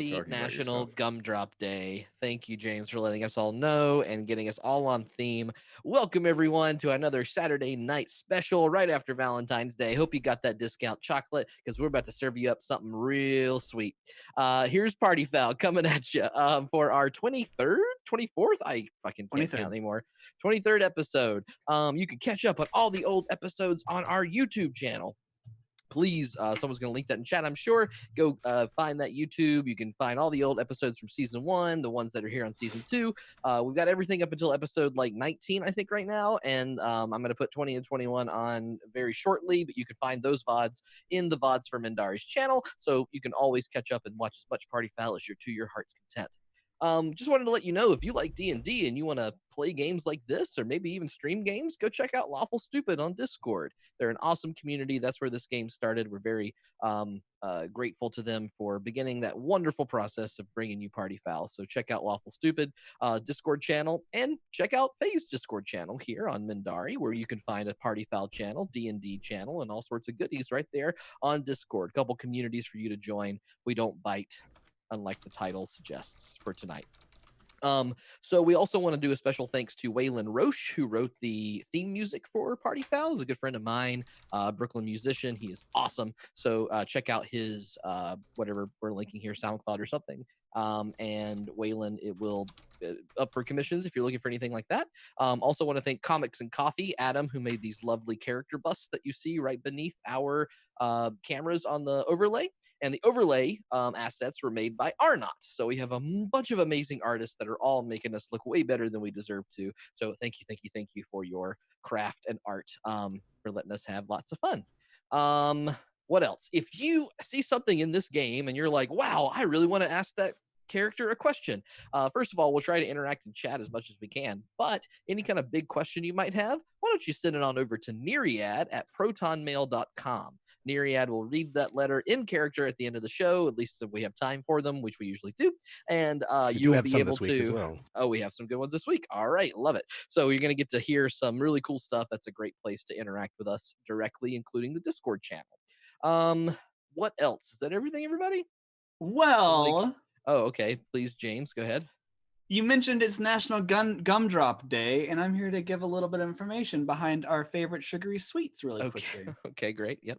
Happy National Gumdrop Day. Thank you, James, for letting us all know and getting us all on theme. Welcome, everyone, to another Saturday night special right after Valentine's Day. Hope you got that discount chocolate because we're about to serve you up something real sweet. Here's Party Foul coming at you for our 23rd, 24th? I fucking can't count anymore. 23rd episode. You can catch up on all the old episodes on our YouTube channel. Please, someone's going to link that in chat, I'm sure. Go find that YouTube. You can find all the old episodes from season 1, the ones that are here on season 2. We've got everything up until episode like 19, I think, right now. And I'm going to put 20 and 21 on very shortly, but you can find those VODs in the VODs for Mindari's channel. So you can always catch up and watch as much Party Foul as you're to your heart's content. Just wanted to let you know, if you like D&D and you want to play games like this, or maybe even stream games, go check out Lawful Stupid on Discord. They're an awesome community. That's where this game started. We're very grateful to them for beginning that wonderful process of bringing you Party Foul. So check out Lawful Stupid Discord channel, and check out Faye's Discord channel here on Mindari, where you can find a Party Foul channel, D&D channel, and all sorts of goodies right there on Discord. A couple communities for you to join. We don't bite, unlike the title suggests for tonight. So we also want to do a special thanks to Waylon Roche, who wrote the theme music for Party Foul. He's a good friend of mine, Brooklyn musician. He is awesome. So check out his, whatever we're linking here, SoundCloud or something. And Waylon, it will up for commissions if you're looking for anything like that. Also want to thank Comics and Coffee, Adam, who made these lovely character busts that you see right beneath our cameras on the overlay. And the overlay assets were made by Arnott. So we have a bunch of amazing artists that are all making us look way better than we deserve to. So thank you for your craft and art, for letting us have lots of fun. What else? If you see something in this game and you're like, wow, I really want to ask that character a question. First of all, we'll try to interact in chat as much as we can, but any kind of big question you might have, why don't you send it on over to Neriad at protonmail.com. Neriad will read that letter in character at the end of the show, at least if we have time for them, which we usually do. And you will be able to. As well. Oh, we have some good ones this week. All right, love it. So you're going to get to hear some really cool stuff. That's a great place to interact with us directly, including the Discord channel. What else? Is that everything, everybody? Well. Oh, okay. Please, James, go ahead. You mentioned it's National Gumdrop Day, and I'm here to give a little bit of information behind our favorite sugary sweets really quickly. Okay, great. Yep.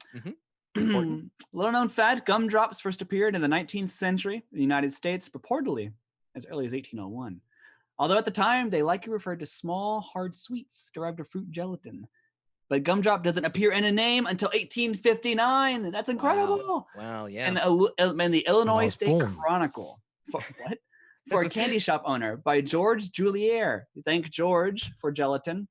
Little known fact, gumdrops first appeared in the 19th century in the United States, purportedly as early as 1801. Although at the time, they likely referred to small, hard sweets derived of fruit gelatin. But gumdrop doesn't appear in a name until 1859. That's incredible. Wow, yeah. And the Illinois State Chronicle. What? For a candy shop owner by George Julier. Thank George for gelatin.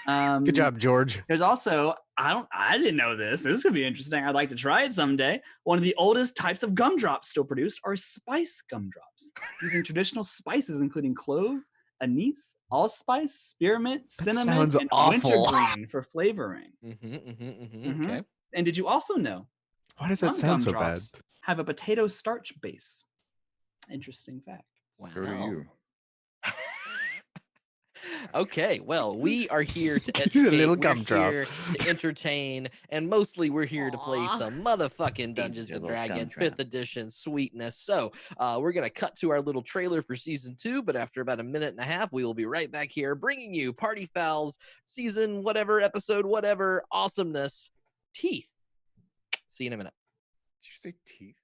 Good job, George. There's also, I didn't know this. This could be interesting. I'd like to try it someday. One of the oldest types of gumdrops still produced are spice gumdrops, using traditional spices including clove, anise, allspice, spearmint, cinnamon, and wintergreen for flavoring. Okay. And did you also know? Why does that sound so bad? Have a potato starch base. Interesting fact. Wow. So do you. Okay, well, we are here to educate, He's a little gumdrop. Here to entertain, and mostly we're here to play some motherfucking Dungeons & Dragons 5th edition sweetness. So we're going to cut to our little trailer for season 2, but after about a minute and a half, we will be right back here bringing you Party Foul's season whatever, episode whatever, awesomeness, Teeth. See you in a minute. Did you say teeth?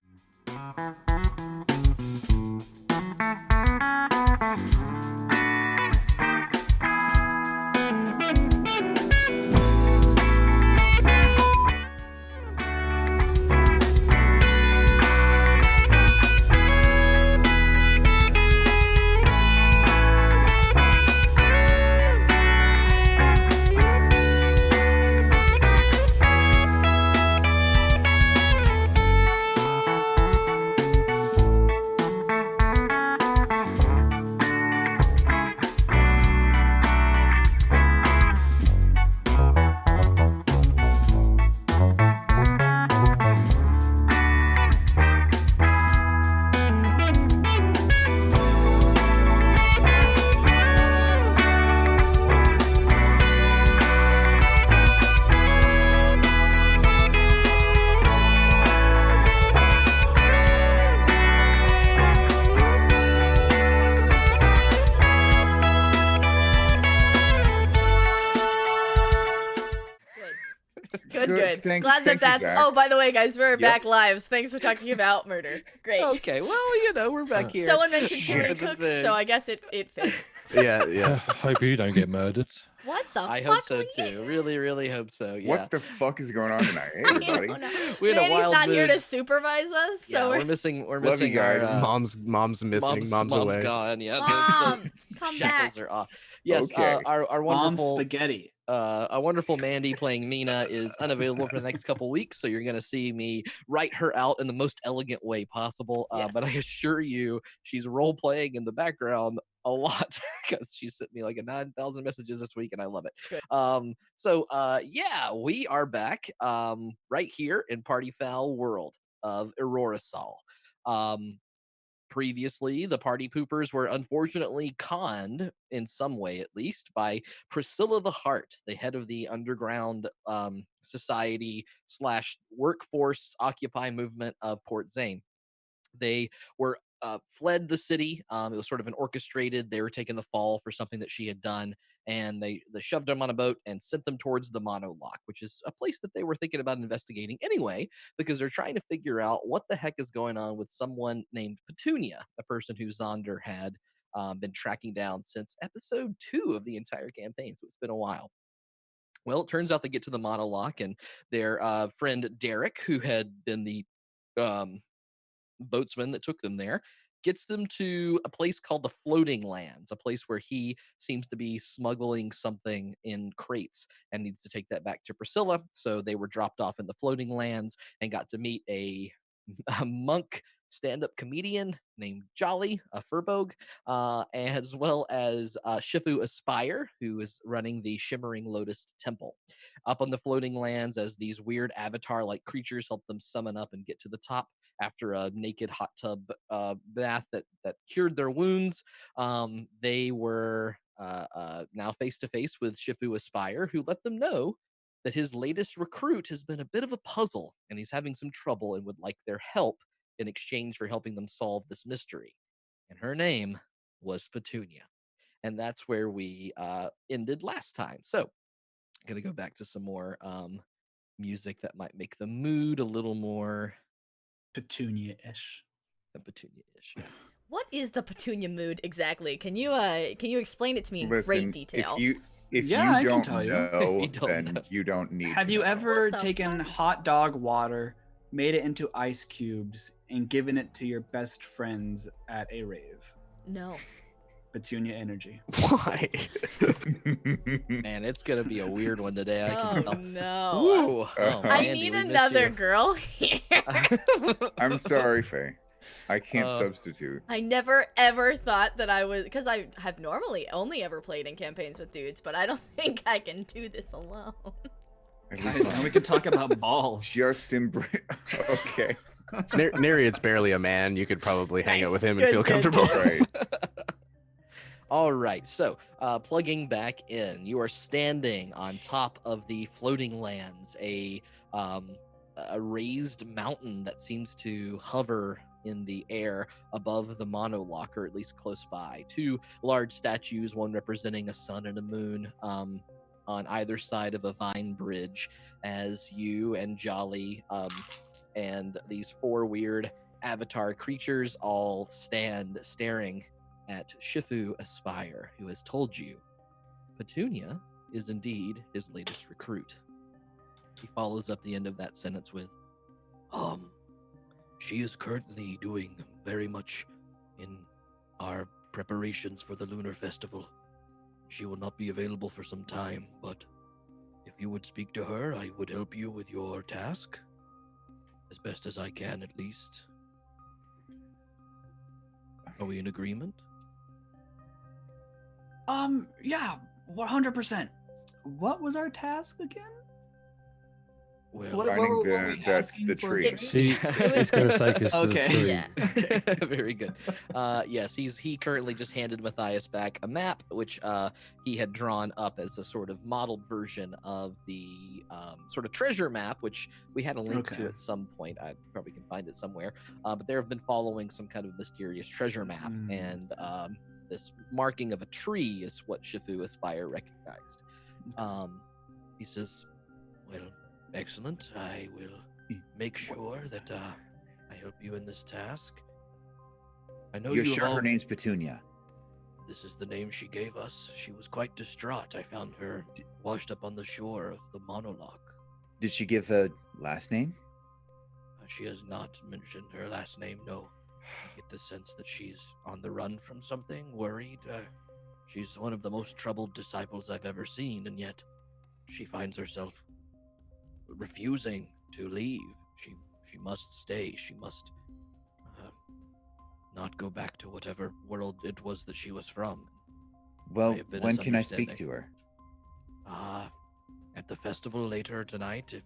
Good. Thanks, Glad thank you, that's. Jack. Oh, by the way, guys, we're back lives. Thanks for talking about murder. Great. Okay, well, we're back here. Someone mentioned too many Here's the cooks, thing. so I guess it fits. Yeah. Hope you don't get murdered. What the fuck? I hope so too. Really hope so. Yeah. What the fuck is going on tonight, hey, everybody? We had a Manny's wild not here mood. to supervise us, Yeah, so we're missing. Love you our, guys. Mom's missing. Mom's away. Gone. Yeah. Mom, the come shackles back. are off. Yes. Okay. Our Mom wonderful spaghetti. a wonderful Mandy playing Meena is unavailable for the next couple weeks, so you're going to see me write her out in the most elegant way possible. But I assure you, she's role playing in the background a lot because she sent me like 9,000 messages this week, and I love it. Good. Yeah, we are back right here in Party Foul World of Erorasol. Previously, the party poopers were unfortunately conned, in some way at least, by Priscilla the Heart, the head of the underground society / workforce Occupy movement of Port Zane. They were fled the city. It was sort of an orchestrated. They were taking the fall for something that she had done, and they shoved them on a boat and sent them towards the Monolock, which is a place that they were thinking about investigating anyway, because they're trying to figure out what the heck is going on with someone named Petunia, a person who Zaunder had been tracking down since episode 2 of the entire campaign. So it's been a while. Well, it turns out they get to the Monolock, and their friend Derek, who had been the boatsman that took them there, gets them to a place called the Floating Lands, a place where he seems to be smuggling something in crates and needs to take that back to Priscilla. So they were dropped off in the Floating Lands and got to meet a monk stand-up comedian named Jolly, a Furbolg, as well as Shifu Aspire, who is running the Shimmering Lotus Temple. Up on the Floating Lands, as these weird avatar-like creatures help them summon up and get to the top after a naked hot tub bath that cured their wounds, they were now face-to-face with Shifu Aspire, who let them know that his latest recruit has been a bit of a puzzle, and he's having some trouble and would like their help in exchange for helping them solve this mystery. And her name was Petunia. And that's where we ended last time. So I'm going to go back to some more music that might make the mood a little more Petunia-ish. Petunia-ish. Yeah. What is the Petunia mood exactly? Can you explain it to me in great Listen, detail? if Yeah, I you can don't tell you. know, You don't then know. you don't need Have to you know. ever What the taken fuck? hot dog water, made it into ice cubes, and given it to your best friends at a rave? No. Petunia energy. Why? Man, it's going to be a weird one today. I can Oh tell. no. Woo. Oh, I Mandy, need we miss another you. girl here. I'm sorry, Faye. I can't Uh, substitute. I never ever thought that I was, because I have normally only ever played in campaigns with dudes, but I don't think I can do this alone. At Guys, least now we could talk about balls. just embrace. Okay, Neriad's barely a man. You could probably hang out Nice. with him Good, and feel good, comfortable. right. All right, so plugging back in, you are standing on top of the Floating Lands, a raised mountain that seems to hover in the air above the Monolock, or at least close by. Two large statues, one representing a sun and a moon, on either side of a vine bridge, as you and Jolly and these 4 weird avatar creatures all stand staring at Shifu Aspire, who has told you Petunia is indeed his latest recruit. He follows up the end of that sentence with, she is currently doing very much in our preparations for the Lunar Festival. She will not be available for some time, but if you would speak to her, I would help you with your task, as best as I can at least. Are we in agreement? Yeah, 100%. What was our task again? Well, What Finding were the we asking the for tree. again? See, It was- it's going to take us Okay. to the tree. Yeah. very good. Yes, he currently just handed Matthias back a map, which he had drawn up as a sort of modeled version of the sort of treasure map, which we had a link to Okay. at some point. I probably can find it somewhere. But they have been following some kind of mysterious treasure map, and this marking of a tree is what Shifu Aspire recognized. He says, well, Excellent. I will make sure that I help you in this task. I know You're you sure all... her name's Petunia? This is the name she gave us. She was quite distraught. I found her washed up on the shore of the monologue. Did she give a last name? She has not mentioned her last name, no. I get the sense that she's on the run from something, worried. She's one of the most troubled disciples I've ever seen, and yet she finds herself refusing to leave. She must stay. She must not go back to whatever world it was that she was from. Well, when can I speak to her? At the festival later tonight, if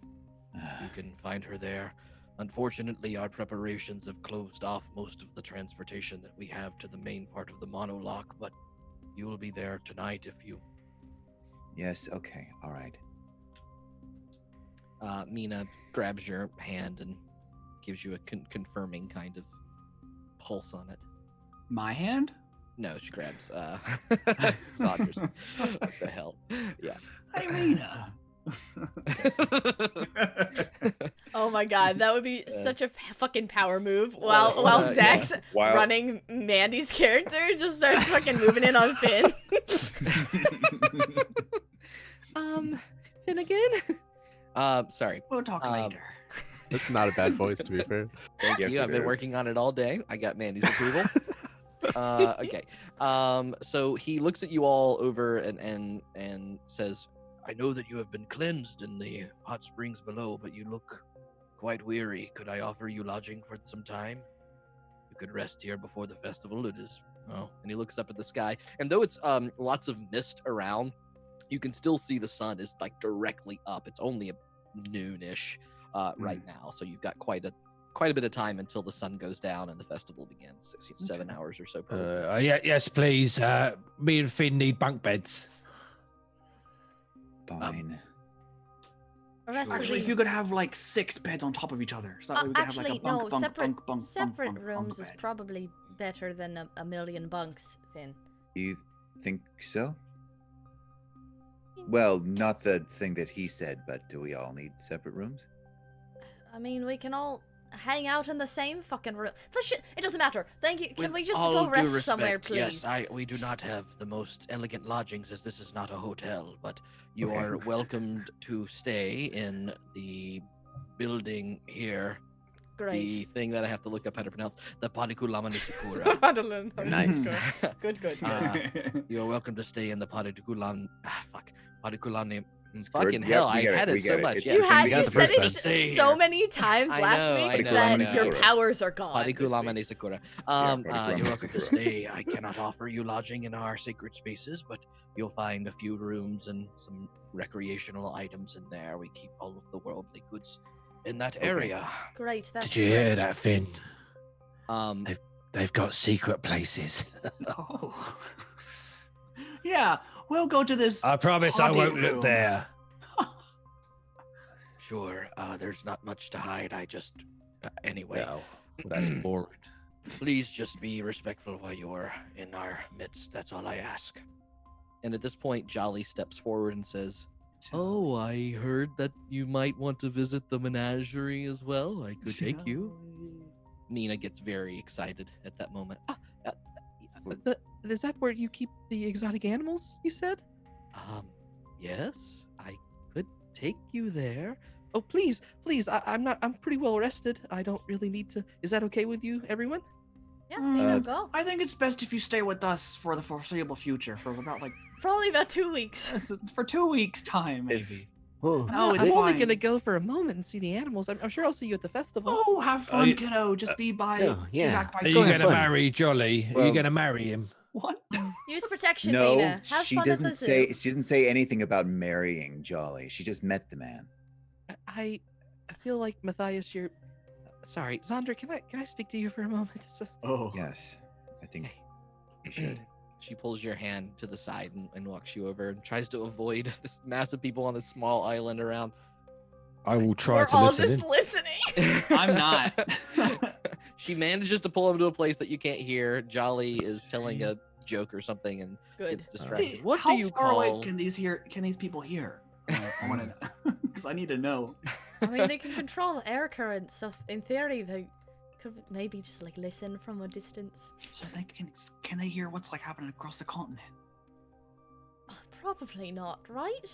you can find her there. Unfortunately, our preparations have closed off most of the transportation that we have to the main part of the monologue, but you will be there tonight if you... Yes, okay, all right. Meena grabs your hand and gives you a confirming kind of pulse on it. My hand? No, she grabs Zaunder's. What the hell? Yeah. Hey, Meena. Oh my god, that would be such a fucking power move. While Zach's running Mandy's character, just starts fucking moving in on Finn. Finn again? Sorry. We'll talk later. That's not a bad voice, to be fair. Thank Yes, you. I've it been is. working on it all day. I got Mandy's approval. Okay. So he looks at you all over and says, I know that you have been cleansed in the hot springs below, but you look quite weary. Could I offer you lodging for some time? You could rest here before the festival. It is... Oh, and he looks up at the sky. And though it's lots of mist around, you can still see the sun is like directly up. It's only noonish right now. So you've got quite a bit of time until the sun goes down and the festival begins. 7 hours or so. Probably. Yes, please. Me and Finn need bunk beds. Fine. Actually, if you could have like 6 beds on top of each other, so that way we could have like a bunk, bunk, separate bunk, bunk, separate bunk, bunk, rooms bunk is bed. probably better than a million bunks, Finn. You think so? Well, not the thing that he said, but do we all need separate rooms? I mean, we can all hang out in the same fucking room. It doesn't matter. Thank you. Can With we just all go due rest respect, somewhere, please? Yes, we do not have the most elegant lodgings, as this is not a hotel, but you Okay. are welcomed to stay in the building here. Great. The thing that I have to look up how to pronounce, the Padikulamanisikura. Nice. Good. You are welcome to stay in the Padikulamani. Padikulani. It's Fucking good. hell, Yep, we I get it, had we it get so it. much. It's Yeah, You the had thing you the said first time. it Stay so here. many times I last know, I week know, that I know. your powers are gone. this week. Padikulamanisikura. You're welcome to stay. I cannot offer you lodging in our sacred spaces, but you'll find a few rooms and some recreational items in there. We keep all of the worldly goods in that area. Great. That's Did you hear great. that, Finn? Um, They've got secret places. Oh. Yeah, we'll go to this. I promise I Party won't room. look there. sure. There's not much to hide. I just, anyway. No, that's boring. Please just be respectful while you're in our midst. That's all I ask. And at this point, Jolly steps forward and says, "Oh, I heard that you might want to visit the menagerie as well. I could take you." Meena gets very excited at that moment. Is that where you keep the exotic animals, you said? Yes, I could take you there. Oh, please, I'm pretty well rested. I don't really need to. Is that okay with you, everyone? Yeah, Meena, go. I think it's best if you stay with us for the foreseeable future, for about like Probably about 2 weeks. for 2 weeks time, If- maybe. Oh, No, it's I'm only fine. gonna go for a moment and see the animals. I'm sure I'll see you at the festival. Oh, have fun, you- kiddo. Just be by. no, be yeah. back by Are you Go going have to fun. marry Jolly? Are Well- you going to marry him? What? Use protection, No, Meena. Have she fun at the doesn't zoo. say. She didn't say anything about marrying Jolly. She just met the man. I feel like Matthias, you're sorry, Zaunder. Can I speak to you for a moment? Oh. Yes, I think you should. She pulls your hand to the side and walks you over and tries to avoid this mass of people on this small island around. I will try We're to all listen. just listening. I'm not. She manages to pull him to a place that you can't hear. Jolly is telling a joke or something and Good. gets distracted. Hey, What how do you far call? away can these people hear? I want to, because I need to know. I mean, they can control air currents, so in theory, they could maybe just like listen from a distance. So they can they hear what's like happening across the continent? Oh, probably not, right?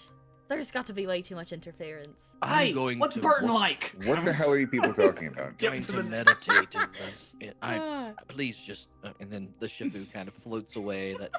There's got to be way too much interference. Hey, what's Burton like? What the hell are you people talking about? Going to meditate. Please just. And then the Shifu kind of floats away. That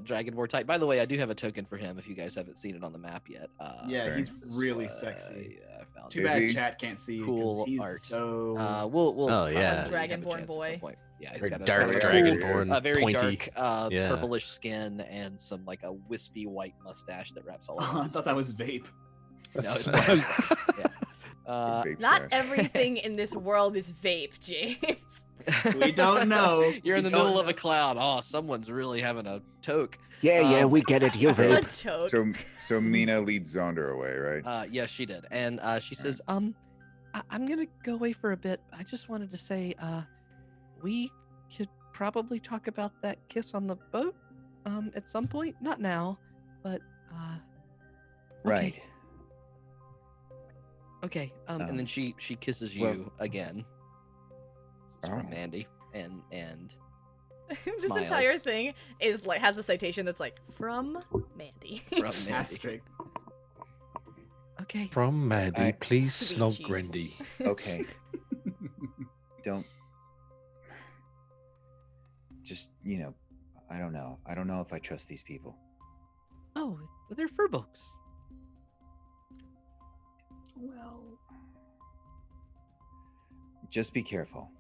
Dragonborn type. By the way, I do have a token for him. If you guys haven't seen it on the map yet. Yeah, he's really sexy. Yeah, I found Too it. bad chat can't see. Cool He's art. So. We'll. Oh, yeah. Dragonborn boy. Yeah, he's Very got a dark kind of dragonborn, a very pointy. dark, Yeah. purplish skin and some like a wispy white mustache that wraps all Oh, around. I his thought that face. was vape. No, it's That's- yeah. Vape Not trash. everything in this world is vape, James. We don't know. You're in the We don't middle of know. a cloud. Oh, someone's really having a toke. Yeah, Um, we get it. You A vape. toad. So Meena leads Zaunder away, right? Yes, she did, and she says, I'm gonna go away for a bit. I just wanted to say, we could probably talk about that kiss on the boat, at some point. Not now, but Right. Okay. And then she kisses you well- again. It's from Oh. Mandy, and This smiles. entire thing is like has a citation that's like from Mandy. from Mandy. Asterisk. Okay. From Mandy, I- please Sweet snog cheese. Grendy. Okay. Don't. Just, I don't know. I don't know if I trust these people. Oh, they're fur books. Well. Just be careful.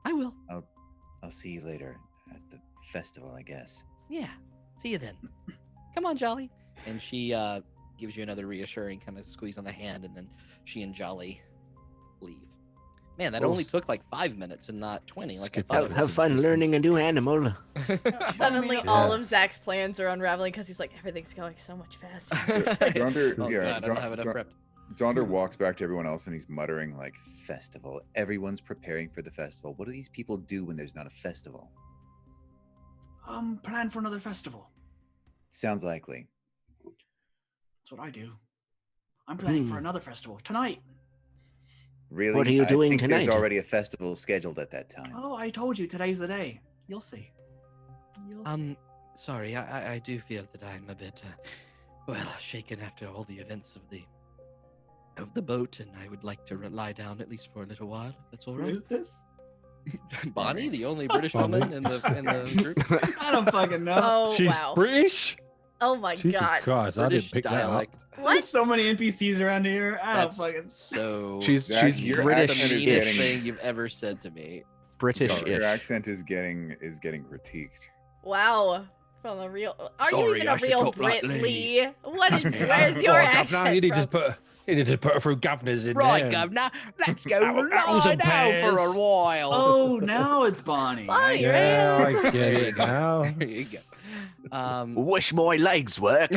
I will. I'll see you later at the festival, I guess. Yeah. See you then. Come on, Jolly. And she gives you another reassuring kind of squeeze on the hand, and then she and Jolly leave. Man, that Well, only took like 5 minutes and not 20. Like I skip thought. out. it was. Have fun learning a new animal. Suddenly, Yeah. all of Zach's plans are unraveling because he's like, everything's going so much faster. Zaunder, Oh, yeah, God, I don't have enough prep. Zaunder walks back to everyone else and he's muttering like, Festival. Everyone's preparing for the festival. What do these people do when there's not a festival? Plan for another festival. Sounds likely. That's what I do. I'm planning for Hmm. another festival tonight. really? What are you doing I think tonight? There's already a festival scheduled at that time. Oh, I told you today's the day. You'll see. You'll see. Sorry, I do feel that I'm a bit, shaken after all the events of the boat, and I would like to lie down at least for a little while. If that's all Who right. is this? Bonnie, the only British Bonnie. woman in the group. I don't fucking know. Oh, She's wow. British? Oh my Jesus god. Christ, I British didn't pick dialect. There's What? so many NPCs around here. I don't That's fucking. so. She's Zach, your British accent is meanest getting- thing you've ever said to me. British Sorry, your ish. accent is getting critiqued. Wow. From the real. Are you Sorry, even I a should real talk Brit, like Lee? What is? Where's your Oh, accent? Governor, you need to from? put her through governors in Right, there. Governor. Let's go Apples lie and down for a pears. while. Oh, now it's Bonnie. Bonnie, I see. Yeah, I get There you it go. now. There you go. Wish my legs worked.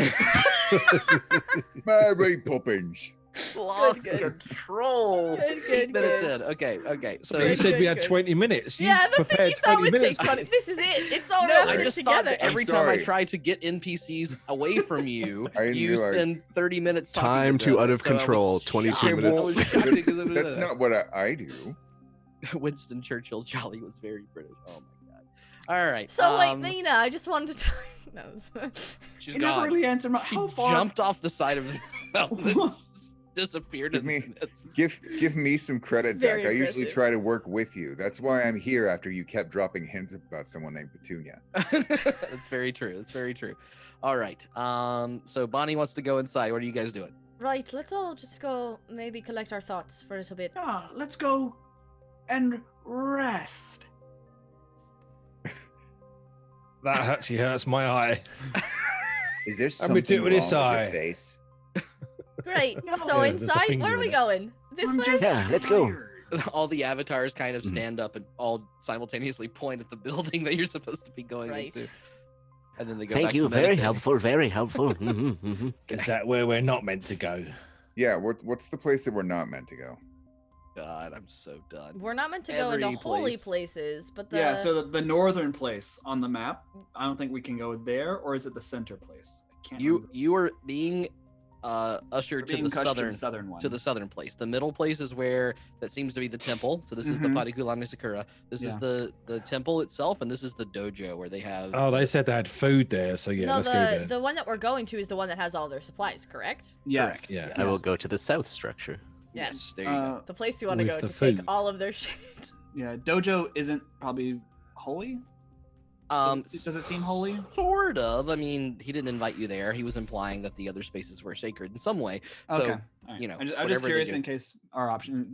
Mary Poppins. Lost good. control. Good, 8 minutes good. in. Okay. So But you said we good, had good. 20 minutes. You Yeah, but prepared you thought 20 we'd take minutes. 20. This is it. It's all no, wrapped I in just together. thought that every I'm time I sorry. try to get NPCs away from you, I didn't you realize. spend 30 minutes talking Time to to them, out of so I was control, shocked. 22 Okay, minutes. I was shocked because of That's that. not what I do. Winston Churchill Jolly was very British. Oh my god. All right. So, like, Meena, I just wanted to tell you. No, she's You never gone. really answered my. She How far? jumped off the side of the mountain, disappeared Give in me- the midst. Give me some credit, It's Zach. very I usually impressive. try to work with you. That's why I'm here after you kept dropping hints about someone named Petunia. That's very true. That's very true. All right. So Bonnie wants to go inside. What are you guys doing? Right, let's all just go maybe collect our thoughts for a little bit. Ah, let's go and rest. That actually hurts my eye. Is there Let me something do it wrong with with this your eye. face? Great. No. So Yeah, there's a inside, finger where are we in it. going? This I'm way? just Yeah, let's go. tired. All the avatars kind of Mhm. stand up and all simultaneously point at the building that you're supposed to be going Right. into. And then they go Thank back you. to Very meditating. helpful. Very helpful. Is that where we're not meant to go? Yeah, what's the place that we're not meant to go? God, I'm so done. We're not meant to go into Every holy place. places, but the Yeah, so the northern place on the map, I don't think we can go there, or is it the center place? I can't remember. You are being ushered We're to being the pushed southern one. to the southern place. The middle place is where that seems to be the temple. So this is the Parikulani Sakura. This is the temple itself, and this is the dojo where they have. Oh, they said they had food there, so yeah, No, let's go there. the one that we're going to is the one that has all their supplies, correct? Yes. Correct. Yeah. I will go to the south structure. Yes. There you go. The place you want to With go the to take food. all of their shit. Yeah, dojo isn't probably holy. Does it seem holy? Sort of. I mean, he didn't invite you there. He was implying that the other spaces were sacred in some way. So, Okay. All right. you know, I'm just whatever they curious do. in case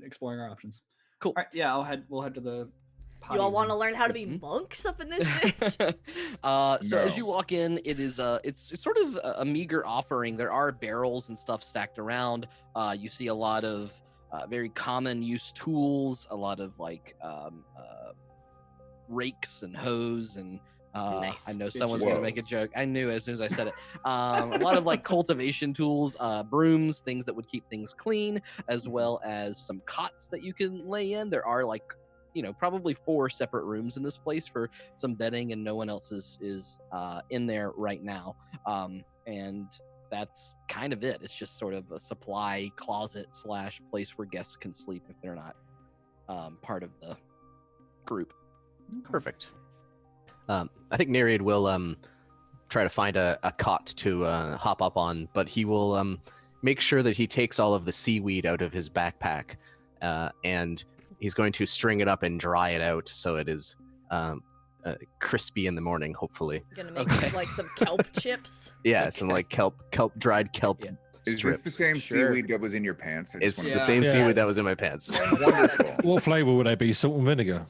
exploring our options. Cool. All right, yeah, we'll head to the. You all want to room. learn how to be monks up in this bitch? So as No. you walk in, it is it's sort of a meager offering. There are barrels and stuff stacked around. You see a lot of very common use tools, a lot of like rakes and hoes and Nice. I know Good someone's shit. gonna make a joke. I knew it as soon as I said it. A lot of like cultivation tools, brooms, things that would keep things clean, as well as some cots that you can lay in. There are like, you know, probably 4 separate rooms in this place for some bedding, and no one else is in there right now. And that's kind of it. It's just sort of a supply closet / place where guests can sleep if they're not part of the group. Perfect. I think Neriad will try to find a cot to hop up on, but he will make sure that he takes all of the seaweed out of his backpack, and he's going to string it up and dry it out so it is crispy in the morning, hopefully. Gonna make Okay. like some kelp chips. Yeah, some like dried kelp Yeah. Is strips. this the same Sure. seaweed that was in your pants? I just It's wanted the to- same Yeah. seaweed that was in my pants. Wonderful. What flavor would they be? Salt and vinegar?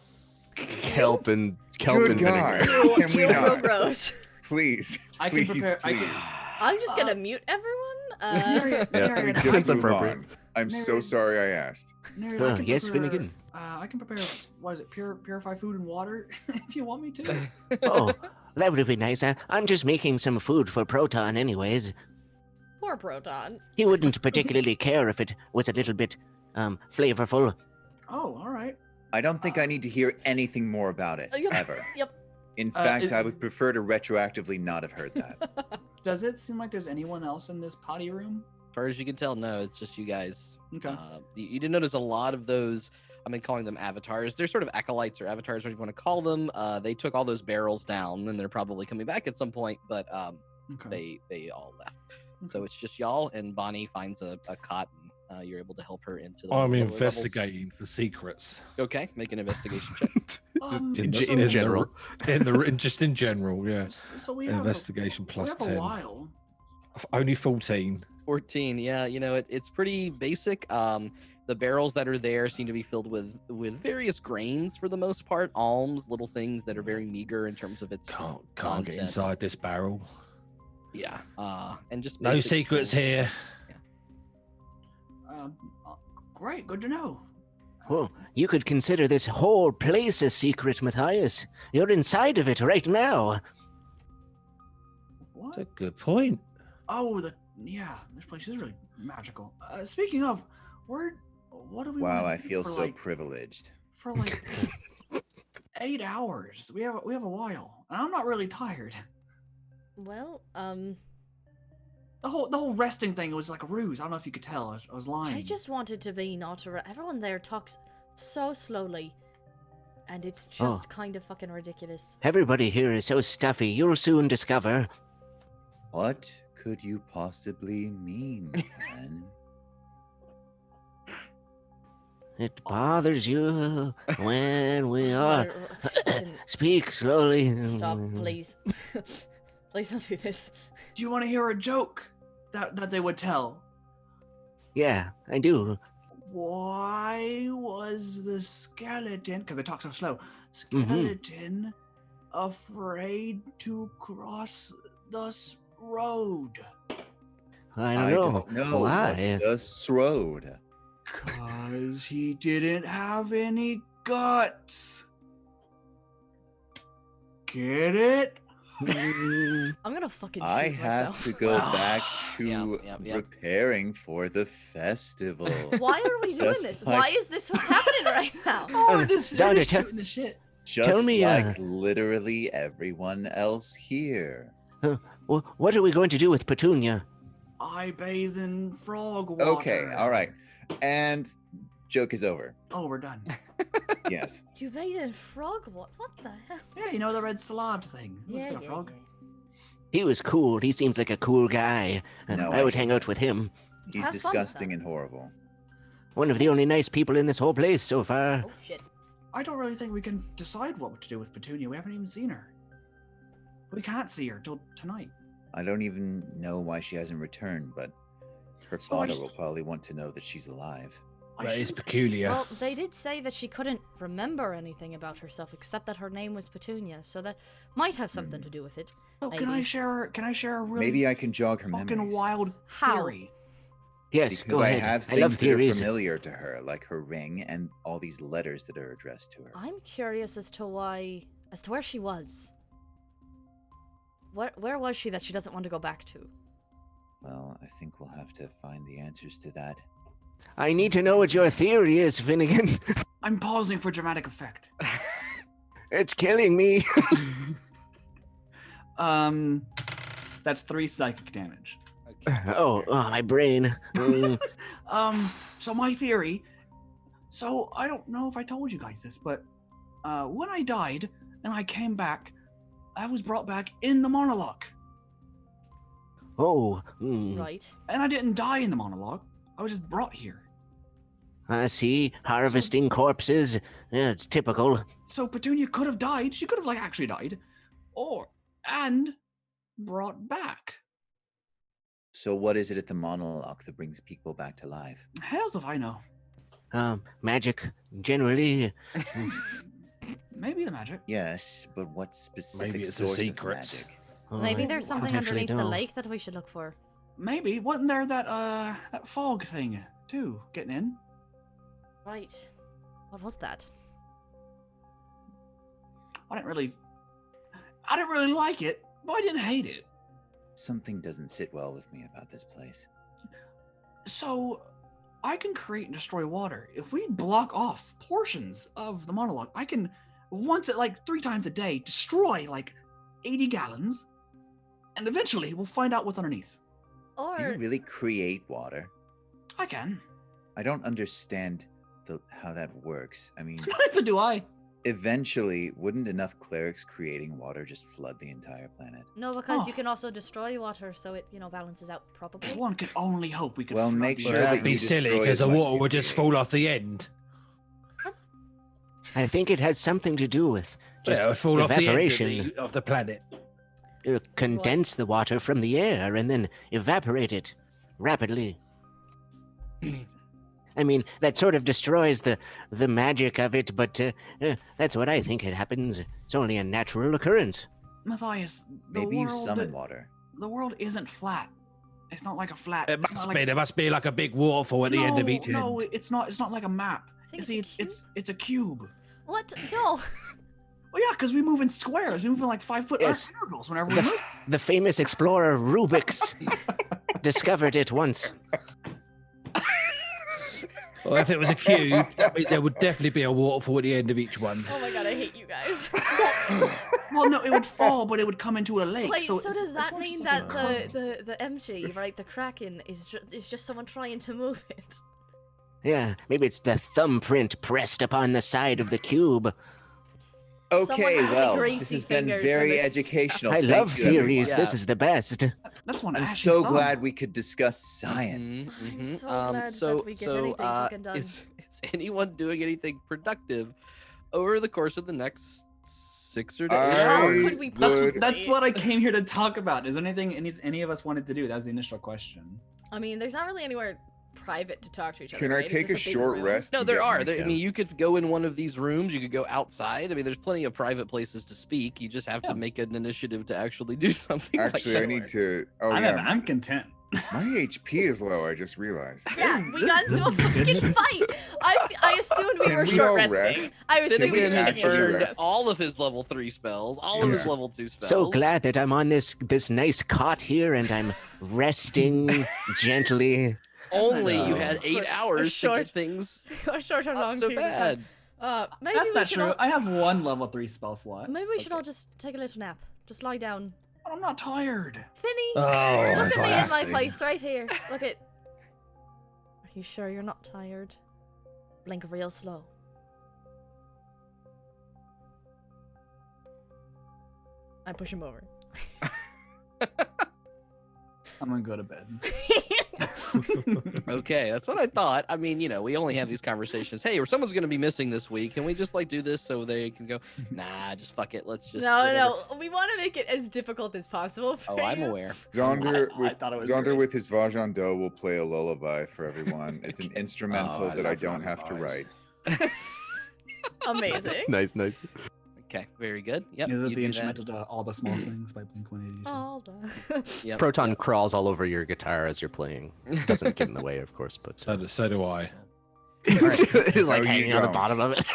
kelp and Good vinegar. God. Ew, Can we ew, real not? gross. Please, I can please, prepare. please. I'm just gonna mute everyone. Neriad, Yeah. Can we Neriad, just That's move appropriate. on? I'm so Neriad. sorry I asked. Neriad, Oh, I can yes, prepare, Finnegan. I can prepare. What is it? Purify food and water, if you want me to. Oh, that would be nice. I'm just making some food for Proton anyways. Poor Proton. He wouldn't particularly care if it was a little bit flavorful. Oh, all right. I don't think I need to hear anything more about it, Yep. ever. Yep. In fact, is- I would prefer to retroactively not have heard that. Does it seem like there's anyone else in this potty room? As far as you can tell, no, it's just you guys. Okay. You did notice a lot of those. I've been calling them avatars. They're sort of acolytes or avatars, whatever you want to call them. They took all those barrels down, and they're probably coming back at some point. But Okay. they all left. So it's just y'all, and Bonnie finds a cot, and you're able to help her into the. I'm lower levels. investigating for secrets. Okay, make an investigation check. Just Um, in, so- in general. Just in general, yeah. So we have Investigation we plus have 10. a while. Only 14. 14. Yeah, you know it's pretty basic. The barrels that are there seem to be filled with various grains for the most part, alms, little things that are very meager in terms of its Can't get content. inside this barrel. Yeah, and just No basic secrets things. here. Great, good to know. Well, you could consider this whole place a secret, Matthias. You're inside of it right now. What? That's a good point. Oh, this place is really magical. Speaking of, what do we? Wow, wanna I do feel for, so like, privileged. for like 8 hours. We have a while, and I'm not really tired. Well, The whole resting thing was like a ruse. I don't know if you could tell. I was lying. I just wanted to be not around. Everyone there talks so slowly, and it's just kind of fucking ridiculous. Everybody here is so stuffy, you'll soon discover. What could you possibly mean, man? It bothers you when we are. Fucking Speak slowly. Stop, please. Please don't do this. Do you want to hear a joke that they would tell? Yeah, I do. Why was the skeleton? Because they talk so slow. Mhm. Skeleton afraid to cross the road. I I don't don't know. know. Why? What's the road? Cause he didn't have any guts. Get it? Mm, I'm gonna fucking I shoot have myself. to go Wow. back to Yep. preparing for the festival. Why are we doing Just this? like- Why is this what's happening right now? Oh, this Zaunder, is tell- shooting the shit. Just me, like literally everyone else here. what are we going to do with Petunia? I bathe in frog water. Okay, all right. And joke is over. Oh, we're done. Yes. You bathe in frog? What the hell? Yeah, you know the red salad thing. Looks Yeah, like a frog. He was cool. He seems like a cool guy. No, I would I- hang out with him. He's Have fun with disgusting that. and horrible. One of the only nice people in this whole place so far. Oh shit. I don't really think we can decide what to do with Petunia. We haven't even seen her. We can't see her till tonight. I don't even know why she hasn't returned, but her So father I- will probably want to know that she's alive. That is should- peculiar. Well, they did say that she couldn't remember anything about herself except that her name was Petunia, so that might have something to do with it. Oh, can I maybe. share? Can I share a really Maybe I can jog her fucking memories. wild How? theory? Yes, Because go I ahead. have I things love that are theories. familiar to her, like her ring and all these letters that are addressed to her. I'm curious as to where she was. Where was she that she doesn't want to go back to? Well, I think we'll have to find the answers to that. I need to know what your theory is, Finnegan. I'm pausing for dramatic effect. It's killing me. That's 3 psychic damage. Oh, my brain. So my theory. So I don't know if I told you guys this, but when I died and I came back, I was brought back in the monologue, Oh, Right. and I didn't die in the monologue. I was just brought here. I see. Harvesting corpses. Yeah, it's typical. So Petunia could have died. She could have actually died, and brought back. So what is it at the monologue that brings people back to life? Hells if I know. Magic, generally. Maybe the magic. Yes, but what specific Maybe it's a source secret. of magic? Oh, Maybe I there's something potentially underneath the don't. lake that we should look for. Maybe wasn't there that fog thing too? Getting in. Right. What was that? I didn't really like it, but I didn't hate it. Something doesn't sit well with me about this place. So I can create and destroy water. If we block off portions of the monologue, I can once at 3 times a day destroy 80 gallons, and eventually we'll find out what's underneath. Or Do you really create water? I can. I don't understand how that works. I mean, Neither do I. eventually, wouldn't enough clerics creating water just flood the entire planet? no, because you Oh. can also destroy water, so it balances out probably. One could only hope we could. Well, flood make the sure Well, that that'd be you silly destroy because as the much as water you would just create. fall off the end. I think it has something to do with just Yeah, it would fall off the end evaporation. of the planet. Condense the water from the air and then evaporate it rapidly. I mean, that sort of destroys the magic of it, but that's what I think it happens. It's only a natural occurrence. Matthias, Maybe you summon water. the world isn't flat. It's not like a flat. It it's must not be. There must be like a big waterfall at the end of each No, end. it's not. It's not like a map. I think You see, it's a cube. it's a cube. What? No. Well, yeah, because we move in squares. We move in 5 foot Yes. intervals whenever we The, move. the famous explorer Rubik's discovered it once. Well, if it was a cube, that means there would definitely be a waterfall at the end of each one. Oh my god, I hate you guys. Well, no, it would fall, but it would come into a lake. Wait, so it's- does it's that more mean just that like a- the empty, right, the kraken is just someone trying to move it? Yeah, maybe it's the thumbprint pressed upon the side of the cube. Okay, Someone with well, greasy this has been fingers very and a- educational. I Thank love you, theories. everyone. This is the best. That's one. I'm ashy so thumb. glad we could discuss science. I'm so glad that we get anything fucking done. Is anyone doing anything productive over the course of the next 6 or 8 How hours? could we That's possibly? that's what I came here to talk about. Is there anything any of us wanted to do? That was the initial question. I mean, there's not really anywhere private to talk to each other. Can I right? It's take a just big short room. rest? No, and there get are. my I count? mean, you could go in one of these rooms. You could go outside. I mean, there's plenty of private places to speak. You just have Yeah. to make an initiative to actually do something. Actually, like I that. need to. Oh I'm, yeah, I'm content. my HP is low. I just realized. Yeah, we got into a fucking fight. I assumed we Can were we short all resting. rest? I was Then assuming we again, were he taking a actually short burned rest. all of his level 3 spells, all of his Yeah. level 2 spells. So glad that I'm on this nice cot here and I'm resting gently. Only you No. had 8 For hours to short- get things A short or not long so period of time. bad. Maybe That's we not should true. all, I have one level 3 spell slot. maybe we should all just take a little nap. Just lie down But I'm not tired. Finny, Oh, look at me in my classic. face right here. Look at. Are you sure you're not tired? Blink real slow. I push him over. I'm gonna go to bed. Okay, that's what I thought. I mean, we only have these conversations. Hey, someone's going to be missing this week. Can we just do this so they can go? Nah, just fuck it. Let's just. No, whatever." no. We want to make it as difficult as possible for Oh, I'm you. aware. Zaunder I thought it was Zaunder great. with his Vajan Do will play a lullaby for everyone. It's an instrumental I that I love don't have to lullabies. write. Amazing. Nice, nice. Okay, very good. Yep. Is you it do the that. instrumental to All the Small Things by Blink-182? All done. Yep. Proton crawls all over your guitar as you're playing. Doesn't get in the way, of course, but So do I. it's like No, you hanging on the don't. bottom of it.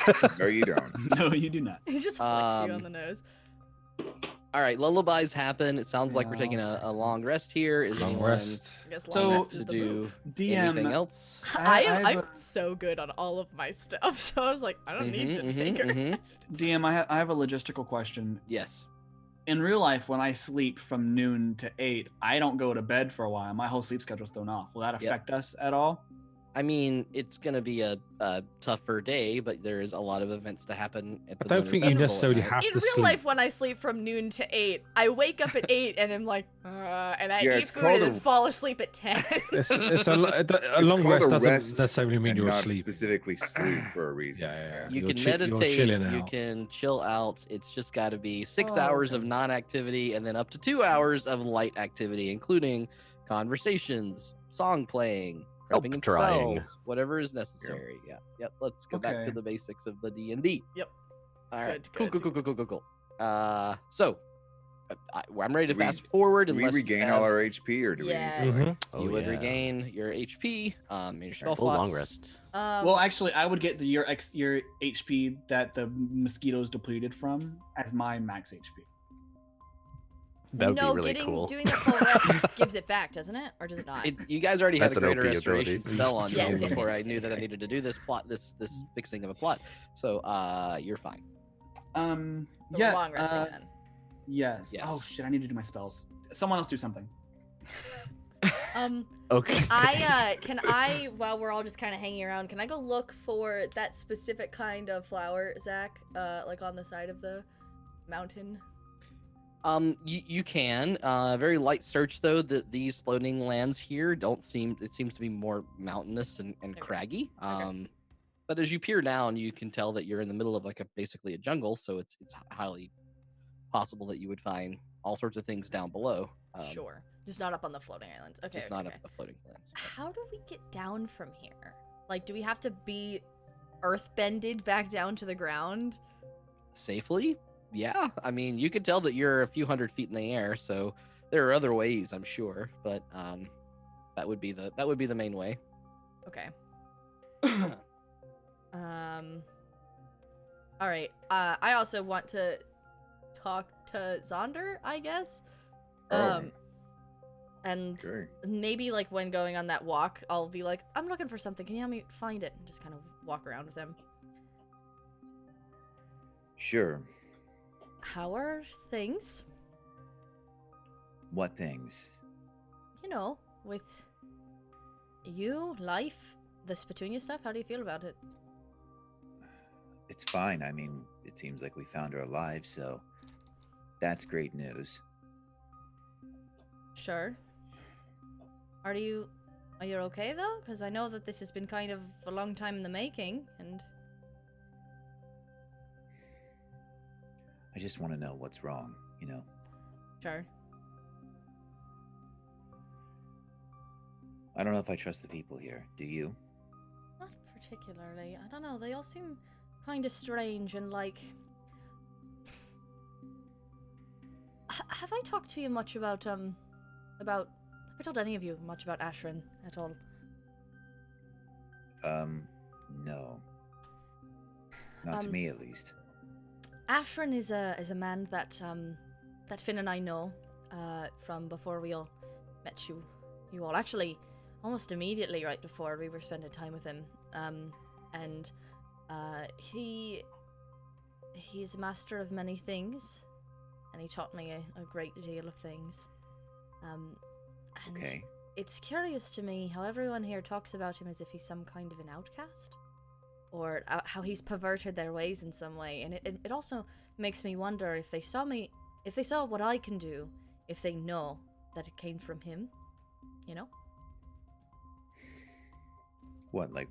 No, you don't. No, you do not. He just flicks you on the nose. All right, lullabies happen. It sounds like we're taking a long rest here. Is Long anyone rest. I guess So- long rest to is the do move. anything DM, else? I'm so good on all of my stuff, so I was like, I don't need to Mhm, take a mhm, rest. DM, I have a logistical question. Yes. In real life, when I sleep from noon to 8, I don't go to bed for a while. My whole sleep schedule's thrown off. Will that affect us at all? I mean, it's going to be a tougher day, but there's a lot of events to happen at the I don't Lunar think you Festival at necessarily night. have In to real sleep. life, when I sleep from noon to 8, I wake up at 8 and I'm like, and I Yeah, eat it's food called and then a- fall asleep at 10. It's a long called rest a doesn't rest necessarily mean and you're not asleep. specifically sleep for a reason. Yeah. You You're can you're meditate, chilling you out. can chill out. It's just got to be 6 Oh, hours okay. of non-activity and then up to 2 hours of light activity, including conversations, song playing, Help prepping and drying. spells, whatever is necessary. Yeah. Yep. Let's go back to Okay. the basics of the D&D. Yep. All right. Good, Cool. So, I'm ready to Do we- fast forward. Do we unless you regain have- all our HP, or do Yeah. we need to? Mhm. Oh, You would yeah. regain your HP, your spell Full long slots. rest. Well, actually, I would get your HP that the mosquitoes depleted from as my max HP. That would no, be really getting, cool. doing the full rest gives it back, doesn't it? Or does it not? You guys already had That's a an greater OP restoration ability. spell on Yes, me yes, before yes, I yes, knew yes, that I right. needed to do this plot, this fixing of a plot. So you're fine. So Yeah. long resting then. Yes. Yes. Oh shit! I need to do my spells. Someone else do something. Okay. Can I, while we're all just kind of hanging around, can I go look for that specific kind of flower, Zach? Like on the side of the mountain? You can. Very light search though. That these floating lands here don't seem. It seems to be more mountainous and Okay. craggy. Okay. But as you peer down, you can tell that you're in the middle of basically a jungle. So it's highly possible that you would find all sorts of things down below. Sure. Just not up on the floating islands. Okay. Just okay, not okay. up the floating lands. How do we get down from here? Like, do we have to be earthbended back down to the ground? Safely? Yeah. I mean, you could tell that you're a few hundred feet in the air, so there are other ways, I'm sure, but that would be the main way. Okay. All right. I also want to talk to Zaunder, I guess. And Okay. maybe like when going on that walk, I'll be like, I'm looking for something. Can you help me find it? And just kind of walk around with him. Sure. How are things? What things? You know, with you, life, this Petunia stuff. How do you feel about it? It's fine. I mean, it seems like we found her alive, so that's great news. Sure. Are you okay though? Because I know that this has been kind of a long time in the making, and I just want to know what's wrong, you know? sure. I don't know if I trust the people here. Do you? Not particularly. I don't know. They all seem kind of strange and like. Have I talked to you much about Have I told any of you much about Ashran at all? No. Not to me, at least. Ashran is a man that that Finn and I know from before we all met you all. Actually, almost immediately right before we were spending time with him. And he's a master of many things, and he taught me a great deal of things. And Okay. it's curious to me how everyone here talks about him as if he's some kind of an outcast, or how he's perverted their ways in some way. And it also makes me wonder if they saw what I can do, if they know that it came from him, you know? What, like,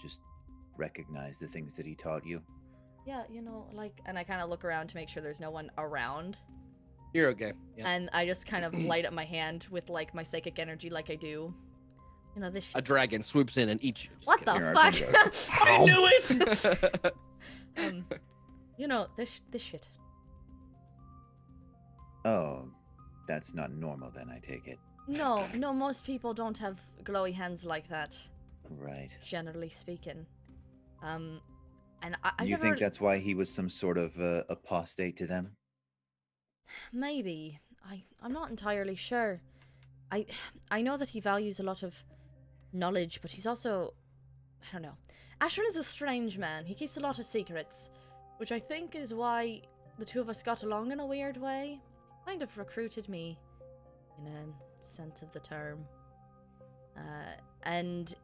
just recognize the things that he taught you? Yeah, you know, like, and I kind of look around to make sure there's no one around. You're okay. Yeah. And I just kind of light up my hand with, like, my psychic energy like I do. You know, this A dragon swoops in and eats you. Just What kidding. the Here, fuck? I I knew it! You know, this shit. Oh, that's not normal then, I take it. No, most people don't have glowy hands like that, Right. generally speaking. And I You never... think that's why he was some sort of apostate to them? Maybe. I'm not entirely sure. I know that he values a lot of knowledge, but he's also... I don't know. Ashran is a strange man. He keeps a lot of secrets, which I think is why the two of us got along in a weird way. Kind of recruited me, in a sense of the term. And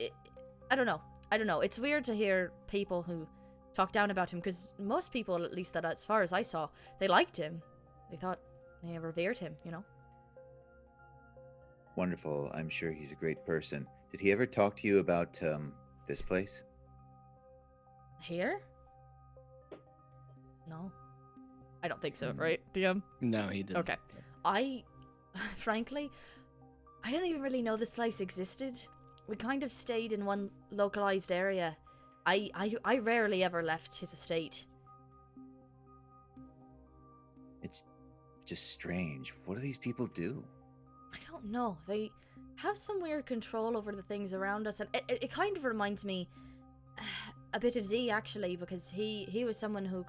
I don't know. It's weird to hear people who talk down about him, because most people, at least that as far as I saw, they liked him. They revered him, you know? Wonderful. I'm sure he's a great person. Did he ever talk to you about this place? Here? No. I don't think so, right, DM? No, he didn't. Okay. Frankly, I didn't even really know this place existed. We kind of stayed in one localized area. I rarely ever left his estate. It's just strange. What do these people do? I don't know. They have some weird control over the things around us, and it kind of reminds me a bit of Z, actually, because he was someone who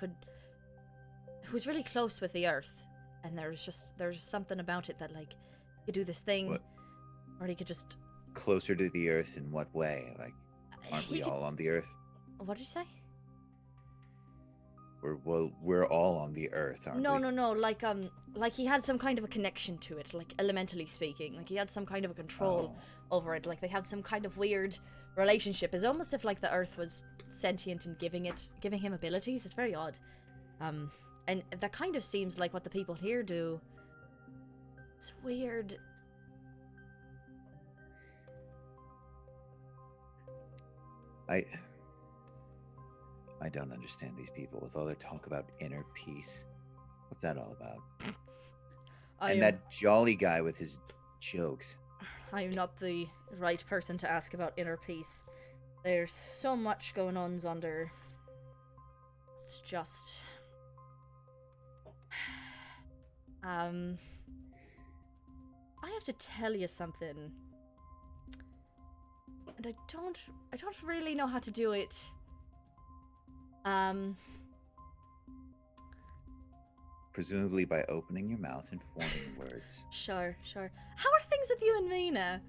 was really close with the earth, and there's just something about it that, like, he could do this thing, What? or he could just... Closer to the earth in what way? Like, aren't we all on the earth? What did you say? We're all on the earth, aren't No, we? no, like he had some kind of a connection to it, like elementally speaking. Like he had some kind of a control over it. Like they had some kind of weird relationship. It's almost if like the earth was sentient and giving him abilities. It's very odd. And that kind of seems like what the people here do. It's weird. I don't understand these people with all their talk about inner peace. What's that all about? And that jolly guy with his jokes. I am not the right person to ask about inner peace. There's so much going on, Zaunder. It's just... I have to tell you something. And I don't really know how to do it. Presumably by opening your mouth and forming words. Sure. How are things with you and Meena?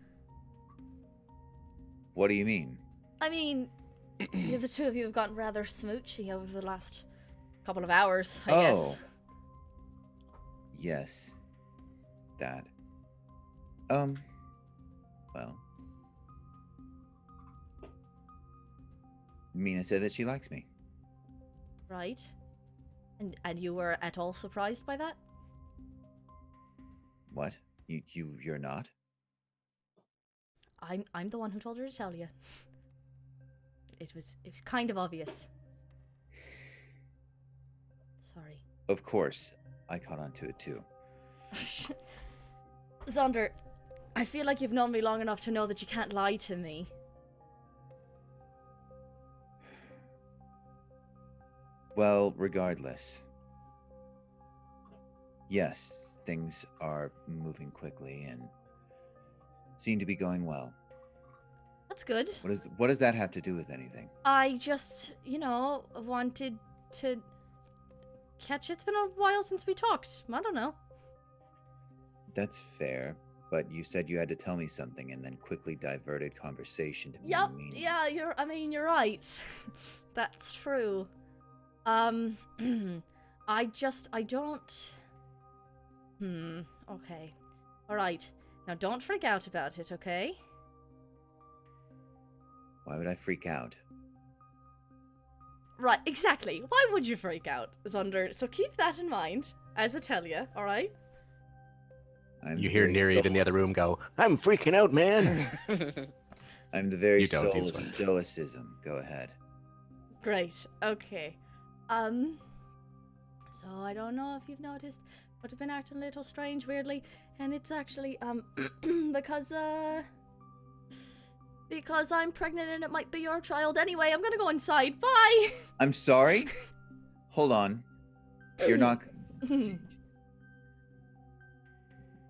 What do you mean? I mean, the two of you have gotten rather smoochy over the last couple of hours, I guess. Yes. That. Well. Meena said that she likes me. Right. And you were at all surprised by that? What? You're not? I'm the one who told her to tell you. It was kind of obvious. Sorry. Of course. I caught on to it too. Zaunder, I feel like you've known me long enough to know that you can't lie to me. Well, regardless. Yes, things are moving quickly and seem to be going well. That's good. What does that have to do with anything? I just, wanted to catch... It's been a while since we talked. I don't know. That's fair, but you said you had to tell me something and then quickly diverted conversation to Yep, meaning. yeah, you're right. That's true. I don't... Okay. Alright. Now don't freak out about it, okay? Why would I freak out? Right, exactly. Why would you freak out, Zaunder? So keep that in mind, as I tell you, alright? You hear Neriad in the other room go, "I'm freaking out, man." I'm the very You don't, soul he's of fine. stoicism. Go ahead. Great. Okay. So I don't know if you've noticed, but I've been acting a little strange weirdly, and it's actually because I'm pregnant and it might be your child anyway. I'm gonna go inside. Bye. I'm sorry? Hold on. You're not...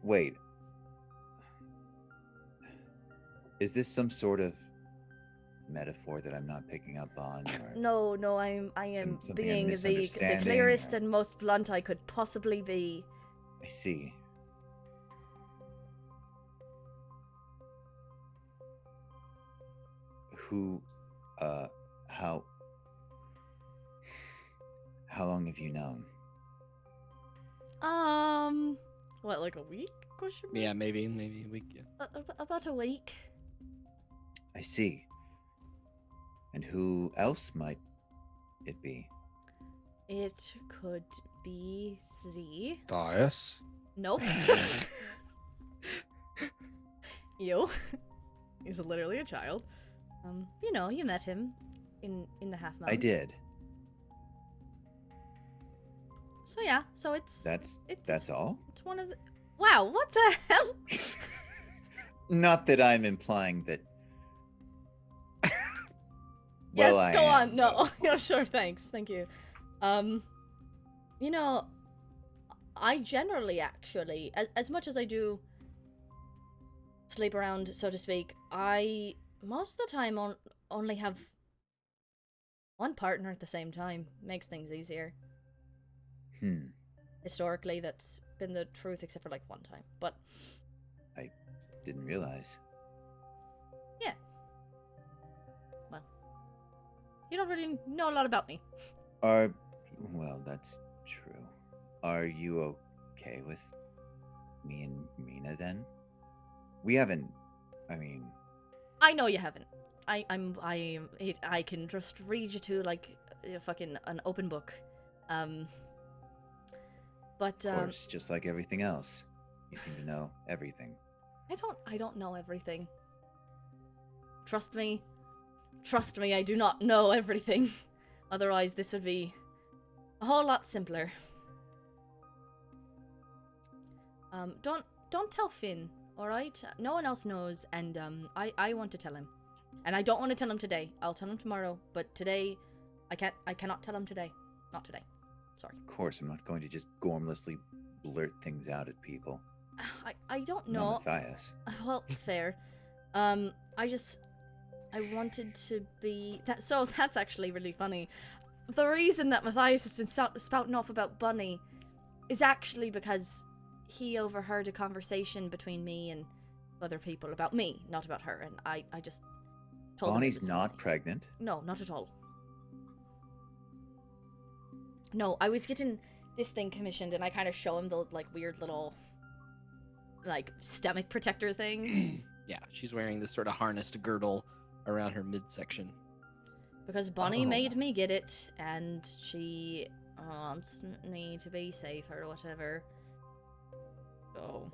Wait. Is this some sort of metaphor that I'm not picking up on? Or No, I am something I'm being the misunderstanding, clearest or- and most blunt I could possibly be. I see. Who, how long have you known? What, like a week? Question mark? Yeah, maybe a week. Yeah. About a week. I see. And who else might it be? It could be Z. Matthias. Nope. You. He's literally a child. You know, you met him in the half moon. I did. So yeah, so it's That's all? it's one of the. Wow, what the hell? Not that I'm implying that. Yes, Well, I go on. am, No, but- yeah, sure, thanks, thank you. You know, I generally actually, as much as I do sleep around, so to speak, I most of the time only have one partner at the same time. Makes things easier. Historically, that's been the truth, except for like one time. But Didn't realize. yeah, well, you don't really know a lot about me. Well, that's true. Are you okay with me and Meena then? We haven't. I mean, I know you haven't. I can just read you to like fucking an open book. But of course, just like everything else, you seem to know everything. I don't know everything. Trust me, I do not know everything. Otherwise, this would be a whole lot simpler. Don't tell Finn, all right? No one else knows, and I want to tell him, and I don't want to tell him today. I'll tell him tomorrow, but today, I cannot tell him today. Not today. Sorry. Of course, I'm not going to just gormlessly blurt things out at people. I don't No, know. Matthias. Well, fair. I wanted to be that. So that's actually really funny. The reason that Matthias has been spouting off about Bunny is actually because he overheard a conversation between me and other people about me, not about her, and I just told him it Bonnie's was not funny. pregnant. No, not at all. No, I was getting this thing commissioned, and I kind of show him the like weird little like stomach protector thing. Yeah, she's wearing this sort of harnessed girdle around her midsection. Because Bonnie Oh. made me get it, and she wants me to be safe or whatever. So,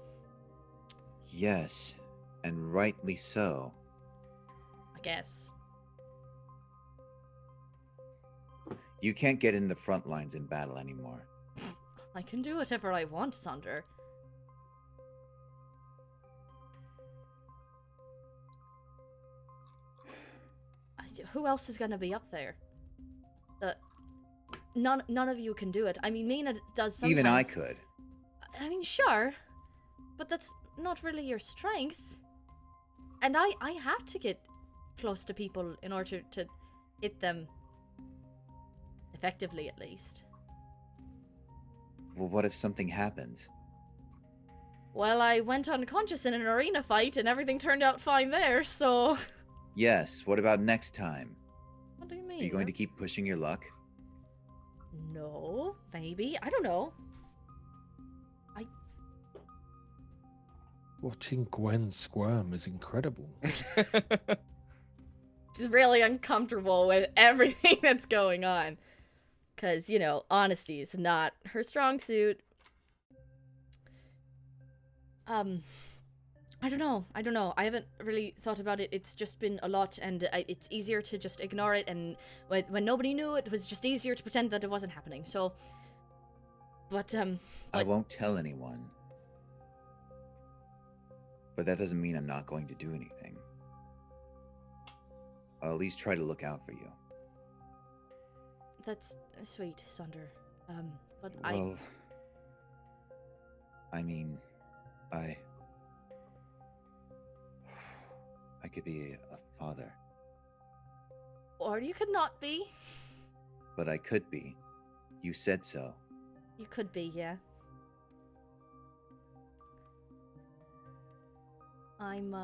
Yes, and rightly so. I guess. You can't get in the front lines in battle anymore. I can do whatever I want, Zaunder. Who else is gonna be up there? None of you can do it. I mean, Meena does sometimes. Even I could. I mean, sure, but that's not really your strength. And I have to get close to people in order to hit them effectively, at least. Well, what if something happens? Well, I went unconscious in an arena fight, and everything turned out fine there. So, Yes, what about next time? what do you mean? Are you going to keep pushing your luck? No, maybe. I don't know. Watching Gwen squirm is incredible. She's really uncomfortable with everything that's going on. Because, you know, honesty is not her strong suit. I don't know. I haven't really thought about it. It's just been a lot, and it's easier to just ignore it, and when nobody knew, it was just easier to pretend that it wasn't happening, so... But, I won't tell anyone. But that doesn't mean I'm not going to do anything. I'll at least try to look out for you. That's sweet, Zaunder. But Well, I mean, I could be a father. Or you could not be. But I could be. You said so. You could be, yeah. I'm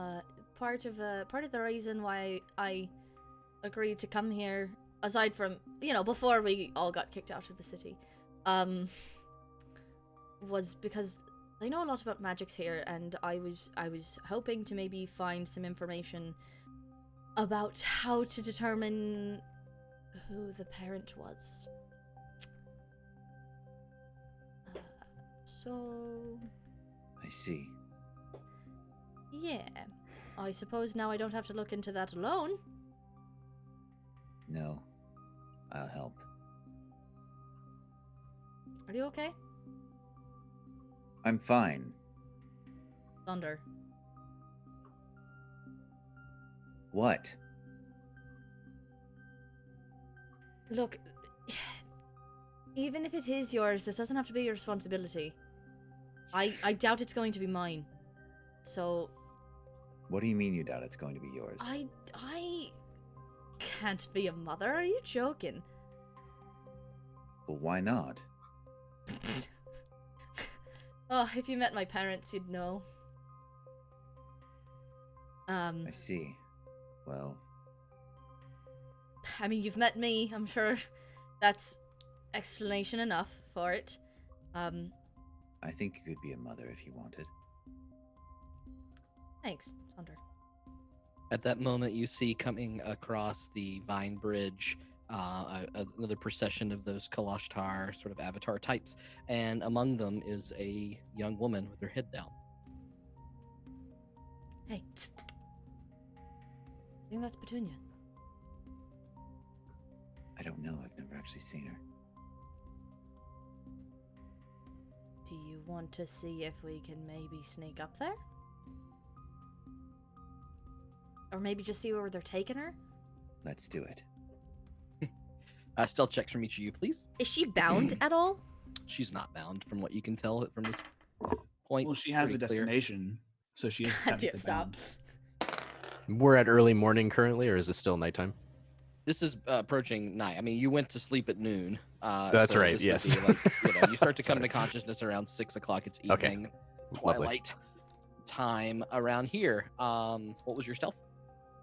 part of the reason why I agreed to come here, aside from, you know, before we all got kicked out of the city, was because they know a lot about magics here, and I was hoping to maybe find some information about how to determine who the parent was. So... I see. Yeah. I suppose now I don't have to look into that alone. No. I'll help. Are you okay? I'm fine. Zaunder. What? Look, even if it is yours, this doesn't have to be your responsibility. I doubt it's going to be mine. So... What do you mean you doubt it's going to be yours? I can't be a mother. Are you joking? Well, why not? Oh, if you met my parents, you'd know. I see. Well... I mean, you've met me. I'm sure that's explanation enough for it. I think you could be a mother if you wanted. Thanks, Zaunder. At that moment, you see coming across the Vine Bridge another procession of those Kalashtar sort of avatar types, and among them is a young woman with her head down. Hey, tsk. I think that's Petunia. I don't know. I've never actually seen her. Do you want to see if we can maybe sneak up there? Or maybe just see where they're taking her? Let's do it. Stealth checks from each of you, please. Is she bound at all? She's not bound, from what you can tell from this point. Well, she has a Pretty clear. destination, so she is God damn, technically stop. bound. We're at early morning currently, or is it still nighttime? This is approaching night. I mean, you went to sleep at noon. That's right, this would yes. be like, you start to come to consciousness around 6 o'clock. It's Okay. evening, Lovely. twilight time around here. What was your stealth?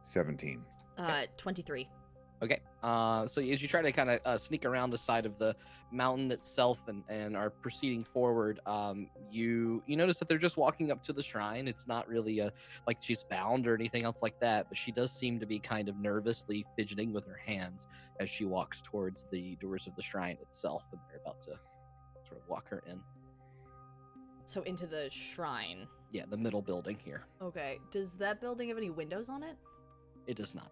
17. 23. Okay. So as you try to kind of sneak around the side of the mountain itself and are proceeding forward, you notice that they're just walking up to the shrine. It's not really like she's bound or anything else like that, but she does seem to be kind of nervously fidgeting with her hands as she walks towards the doors of the shrine itself, and they're about to sort of walk her in. So into the shrine. Yeah, the middle building here. Okay. Does that building have any windows on it? It does not.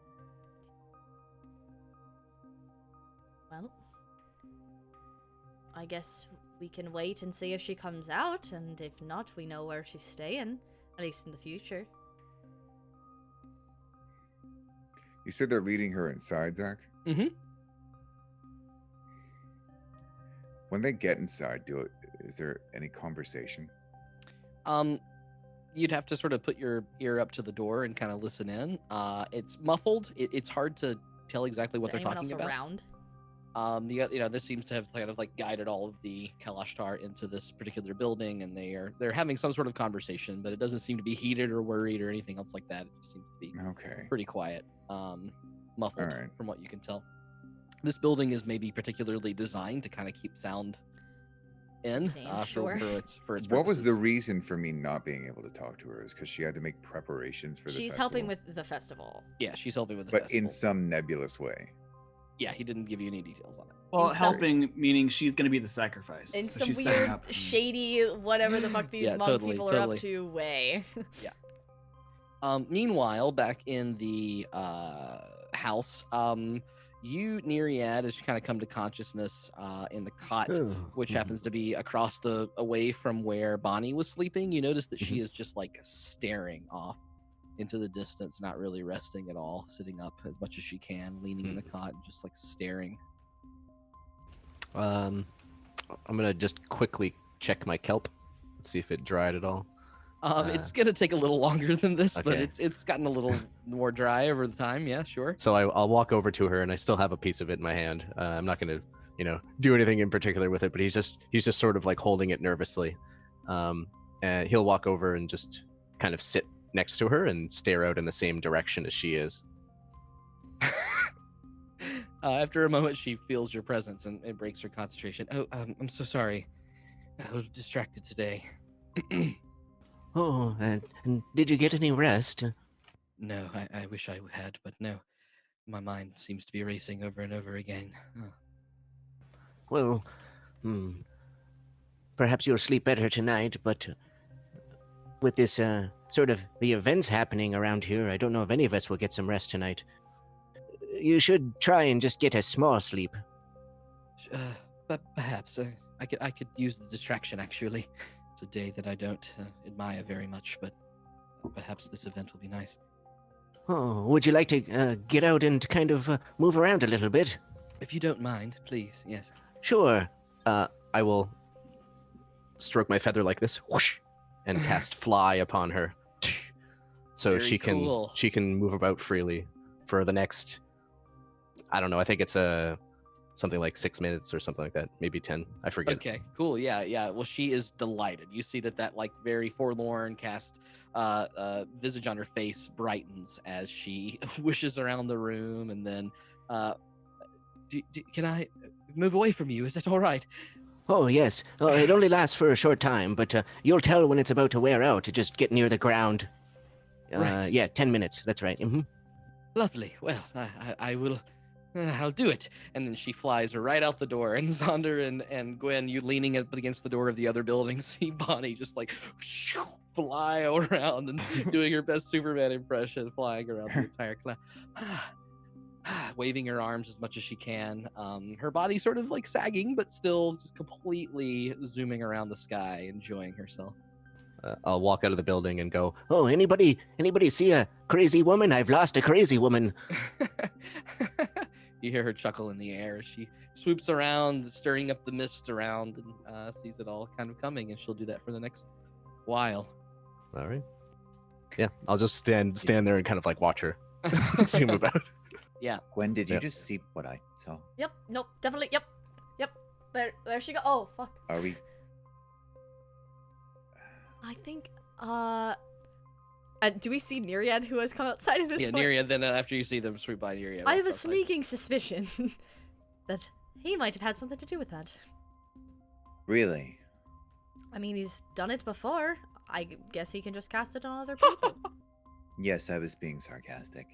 Well, I guess we can wait and see if she comes out, and if not, we know where she's staying, at least in the future. You said they're leading her inside, Zach? Mm-hmm. When they get inside, is there any conversation? You'd have to sort of put your ear up to the door and kind of listen in. It's muffled. It's hard to tell exactly what Is they're anyone talking else about. around? This seems to have kind of like guided all of the Kalashtar into this particular building, and they're having some sort of conversation, but it doesn't seem to be heated or worried or anything else like that. It just seems to be Okay. pretty quiet, muffled All right. from what you can tell. This building is maybe particularly designed to kind of keep sound inn Damn, sure. for its What was the purposes. reason for me not being able to talk to her? Is because she had to make preparations for the She's festival? helping with the festival. Yeah, she's helping with the But festival. in some nebulous way. Yeah, he didn't give you any details on it. Well, In some- helping meaning she's going to be the sacrifice. In so some she's setting weird, up- shady, whatever the fuck these Yeah, monk totally, people are totally. up to way. Meanwhile, back in the house, you, Neriad, has kind of come to consciousness in the cot, which happens to be away from where Bonnie was sleeping. You notice that she is just like staring off into the distance, not really resting at all, sitting up as much as she can, leaning in the cot, and just like staring. I'm gonna just quickly check my kelp, see if it dried at all. It's gonna take a little longer than this, but Okay. it's gotten a little more dry over the time. Yeah, sure. So I'll walk over to her, and I still have a piece of it in my hand. I'm not gonna, do anything in particular with it, but he's just sort of like holding it nervously. And he'll walk over and just kind of sit next to her and stare out in the same direction as she is. After a moment, she feels your presence and breaks her concentration. Oh, I'm so sorry. A little distracted today. Oh, and did you get any rest? No, I wish I had, but no. My mind seems to be racing over and over again. Oh. Well, perhaps you'll sleep better tonight, but with this sort of the events happening around here, I don't know if any of us will get some rest tonight. You should try and just get a small sleep. But perhaps I could use the distraction. Actually, it's a day that I don't admire very much, but perhaps this event will be nice. Oh, would you like to get out and kind of move around a little bit? If you don't mind, please. Yes. Sure. I will stroke my feather like this, whoosh, and cast fly upon her, so Very she can cool. move about freely for the next. I don't know. I think it's something like 6 minutes or something like that, maybe 10. I forget. Okay, cool. Yeah. Well, she is delighted. You see that like very forlorn cast visage on her face brightens as she wishes around the room, and then can I move away from you? Is that all right? Oh, yes. Oh, it only lasts for a short time, but you'll tell when it's about to wear out. Just get near the ground. Right. Yeah, 10 minutes. That's right. Lovely. Well, I will. I'll do it. And then she flies right out the door. And Zaunder and Gwen, you leaning up against the door of the other building, see Bonnie just like fly around and doing her best Superman impression, flying around the entire cloud, waving her arms as much as she can. Her body sort of like sagging, but still just completely zooming around the sky, enjoying herself. I'll walk out of the building and go, Oh, anybody see a crazy woman? I've lost a crazy woman. You hear her chuckle in the air as she swoops around, stirring up the mist around, and sees it all kind of coming, and she'll do that for the next while. all right. Yeah, I'll just stand there and kind of like watch her zoom about. Yeah. Gwen, did you Yep. just see what I saw? Yep. Nope. Definitely. Yep. There she go. Oh fuck. Are we? I think. Do we see Neriad who has come outside of this? Yeah, point? Neriad, then after you see them sweep by Neriad. I have a walks outside. sneaking suspicion that he might have had something to do with that. Really? I mean, he's done it before. I guess he can just cast it on other people. Yes, I was being sarcastic.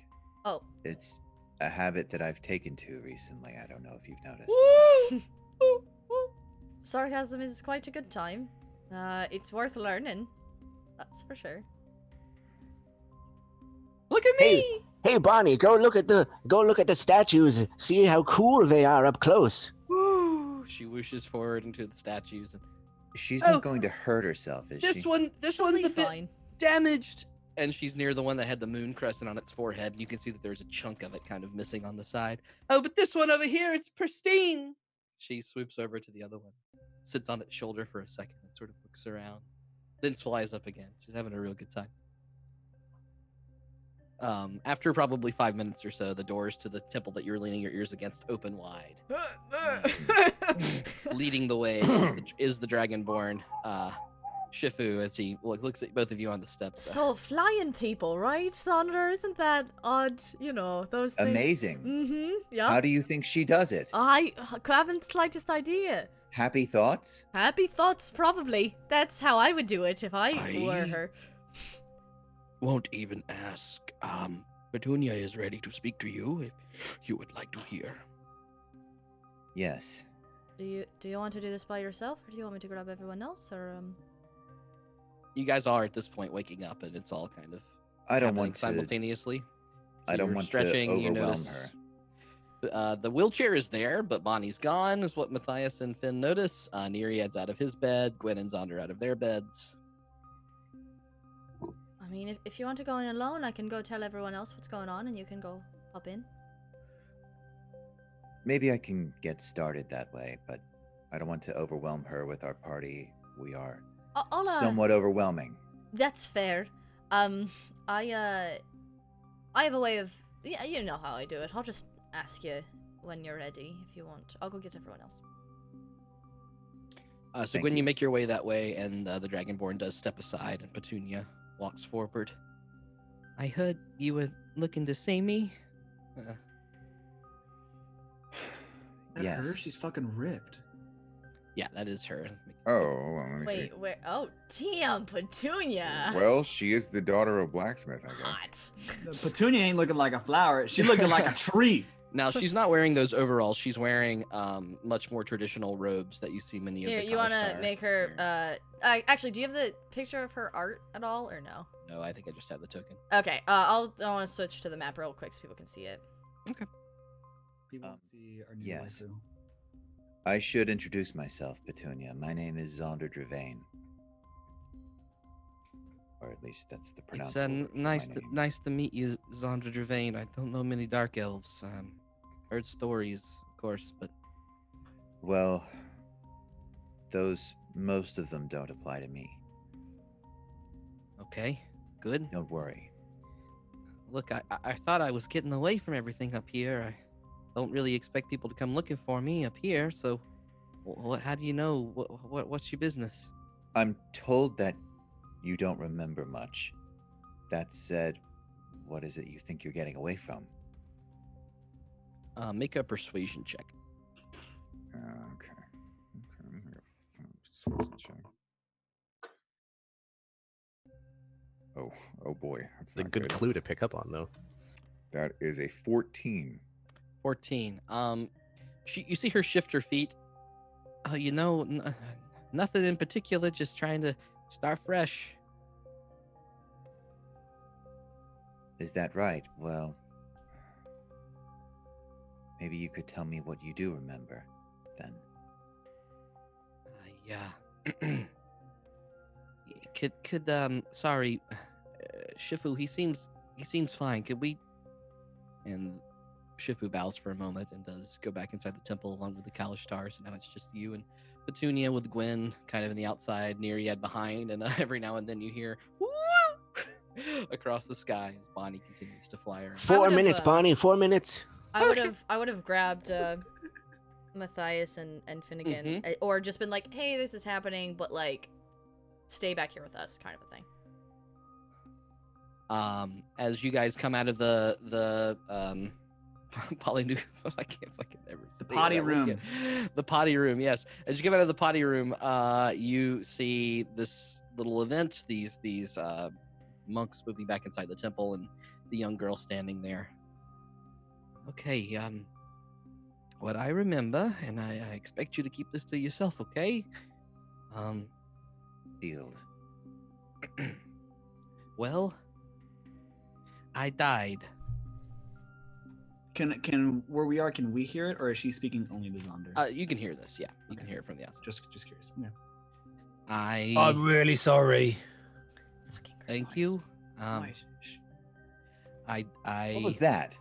Oh. It's a habit that I've taken to recently. I don't know if you've noticed. Sarcasm is quite a good time. It's worth learning. That's for sure. Look at me! Hey, Bonnie, go look at the statues. See how cool they are up close. Woo! She whooshes forward into the statues, and She's Oh, not going to hurt herself, is this she? one's She'll a be bit fine. damaged. And she's near the one that had the moon crescent on its forehead. You can see that there's a chunk of it kind of missing on the side. Oh, but this one over here, it's pristine. She swoops over to the other one, sits on its shoulder for a second, and sort of looks around, then flies up again. She's having a real good time. After probably 5 minutes or so, the doors to the temple that you're leaning your ears against open wide. Leading the way is the Dragonborn, Shifu, as he looks at both of you on the steps. So, flying people, right, Zaunder? Isn't that odd? You know, those things. Amazing. Mm-hmm, yeah. How do you think she does it? I haven't the slightest idea. Happy thoughts? Happy thoughts, probably. That's how I would do it if I were her. Won't even ask. Petunia is ready to speak to you if you would like to hear. Yes. Do you want to do this by yourself, or do you want me to grab everyone else, or You guys are at this point waking up, and it's all kind of I don't happening want to simultaneously. I don't you're want stretching, to you overwhelm notice, her. The wheelchair is there, but Bonnie's gone, is what Matthias and Finn notice. Neriad's out of his bed. Gwen and Zaunder out of their beds. I mean, if you want to go in alone, I can go tell everyone else what's going on, and you can go pop in. Maybe I can get started that way, but I don't want to overwhelm her with our party. We are somewhat overwhelming. That's fair. I have a way of... Yeah, you know how I do it. I'll just ask you when you're ready, if you want. I'll go get everyone else. So Gwen, you make your way that way, and the Dragonborn does step aside, and Petunia walks forward. I heard you were looking to see me. Yes. Her? She's fucking ripped. Yeah, that is her. Oh, hold on, let me see. Wait, where? Oh, damn, Petunia. Well, she is the daughter of blacksmith, I guess. Hot. Petunia ain't looking like a flower. She's looking like a tree. Now, she's not wearing those overalls. She's wearing much more traditional robes that you see many Here, of the you want to Kalistar make her... wear. Actually, do you have the picture of her art at all, or no? No, I think I just have the token. Okay, I want to switch to the map real quick so people can see it. Okay. People see our new yes. waifu. I should introduce myself, Petunia. My name is Zaunder Dravain. Or at least that's the It's pronunciation. nice to meet you, Zaunder Dravain. I don't know many dark elves. Heard stories, of course, but Well, most of them don't apply to me. okay, good. Don't worry. Look, I thought I was getting away from everything up here. I don't really expect people to come looking for me up here. So, how do you know? What's your business? I'm told that you don't remember much. That said, what is it you think you're getting away from? Make a persuasion check. Okay. Persuasion check. Oh boy, that's It's a not good clue to pick up on, though. That is a 14. 14. You see her shift her feet. Oh, nothing in particular. Just trying to start fresh. Is that right? Well, maybe you could tell me what you do remember, then. Yeah. Sorry, Shifu. He seems fine. Could we? And Shifu bows for a moment and does go back inside the temple along with the Kalishtar. So now it's just you and Petunia with Gwen kind of in the outside, Neriad behind, and every now and then you hear woo across the sky as Bonnie continues to fly around. 4 minutes, Bonnie. 4 minutes. I would have grabbed Matthias and Finnegan, or just been like, "Hey, this is happening," but like, stay back here with us, kind of a thing. As you guys come out of the polynu, I can't fucking never say The potty room. again. The potty room, yes. As you come out of the potty room, you see this little event. These monks moving back inside the temple, and the young girl standing there. Okay, what I remember, and I expect you to keep this to yourself, okay? Dealed. Well, I died. Can where we are? Can we hear it, or is she speaking only to Zaunder? You can hear this. Yeah, you can hear it from the outside. Just curious. Yeah. I'm really sorry. Fucking Thank Nice. you. Nice. I What was that?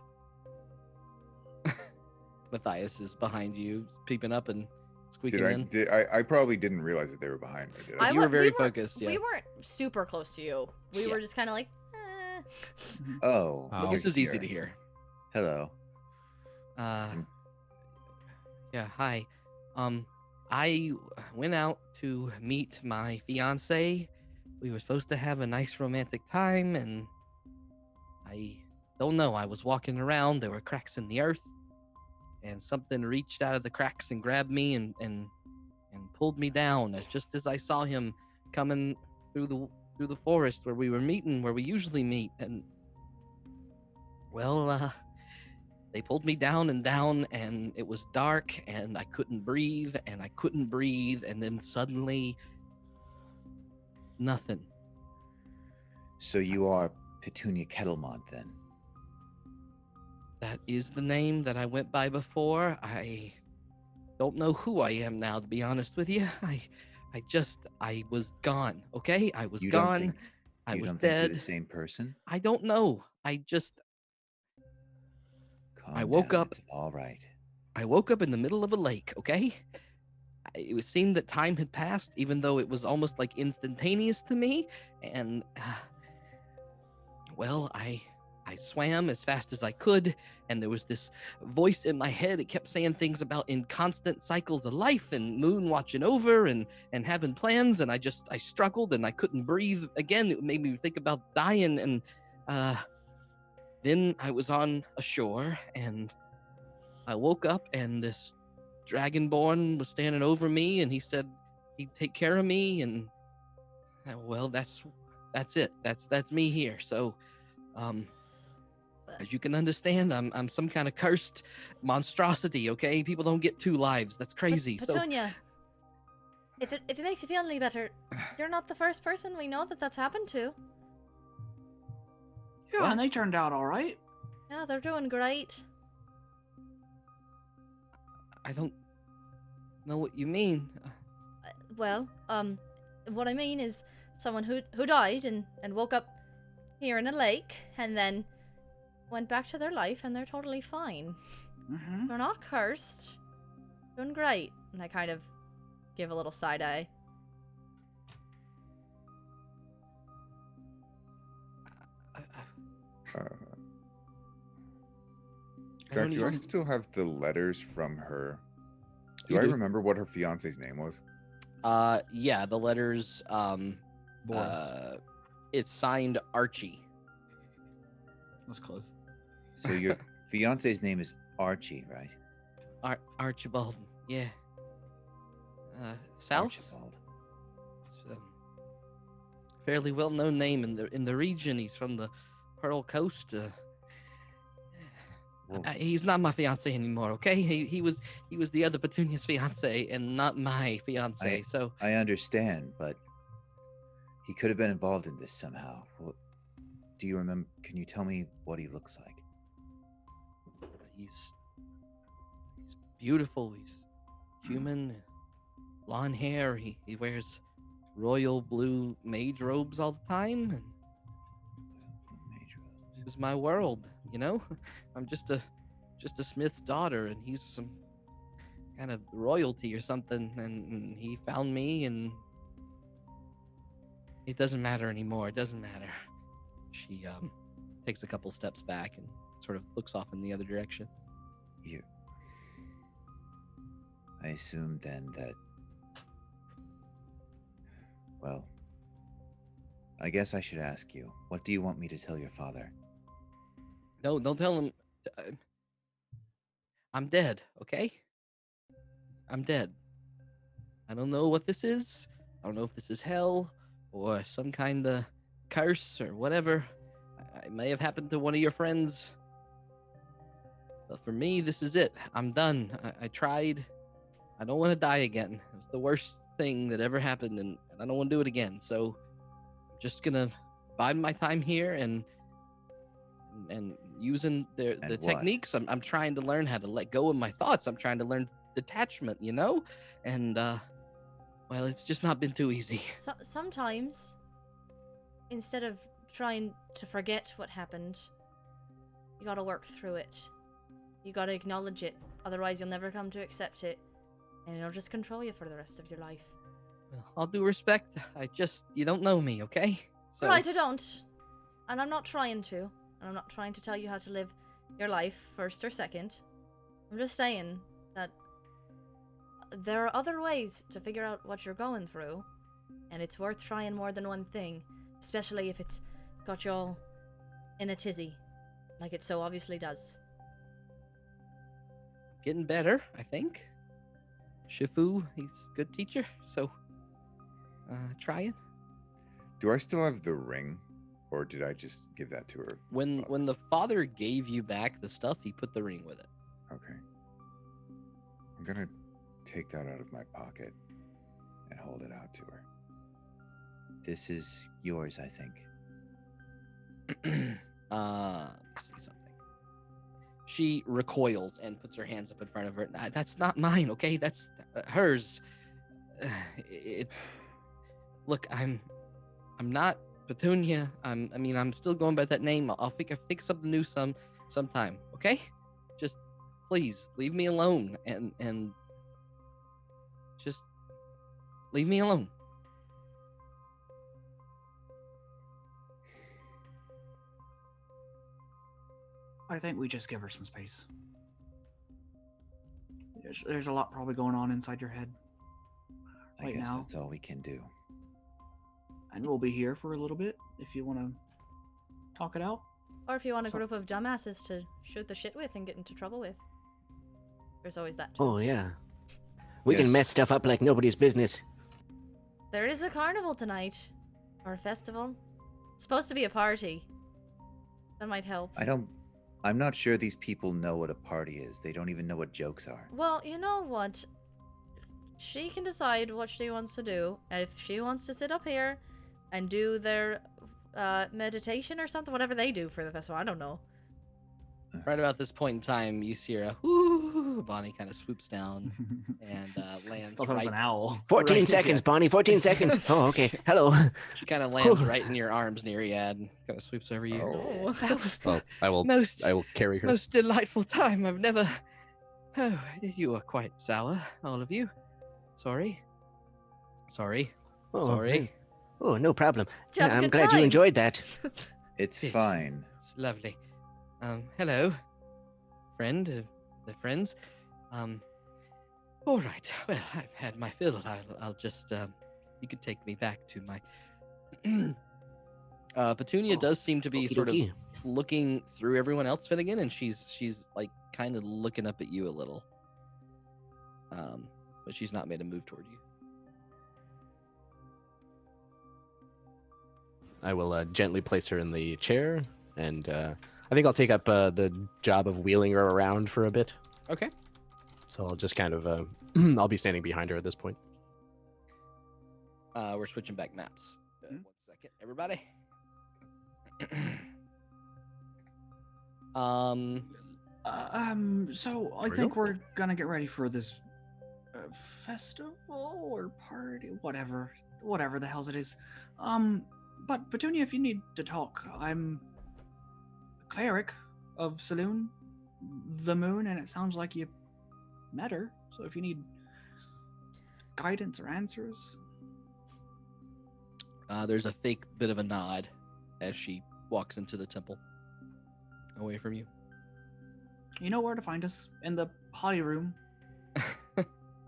Matthias is behind you, peeping up and squeaking in. I probably didn't realize that they were behind me, did I? You were very focused, yeah. We weren't super close to you. We were just kind of like, eh. Oh. But this is easy to hear. Hello. Yeah, hi. I went out to meet my fiance. We were supposed to have a nice romantic time, and I don't know. I was walking around. There were cracks in the earth, and something reached out of the cracks and grabbed me and pulled me down just as I saw him coming through the forest where we were meeting, where we usually meet. And well, they pulled me down, and it was dark, and I couldn't breathe, and then suddenly nothing. So you are Petunia Kettlemont then? That is the name that I went by before. I don't know who I am now, to be honest with you. I was gone, okay? I was gone. I was Think dead. you're the same person? I don't know. Calm woke down, up. It's all right. I woke up in the middle of a lake, okay? It seemed that time had passed, even though it was almost like instantaneous to me. And, well, I swam as fast as I could, and there was this voice in my head. It kept saying things about inconstant cycles of life and moon watching over and having plans. And I struggled, and I couldn't breathe again. It made me think about dying. And then I was on a shore, and I woke up, and this dragonborn was standing over me, and he said he'd take care of me. And well, that's it. That's me here. So, as you can understand, I'm some kind of cursed monstrosity, okay? People don't get 2 lives. That's crazy. Petunia, if it makes you feel any better, you're not the first person we know that's happened to. Yeah, What? and they turned out all right. Yeah, they're doing great. I don't know what you mean. Well, what I mean is someone who died and woke up here in a lake and then went back to their life, and they're totally fine. Mm-hmm. They're not cursed. Doing great. And I kind of give a little side eye. Zach, do I even- still have the letters from her? You Do I do. remember what her fiance's name was? Yeah, the letters, Boris. it's signed Archie. That was close. So your fiance's name is Archie, right? Archibald, yeah. South? Archibald. It's a fairly well-known name in the region. He's from the Pearl Coast. Well, He's not my fiance anymore, okay? He was the other Petunia's fiance and not my fiance. So I understand, but he could have been involved in this somehow. Well, do you remember? Can you tell me what he looks like? he's beautiful. He's human, blonde hair. He wears royal blue mage robes all the time, and it was my world, you know. I'm just a smith's daughter, and he's some kind of royalty or something, and he found me, and it doesn't matter anymore. It doesn't matter. She takes a couple steps back and sort of looks off in the other direction. I assume then that, well, I guess I should ask you, what do you want me to tell your father? No, don't tell him. I'm dead, okay? I'm dead. I don't know what this is. I don't know if this is hell or some kind of curse or whatever. It may have happened to one of your friends. But for me, this is it. I'm done. I tried. I don't want to die again. It was the worst thing that ever happened, and I don't want to do it again. So I'm just going to bide my time here and using the And what? techniques. I'm trying to learn how to let go of my thoughts. I'm trying to learn detachment, you know? And, well, it's just not been too easy. Sometimes, instead of trying to forget what happened, you gotta work through it. You gotta acknowledge it. Otherwise, you'll never come to accept it. And it'll just control you for the rest of your life. Well, all due respect, you don't know me, okay? So, Right, I don't. And I'm not trying to. And I'm not trying to tell you how to live your life, first or second. I'm just saying that there are other ways to figure out what you're going through. And it's worth trying more than one thing. Especially if it's got you all in a tizzy. Like it so obviously does. getting better, I think. Shifu, he's a good teacher, so try it. Do I still have the ring, or did I just give that to her? When the father gave you back the stuff, he put the ring with it. Okay. I'm gonna take that out of my pocket and hold it out to her. This is yours, I think. Let's see something. She recoils and puts her hands up in front of her. That's not mine, okay? That's hers. It's look. I'm not Petunia. I'm still going by that name. I'll think something new sometime. Okay? Just please leave me alone and just leave me alone. I think we just give her some space. There's a lot probably going on inside your head I right guess now. that's all we can do. And we'll be here for a little bit if you want to talk it out. Or if you want a So- group of dumbasses to shoot the shit with and get into trouble with. There's always that too. Oh, yeah. We Yes. can mess stuff up like nobody's business. There is a carnival tonight. Or a festival. It's supposed to be a party. That might help. I'm not sure these people know what a party is. They don't even know what jokes are. Well, you know what? She can decide what she wants to do. If she wants to sit up here and do their meditation or something, whatever they do for the festival, I don't know. Right about this point in time, you see her. Whoo! Bonnie kind of swoops down and lands Thought that was right. an owl. 14 Right, seconds, yeah. Bonnie. 14 seconds. Oh, okay. Hello. She kind of lands right in your arms, Neriad, and kind of sweeps over you. Oh. Oh. Well, I will carry her. Most delightful time. I've never. Oh, you are quite sour, all of you. Sorry. Oh, Sorry. Oh, no problem. Did you have a I'm good glad you time? enjoyed that. It's Yes. fine. It's lovely. Hello, friend, the friends. All right. Well, I've had my fill. I'll just you could take me back to my. Petunia Oh, does seem to be Okie sort of dokie. looking through everyone else, Finnegan, and she's like kind of looking up at you a little. But she's not made a move toward you. I will gently place her in the chair, and I think I'll take up the job of wheeling her around for a bit. Okay. So I'll just kind of, I'll be standing behind her at this point. We're switching back maps. 1 second, everybody. So I There we think go. we're gonna get ready for this festival or party, whatever the hells it is. But Petunia, if you need to talk, I'm a cleric of Saloon, the Moon, and it sounds like you met her. So if you need guidance or answers, There's a fake bit of a nod as she walks into the temple, away from you. you know where to find us in the potty room. I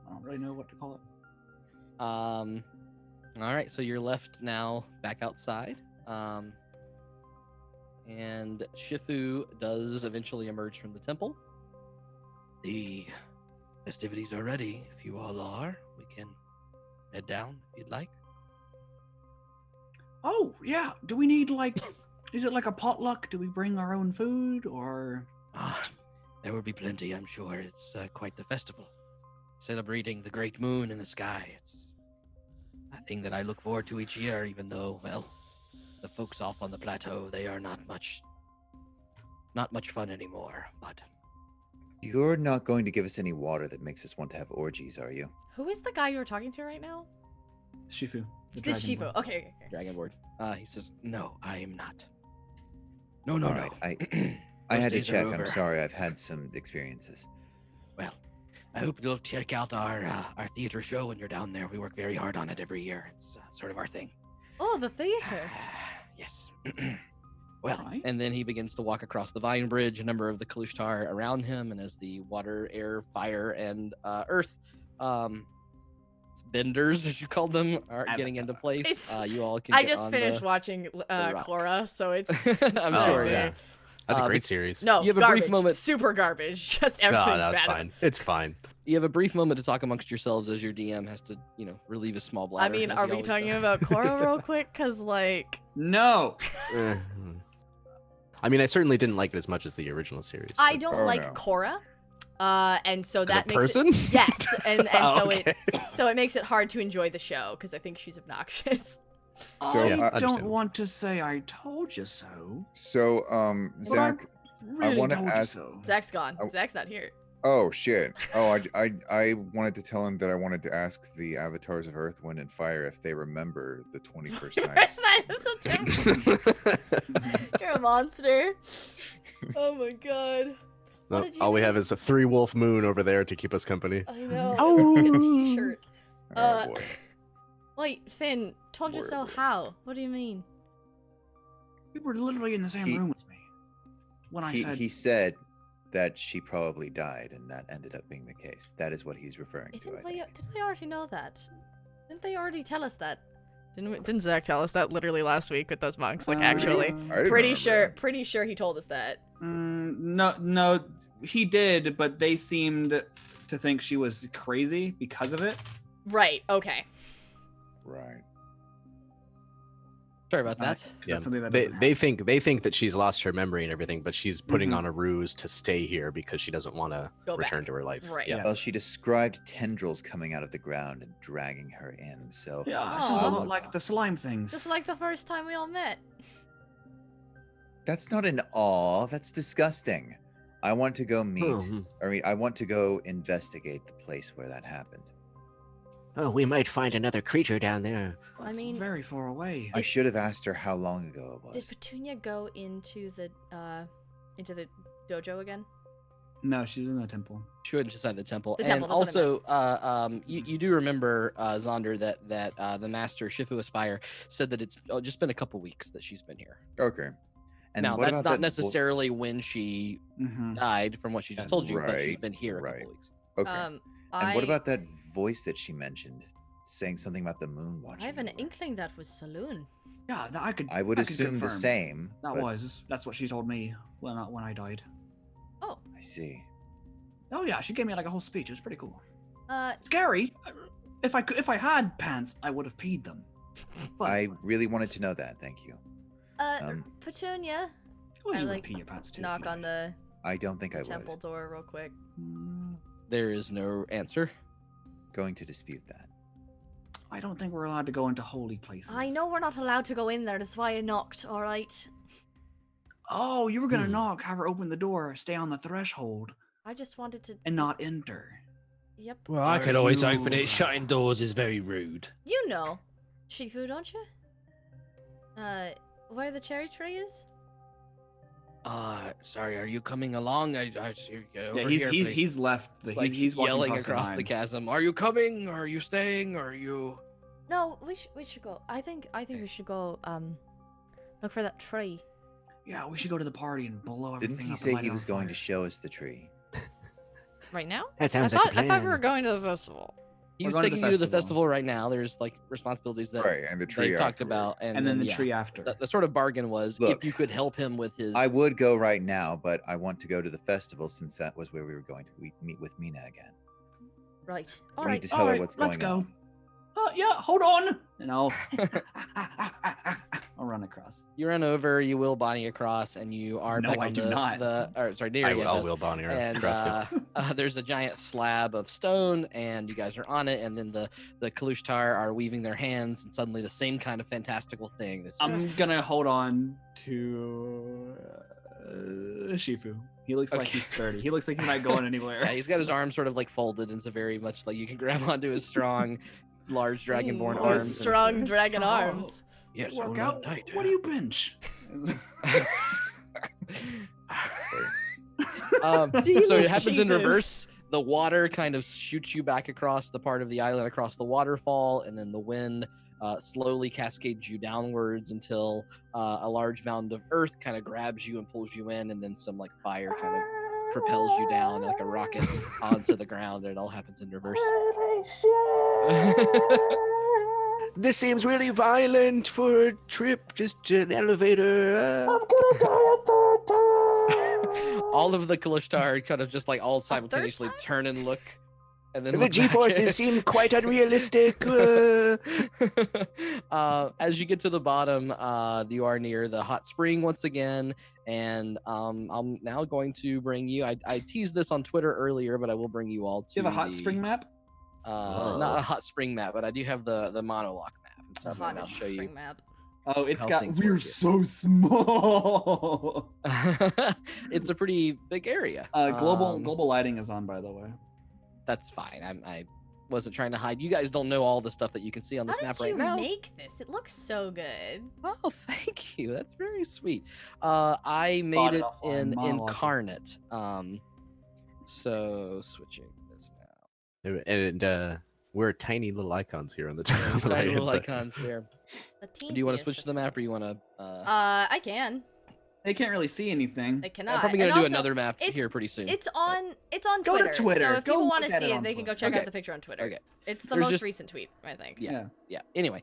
don't really know what to call it. All right, so you're left now back outside. And Shifu does eventually emerge from the temple. The festivities are ready. If you all are, we can head down if you'd like. Oh, yeah. Do we need, like, is it like a potluck? Do we bring our own food or? There will be plenty, I'm sure. It's quite the festival. Celebrating the great moon in the sky. It's a thing that I look forward to each year, even though, well, the folks off on the plateau, they are not much fun anymore. But You're not going to give us any water that makes us want to have orgies, are you? Who is the guy you're talking to right now? Shifu. the This dragonborn. Shifu. Okay. Dragonborn, he says, "No, I am not. No, All no. right, I Those had to days are check. I'm over. sorry. I've had some experiences. Well, I hope you'll check out our theater show when you're down there. We work very hard on it every year. It's sort of our thing." Oh, the theater. Yes. Well, Right. and then he begins to walk across the vine bridge, a number of the Kalushtar around him, and as the water, air, fire, and earth benders, as you called them, are getting into place, It's- you all can I get just on finished the... watching rock. Cora, so it's. I'm it's sure, like, yeah. That's a great series. No, You have a garbage. brief moment- Super garbage. Just No, everything's no, it's bad. fine. It's fine. You have a brief moment to talk amongst yourselves as your DM has to, relieve his small bladder. I mean, as are he we always talking does. about Cora real quick? Because, like... No. Eh, I mean, I certainly didn't like it as much as the original series. I but- don't Oh, like no. Cora. And so As that a makes person? it... Yes, and Oh, so it makes it hard to enjoy the show, because I think she's obnoxious. So, I Yeah, don't understandable. want to say I told you so. So, Zach, Really wanna told ask- you so. Zach's gone. Oh. Zach's not here. oh shit. Oh, I wanted to tell him that I wanted to ask the avatars of Earth, Wind, and Fire if they remember the 21st night. First night of September. You're a monster. Oh my god. What No, did you all we mean? have is a 3-wolf moon over there to keep us company. I know. It looks like a Oh. t-shirt. Oh boy. Wait, Finn, told you Boy, so boy. how? What do you mean? You were literally in the same He- room with me when I said. He said that she probably died, and that ended up being the case. That is what he's referring to. I think. Didn't we already know that? Didn't they already tell us that? Didn't Zach tell us that literally last week with those monks? Like, actually. I didn't Pretty remember sure he told us that. No, he did, but they seemed to think she was crazy because of it. Right, okay. that. Right. Sorry about that. 'Cause Yeah, that's something that they, doesn't they happen. think that she's lost her memory and everything, but she's putting Mhm. on a ruse to stay here because she doesn't want to Go return back. to her life. Right. Yeah. Yeah. Well, she described tendrils coming out of the ground and dragging her in. So Yeah, Aw. sounds a lot like the slime things. Just like the first time we all met. that's not an awe. That's disgusting. I want to go meet. Hmm. I want to go investigate the place where that happened. Oh, we might find another creature down there. I That's mean, very far away. I should have asked her how long ago it did was. Petunia go into the dojo again? No, she's in the temple. She went inside the temple. The And temple, that's what I also, you do remember, Zaunder, that the master, Shifu Aspire, said that it's just been a couple weeks that she's been here. Okay. And now, what that's about not that vo- necessarily when she Mm-hmm. died, from what she just Yes. told you, but she's Right, been here a right. couple weeks. Okay. And I, what about that voice that she mentioned, saying something about the moon watching? I have an over? inkling that was Saloon. Yeah, I could. I would could assume the confirm. same. That but that's what she told me when I died. Oh, I see. Oh yeah, she gave me like a whole speech. It was pretty cool. uh, Scary. If I had pants, I would have peed them. But I really wanted to know that. Thank you. Um, Petunia. well, I, you would like, pee your pants too. if Knock you on did. the I don't think I temple would. door real quick. Mm, There is no answer. Going to dispute that. I don't think we're allowed to go into holy places. I know we're not allowed to go in there. That's why I knocked. All right. Oh, you were gonna Hmm. knock, have her open the door, stay on the threshold, I just wanted to. and not enter. Yep. Well, I Are can always you- open it. Shutting doors is very rude. You know, Shifu, don't you? Where the cherry tree is? Sorry, are you coming along? Over Yeah, here, please. he's left. It's like He's walking yelling across the line. chasm. Are you coming? Are you staying? Are you? No, we should go. I think we should go. Look for that tree. Yeah, we should go to the party and blow everything Didn't he up and say light he it was on going to fire. show us the tree? Right now? That sounds I like thought a plan. I thought we were going to the festival. He's going to the taking you to the festival. festival right now. There's like responsibilities that Right, and the tree they talked afterward. about, And then the yeah, tree after. The sort of bargain was Look, if you could help him with his. I would go right now, but I want to go to the festival since that was where we were going to meet with Meena again. Right. I All need right. to tell her what's let's going go. on. Yeah, hold on. And I'll run across. You run over, you will Bonnie across, and you are No, back I on do the, not. Neriad I'll does. Will Bonnier. And Trust him. there's a giant slab of stone, and you guys are on it. And then the Kalushtar are weaving their hands, and suddenly the same kind of fantastical thing. This I'm gonna hold on to Shifu. He looks like Okay. he's sturdy. He looks like he's not going yeah, anywhere. he's got his arms sort of like folded into very much like you can grab onto his strong, large dragonborn Those arms. and- strong dragon Strong. arms. Yes, Work hold out. on tight. What do you bench? Do you So look it happens in Shifu? reverse. The water kind of shoots you back across the part of the island, across the waterfall, and then the wind slowly cascades you downwards until a large mound of earth kind of grabs you and pulls you in, and then some like fire kind of propels you down like a rocket onto the ground, and it all happens in reverse. This seems really violent for a trip, just an elevator. I'm gonna die a third time. all of the Kalishtar kind of just like all simultaneously time? turn and look, and then The look back. G-forces seem quite unrealistic. As you get to the bottom, you are near the hot spring once again, and I'm now going to bring you. I teased this on Twitter earlier, but I will bring you all to. Do you have a hot spring map? Not a hot spring map, but I do have the monologue map, and so Hot I'll show you. spring map. Oh, it's how got. things We're work. so small. It's a pretty big area. Global lighting is on, by the way. That's fine. I wasn't trying to hide. You guys don't know all the stuff that you can see on this How map did right you now. make this? It looks so good. Oh, thank you. That's very sweet. I made Bought it it offline, in monologue. Incarnate. So switching this now. And we're tiny little icons here on the top. on the Tiny right-hand little side. icons there. The Do you want to teensiest switch to the of map, or you things. want to? I can. They can't really see anything. They cannot. I'm probably And gonna do also, another map it's- here pretty soon. It's on Go to Twitter. Twitter. So if Go people look want to at see it it, on they can go Twitter. check Okay. out the picture on Twitter. Okay. It's the There's most just- recent tweet, I think. Yeah. Anyway,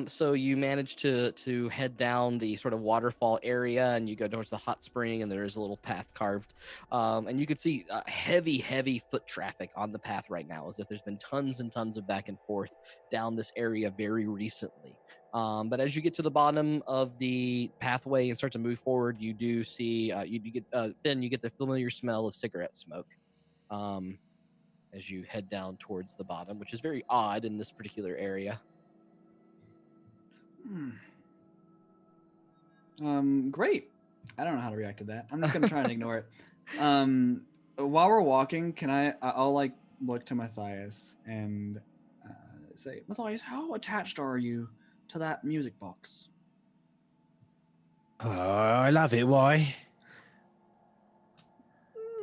so you manage to head down the sort of waterfall area, and you go towards the hot spring, and there is a little path carved, and you can see heavy foot traffic on the path right now, as if there's been tons and tons of back and forth down this area very recently. But as you get to the bottom of the pathway and start to move forward, you do see you get the familiar smell of cigarette smoke. As you head down towards the bottom, which is very odd in this particular area. Great. I don't know how to react to that. I'm just gonna try and ignore it. While we're walking, I'll like look to Matthias and say, Matthias, how attached are you to that music box? Oh, I love it. Why?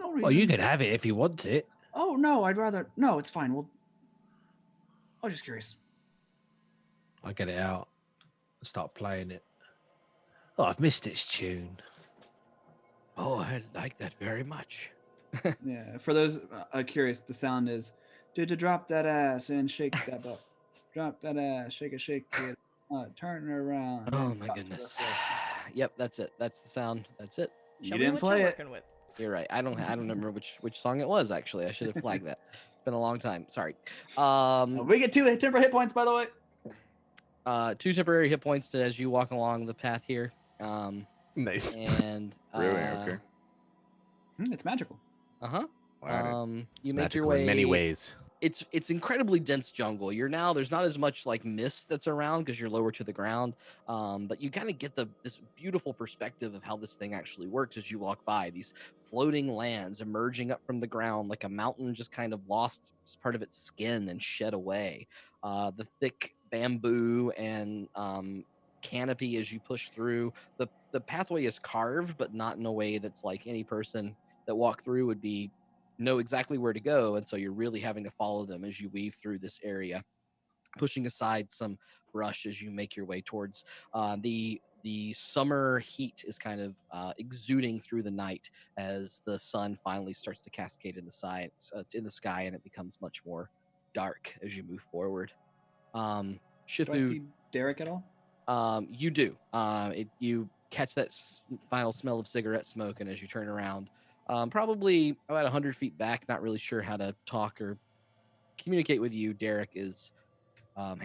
No reason. Well, you can have it if you want it. Oh no, I'd rather. No, it's fine. I was just curious. I get it out and start playing it. Oh, I've missed its tune. Oh, I like that very much. Yeah. For those curious, the sound is, to drop that ass and shake that butt. Drop that ass, shake it, turn it around. Oh and my drop to the goodness. floor. Yep, that's it. That's the sound. That's it. Show You me didn't what play you're it. working with. You're right. I don't remember which song it was actually. I should have flagged that. It's been a long time. Sorry. We get 2 temporary hit points, by the way. 2 temporary hit points as you walk along the path here. Nice. And Really? Okay. It's magical. Uh-huh. Wow. You It's make your magical way in many ways. It's incredibly dense jungle. There's not as much like mist that's around because you're lower to the ground. But you kind of get this beautiful perspective of how this thing actually works as you walk by these floating lands emerging up from the ground, like a mountain just kind of lost part of its skin and shed away. The thick bamboo and canopy as you push through. The pathway is carved, but not in a way that's like any person that walked through would know exactly where to go, and so you're really having to follow them as you weave through this area, pushing aside some brush as you make your way towards the summer heat is kind of exuding through the night as the sun finally starts to cascade in the sky, and it becomes much more dark as you move forward. Do I Shifu, see Derek at all? you do. You catch that final smell of cigarette smoke, and as you turn around, probably about 100 feet back, not really sure how to talk or communicate with you, Derek is one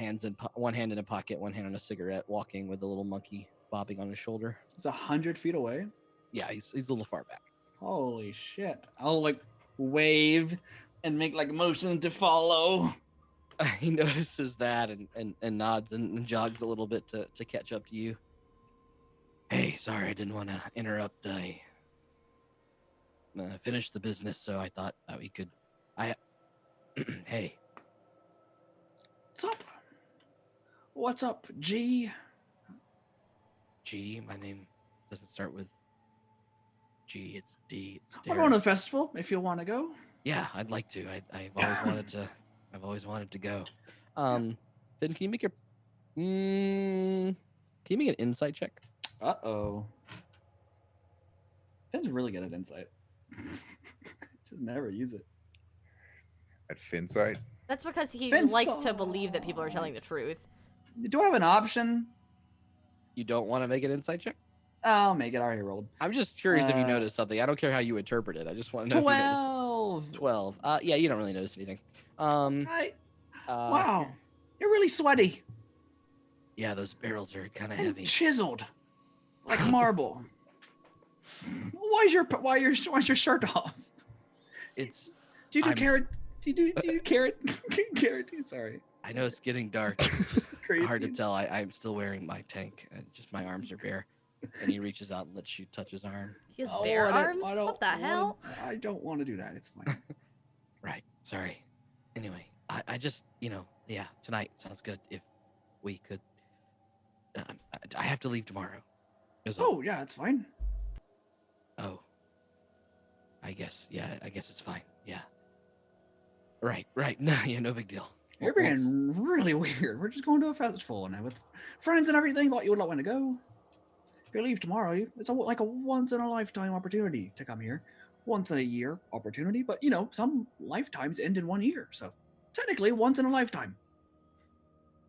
hand in a pocket, one hand on a cigarette, walking with a little monkey bobbing on his shoulder. It's 100 feet away. Yeah, he's a little far back. Holy shit. I'll like wave and make like motion to follow. He notices that and nods and jogs a little bit to catch up to you. Hey, sorry, I didn't want to interrupt. I finished the business, so I thought that we could. Hey. What's up? What's up, G? G, my name doesn't start with G, it's D. It's We're Derek. going to the festival if you want to go. Yeah, I'd like to. I've always wanted to. I've always wanted to go. Then can you make can you make an insight check? Uh-oh. Finn's really good at insight. Just never use it. At Finsight? That's because he Vince- likes to believe that people are telling the truth. Do I have an option? You don't want to make an insight check? I'll make it. I already rolled. I'm just curious if you noticed something. I don't care how you interpret it. I just want to know 12. if you noticed. 12. Yeah, you don't really notice anything. Wow. You're really sweaty. Yeah, those barrels are kind of And heavy. chiseled. Like marble. Why's your shirt off? It's. Do you do carrot? Do you do carrot? Carrot. Sorry. I know it's getting dark. It's just Crazy. hard to tell. I'm still wearing my tank, and just my arms are bare. And he reaches out and lets you touch his arm. He has bare arms? I don't What the hell? I don't want to do that. It's fine. Right. Sorry. Anyway, I just, yeah, tonight sounds good. If we could. I have to leave tomorrow. Oh, yeah, it's fine. Oh. I guess it's fine. Yeah. Right. No, yeah, no big deal. You're being really weird. We're just going to a festival now with friends and everything. Thought you would not want to go. If you leave tomorrow, it's like a once in a lifetime opportunity to come here. Once in a year opportunity, but some lifetimes end in 1 year. So technically once in a lifetime.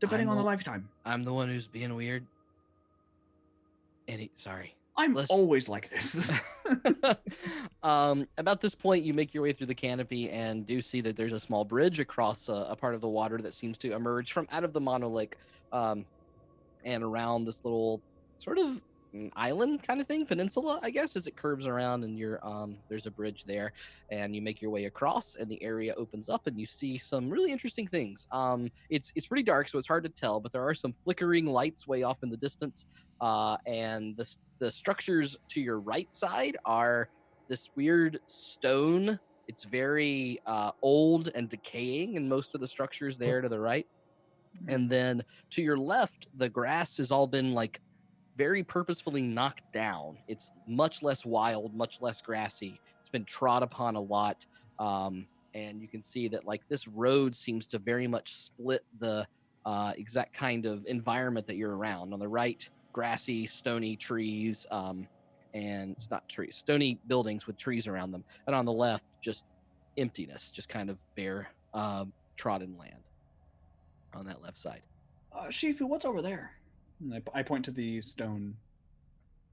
Depending on the lifetime. I'm the one who's being weird. Sorry. I'm always like this. About this point, you make your way through the canopy and do see that there's a small bridge across a part of the water that seems to emerge from out of the monolith, and around this little sort of island kind of thing, peninsula, I guess, as it curves around, and there's a bridge there, and you make your way across, and the area opens up, and you see some really interesting things. It's pretty dark, so it's hard to tell, but there are some flickering lights way off in the distance, and the structures to your right side are this weird stone. It's very old and decaying, and most of the structures there to the right. And then to your left, the grass has all been like very purposefully knocked down. It's much less wild, much less grassy. It's been trod upon a lot. And you can see that like this road seems to very much split the exact kind of environment that you're around. On the right, grassy, stony trees, and it's not trees, stony buildings with trees around them. And on the left, just emptiness, just kind of bare, trodden land on that left side. Shifu, what's over there? And I point to the stone.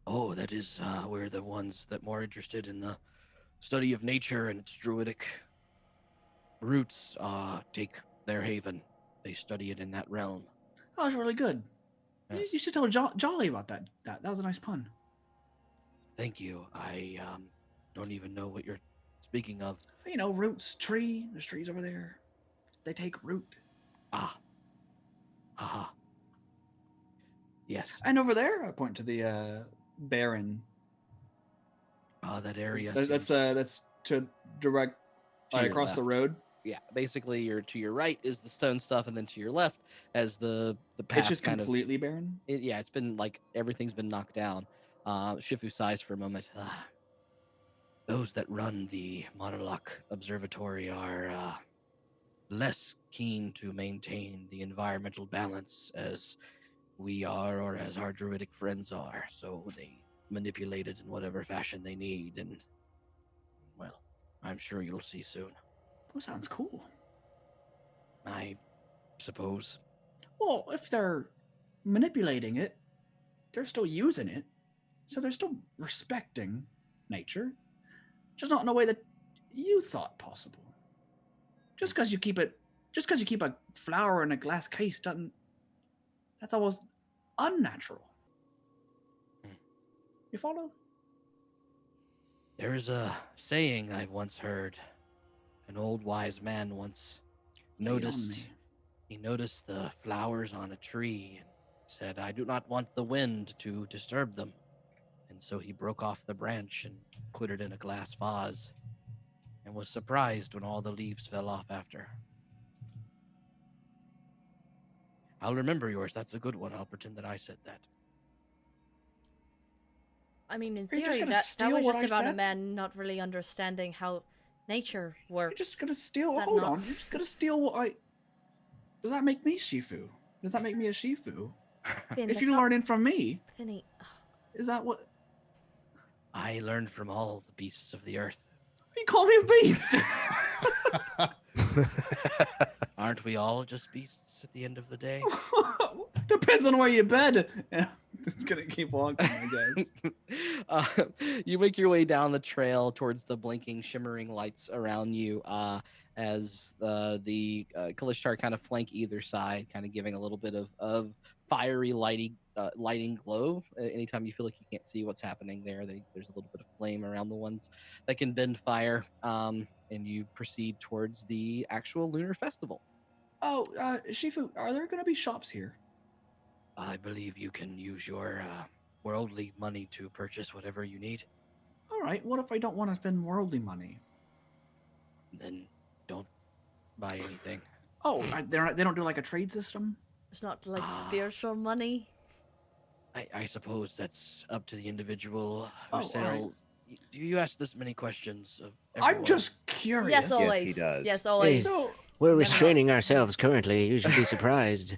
Oh, that is where the ones that more interested in the study of nature and its druidic roots take their haven. They study it in that realm. Oh, that's really good. Yes. You should tell Jolly about that. That was a nice pun. Thank you. I don't even know what you're speaking of. Roots, tree. There's trees over there. They take root. Ah. Haha. Yes. And over there, I point to the barren. That area. That's to direct across the road. Yeah, basically, to your right is the stone stuff, and then to your left, as the path. It's just completely barren. It's been like everything's been knocked down. Shifu sighs for a moment. Those that run the Monarch Observatory are less keen to maintain the environmental balance as we are, or as our druidic friends are. So they manipulate it in whatever fashion they need, and well, I'm sure you'll see soon. That sounds cool. I suppose. Well, if they're manipulating it, they're still using it. So they're still respecting nature. Just not in a way that you thought possible. Just because you keep a flower in a glass case doesn't... That's almost unnatural. You follow? There's a saying I've once heard. An old wise man once noticed the flowers on a tree and said, "I do not want the wind to disturb them." And so he broke off the branch and put it in a glass vase and was surprised when all the leaves fell off after. I'll remember yours. That's a good one. I'll pretend that I said that. I mean, in Are you just theory, gonna that steal was what just I about a said? man not really understanding how nature works. You're just gonna steal... Is that Hold not- on. You're just gonna steal what I... Does that make me Shifu? Does that make me a Shifu? Finn, If that's you're not- learning from me, Finny, is that what... I learned from all the beasts of the earth. You call me a beast! Aren't we all just beasts at the end of the day? Depends on where you bed. Just gonna keep walking, I guess. You make your way down the trail towards the blinking, shimmering lights around you as the Kalishtar kind of flank either side, kind of giving a little bit of fiery lighting glow. Anytime you feel like you can't see what's happening there, there's a little bit of flame around the ones that can bend fire. And you proceed towards the actual lunar festival. Oh, Shifu, are there gonna be shops here? I believe you can use your worldly money to purchase whatever you need. All right. What if I don't want to spend worldly money? Then don't buy anything. Oh, they don't do like a trade system? It's not like spiritual money. I suppose that's up to the individual who Oh, sells. Do you ask this many questions of I'm everyone? just curious. Yes, always. Yes, he does. Yes, always. So, We're Never restraining ourselves currently. You should be surprised.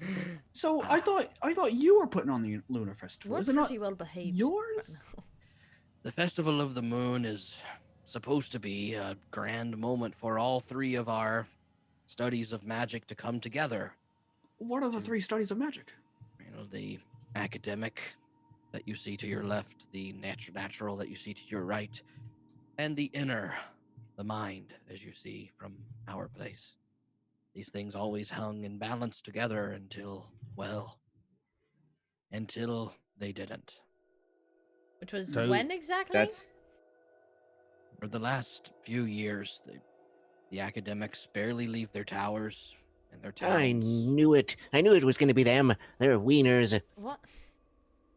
so I thought you were putting on the lunar festival. We're Is it not pretty well behaved. yours? The Festival of the Moon is supposed to be a grand moment for all three of our studies of magic to come together. What are the 3 studies of magic? You know, the academic that you see to your left, the natural that you see to your right, and the inner, the mind, as you see from our place. These things always hung in balance together until they didn't. Which was So when exactly? That's For the last few years, the academics barely leave their towers and their towns. I knew it. I knew it was going to be them. They're wieners. What?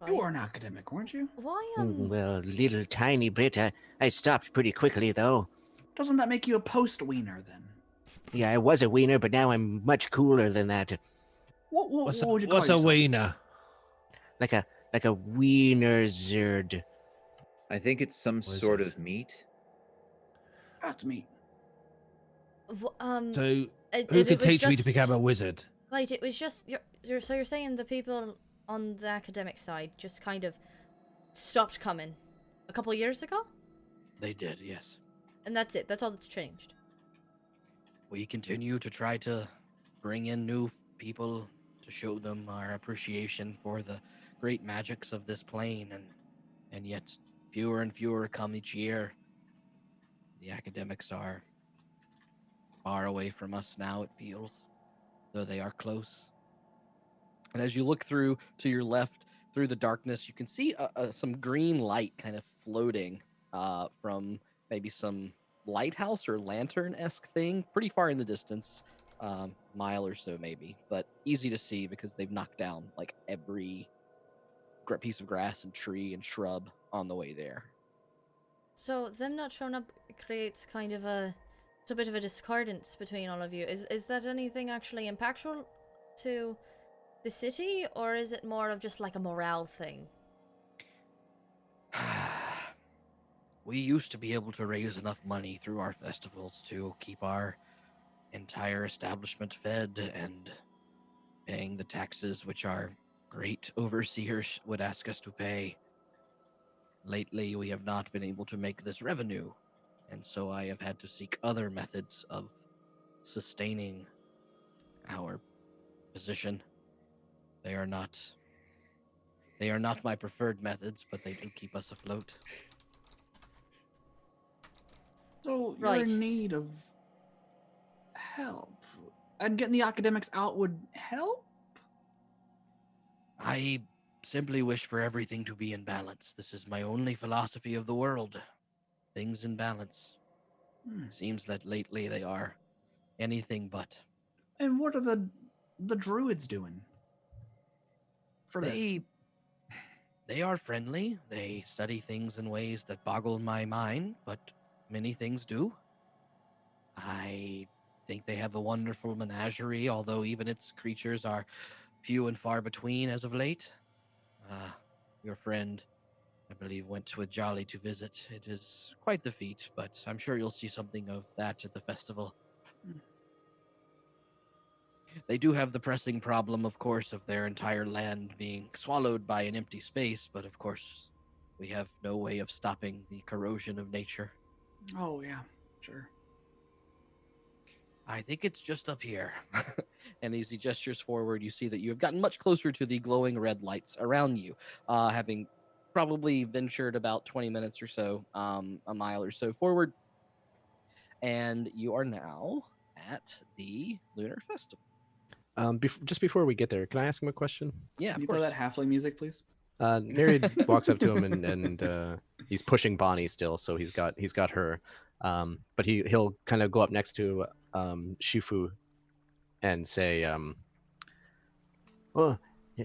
You were an academic, weren't you? Why Well, a little tiny bit. I stopped pretty quickly, though. Doesn't that make you a post-wiener then? Yeah, I was a wiener, but now I'm much cooler than that. What What's would you call what's a yourself? wiener? Like a wiener zerd. I think it's some is sort it? of meat. That's me. So it who could was teach me to just- become a wizard? Wait, it was just so you're saying the people on the academic side just kind of stopped coming a couple of years ago, They did, yes. and that's it. That's all that's changed. We continue to try to bring in new people to show them our appreciation for the great magics of this plane, and yet fewer and fewer come each year. The academics are far away from us now, it feels, though they are close. And as you look through to your left, through the darkness, you can see some green light kind of floating from maybe some lighthouse or lantern-esque thing, pretty far in the distance, mile or so maybe, but easy to see because they've knocked down like every piece of grass and tree and shrub on the way there. So them not showing up creates kind of a bit of a discordance between all of you. Is that anything actually impactful to the city, or is it more of just like a morale thing? We used to be able to raise enough money through our festivals to keep our entire establishment fed and paying the taxes which our great overseers would ask us to pay. Lately, we have not been able to make this revenue, and so I have had to seek other methods of sustaining our position. They are not my preferred methods, but they do keep us afloat. So you're Right. in need of help, and getting the academics out would help. I simply wish for everything to be in balance. This is my only philosophy of the world. Things in balance. Seems that lately they are anything but. And what are the druids doing for this? They are friendly. They study things in ways that boggle my mind, but many things do. I think they have a wonderful menagerie, although even its creatures are few and far between as of late. Your friend, I believe, went with Jolly to visit. It is quite the feat, but I'm sure you'll see something of that at the festival. They do have the pressing problem, of course, of their entire land being swallowed by an empty space, but of course, we have no way of stopping the corrosion of nature. Oh yeah, sure. I think it's just up here. And as he gestures forward, you see that you have gotten much closer to the glowing red lights around you, having probably ventured about 20 minutes or so, a mile or so forward. And you are now at the Lunar Festival. Just before we get there, can I ask him a question? Yeah, Can of you course. play that halfling music, please? Neriad walks up to him and he's pushing Bonnie still, so he's got her. But he'll kind of go up next to Shifu and say, Well,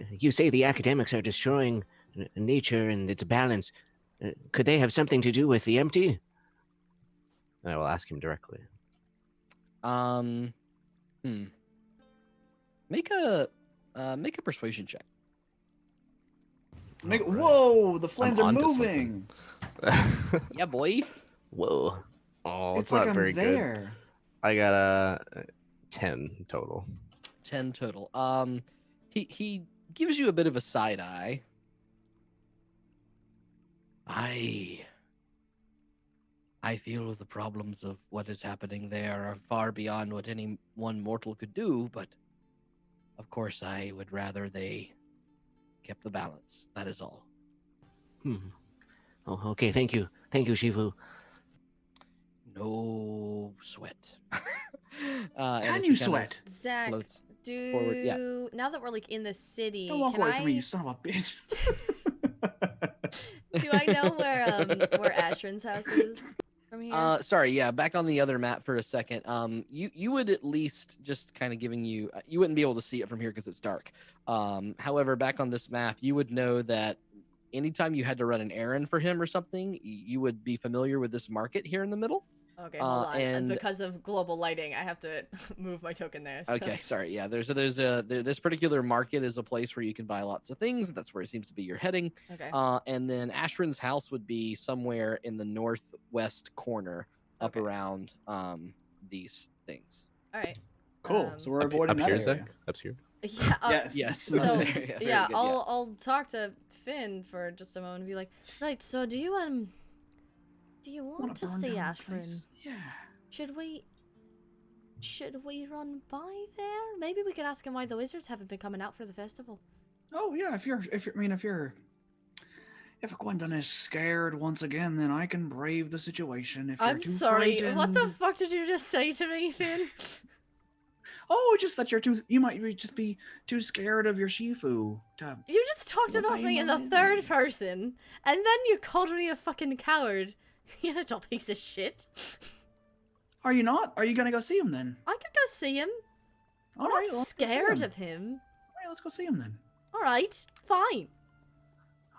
you say the academics are destroying nature and its balance. Could they have something to do with the empty? and I will ask him directly. Make a persuasion check. Whoa, the flames are onto moving. Yeah, boy. Whoa. Oh, It's not like I'm very good. there. I got a 10 total. 10 total. He gives you a bit of a side eye. I feel the problems of what is happening there are far beyond what any one mortal could do, but of course I would rather they kept the balance. That is all. Oh, okay. Thank you, Shifu. No sweat. Can you sweat? Zach, forward. Yeah. now that we're like in the city, Don't walk can away I from me, you son of a bitch. do I know where Ashrin's house is from here? Sorry, yeah, back on the other map for a second. You would at least just kind of giving you you wouldn't be able to see it from here because it's dark. However, back on this map, you would know that anytime you had to run an errand for him or something, you would be familiar with this market here in the middle. Okay, hold on. and- Because of global lighting, I have to move my token there. So. Okay, sorry. Yeah, this particular market is a place where you can buy lots of things. That's where it seems to be you're heading. Okay. And then Ashrin's house would be somewhere in the northwest corner, up Okay. around these things. All right. Cool. So we're avoiding up that here, area. Zach? Up here? Yeah. Yes. Yes. So Very yeah, good, I'll talk to Finn for just a moment and be like, right. So do you want Wanna to burn see down the Ashrin? place? Yeah. Should we run by there? Maybe we could ask him why the wizards haven't been coming out for the festival. Oh yeah, if Gwendolyn is scared once again, then I can brave the situation. If you're I'm too sorry. What the frightened- fuck did you just say to me, Finn? Oh, just that you might just be too scared of your Shifu to. You just talked about obey me in my the third reasoning. person, and then you called me a fucking coward. You little piece of shit. Are you not? Are you gonna go see him then? I could go see him. All I'm right, not let's go see scared him. of him. All right, let's go see him then. All right, fine.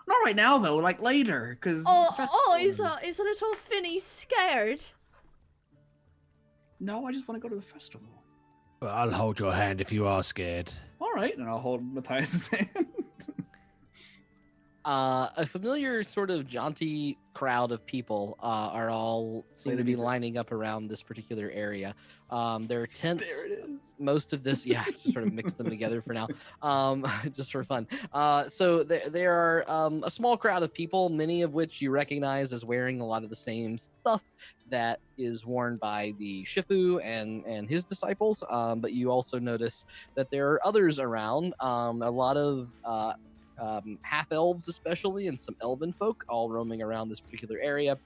Not right now though, like later, because. Is a little Finny scared? No, I just want to go to the festival. But I'll hold your hand if you are scared. All right, and I'll hold Matthias' hand. A familiar sort of jaunty crowd of people are all seem Play to the be music. lining up around this particular area. There are tents. There it is. Most of this, yeah, just sort of mix them together for now, just for fun. So there are a small crowd of people, many of which you recognize as wearing a lot of the same stuff that is worn by the Shifu and his disciples. But you also notice that there are others around, a lot of half elves especially, and some elven folk all roaming around this particular area.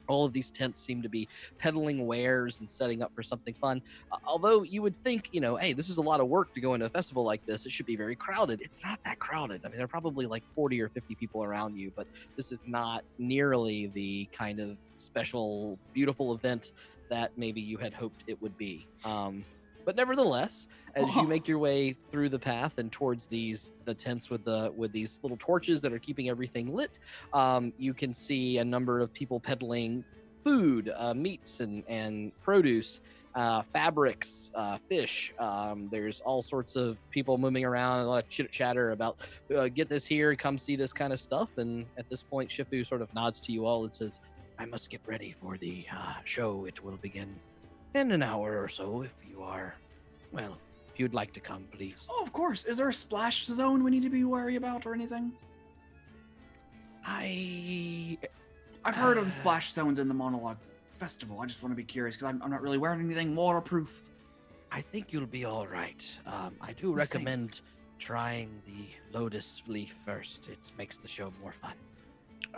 All of these tents seem to be peddling wares and setting up for something fun. Although you would think, hey, this is a lot of work to go into a festival like this. It should be very crowded. It's not that crowded. I mean, there are probably like 40 or 50 people around you, but this is not nearly the kind of special, beautiful event that maybe you had hoped it would be. But nevertheless, as you make your way through the path and towards the tents with these little torches that are keeping everything lit, you can see a number of people peddling food, meats and produce, fabrics, fish. There's all sorts of people moving around, a lot of chitter chatter about get this here, come see this kind of stuff. And at this point, Shifu sort of nods to you all and says, "I must get ready for the show. It will begin in an hour or so. If you'd like to come, please." Oh, of course. Is there a splash zone we need to be worried about or anything? I've I've heard of the splash zones in the Monologue Festival. I just want to be curious because I'm not really wearing anything waterproof. I think you'll be all right. I do recommend trying the lotus leaf first. It makes the show more fun.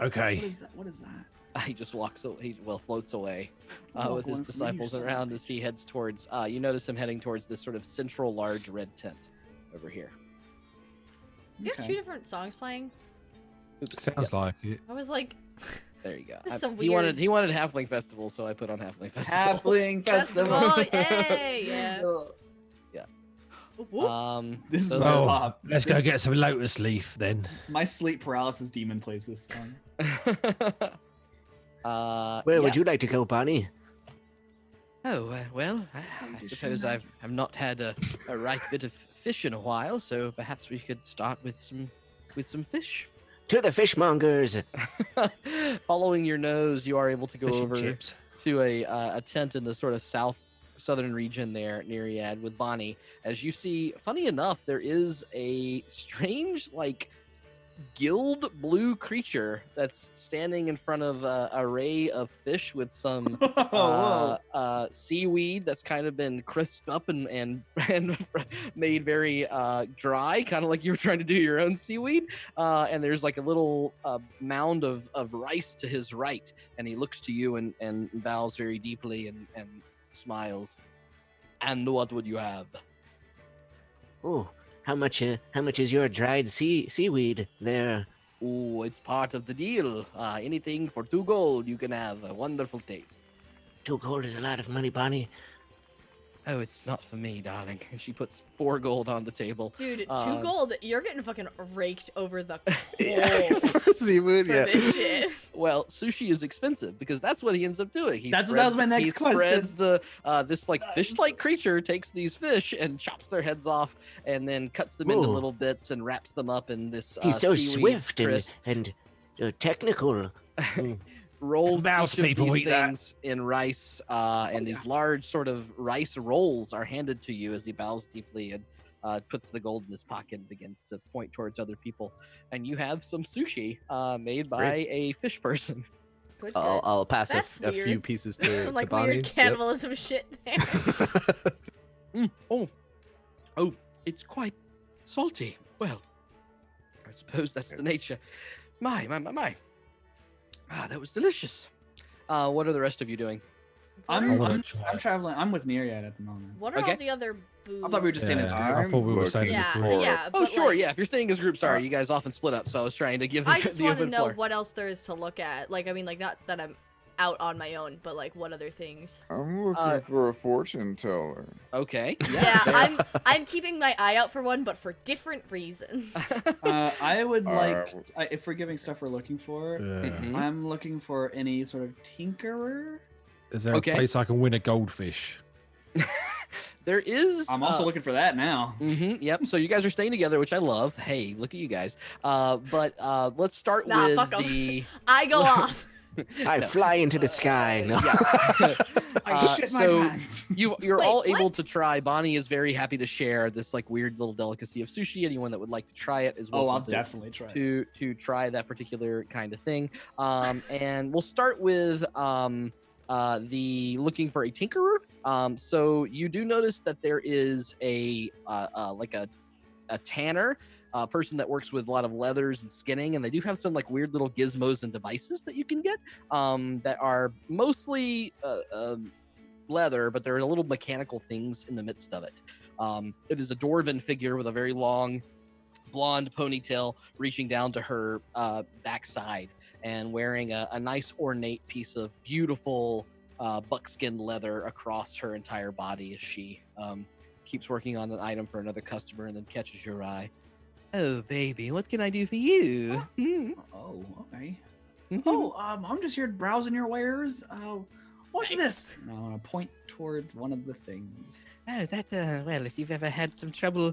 Okay. What is that? He just walks. Floats away Walk with his away from me, disciples you son around of a as he heads towards. You notice him heading towards this sort of central large red tent over here. You have two different songs playing. Oops. Sounds like it. I was like, There you go. This is some He weird- wanted Halfling Festival, so I put on Halfling Festival. Halfling Festival. Hey, yeah. Whoop. This is so my Well, pop. let's go get some lotus leaf then. My sleep paralysis demon plays this song. Where yeah. would you like to go, Bonnie? Oh, well, I suppose I've not had a right bit of fish in a while, so perhaps we could start with some fish. To the fishmongers. Following your nose, you are able to go Fish and over chips. to a tent in the sort of southern region there, Neriad, with Bonnie. As you see, funny enough, there is a strange, like, gilled blue creature that's standing in front of an array of fish with some seaweed that's kind of been crisped up and made very dry, kind of like you were trying to do your own seaweed. And there's like a little mound of rice to his right, and he looks to you and bows very deeply and smiles. And what would you have? Oh, how much is your dried seaweed there? Oh, it's part of the deal. Anything for 2 gold, you can have a wonderful taste. 2 gold is a lot of money, Bonnie. Oh, it's not for me, darling. She puts 4 gold on the table. Dude, 2 Um, gold. You're getting fucking raked over the coals Seaweed, for yeah. this shit. Well, sushi is expensive because that's what he ends up doing. That was my next he question. spreads the this like fish-like creature takes these fish and chops their heads off and then cuts them into Ooh. little bits and wraps them up in this. He's so seaweed swift crisp. and technical. Mm. Rolls Mouse each of people these eat that. things in rice, and these large sort of rice rolls are handed to you as he bows deeply and puts the gold in his pocket and begins to point towards other people. And you have some sushi made by a fish person. Good, I'll pass That's a few weird. pieces good. to, Some like to Bonnie. weird cannibalism shit there. Oh, it's quite salty. Well, I suppose that's the nature. My. Ah, that was delicious. What are the rest of you doing? I'm wanna try I'm it. traveling. I'm with Neriad at the moment. What are Okay. all the other booze? I thought we were just saying this. I thought we were saying Yeah, as a group. yeah. Oh, but, sure, like, yeah. If you're staying as a group, sorry, you guys often split up, so I was trying to give I the, just the want to open know floor. what else there is to look at. Like, I mean, like, not that I'm out on my own, but like, what other things? I'm looking for a fortune teller. Okay. Yeah, fair. I'm keeping my eye out for one, but for different reasons. I would like, Uh, if we're giving stuff we're looking for, Yeah. Mhm. I'm looking for any sort of tinkerer. Is there Okay. a place I can win a goldfish? There is. I'm also looking for that now. Yep. So you guys are staying together, which I love. Hey, look at you guys. But let's start Nah, with fuck 'em. the. I go off. I fly into the sky. No. I shit my so pants. you're Wait, all able what? to try. Bonnie is very happy to share this like weird little delicacy of sushi. Anyone that would like to try it is welcome Oh, I'll to, definitely try. to try that particular kind of thing. And we'll start with the looking for a tinkerer. So you do notice that there is a like a tanner, person that works with a lot of leathers and skinning, and they do have some like weird little gizmos and devices that you can get that are mostly leather, but there are little mechanical things in the midst of it. It is a dwarven figure with a very long blonde ponytail reaching down to her backside and wearing a nice ornate piece of beautiful buckskin leather across her entire body as she keeps working on an item for another customer and then catches your eye. Oh, baby, what can I do for you? Hmm? Oh, okay. Mhm. Oh, I'm just here browsing your wares. What's Nice. this? And I want to point towards one of the things. Oh, that, well, if you've ever had some trouble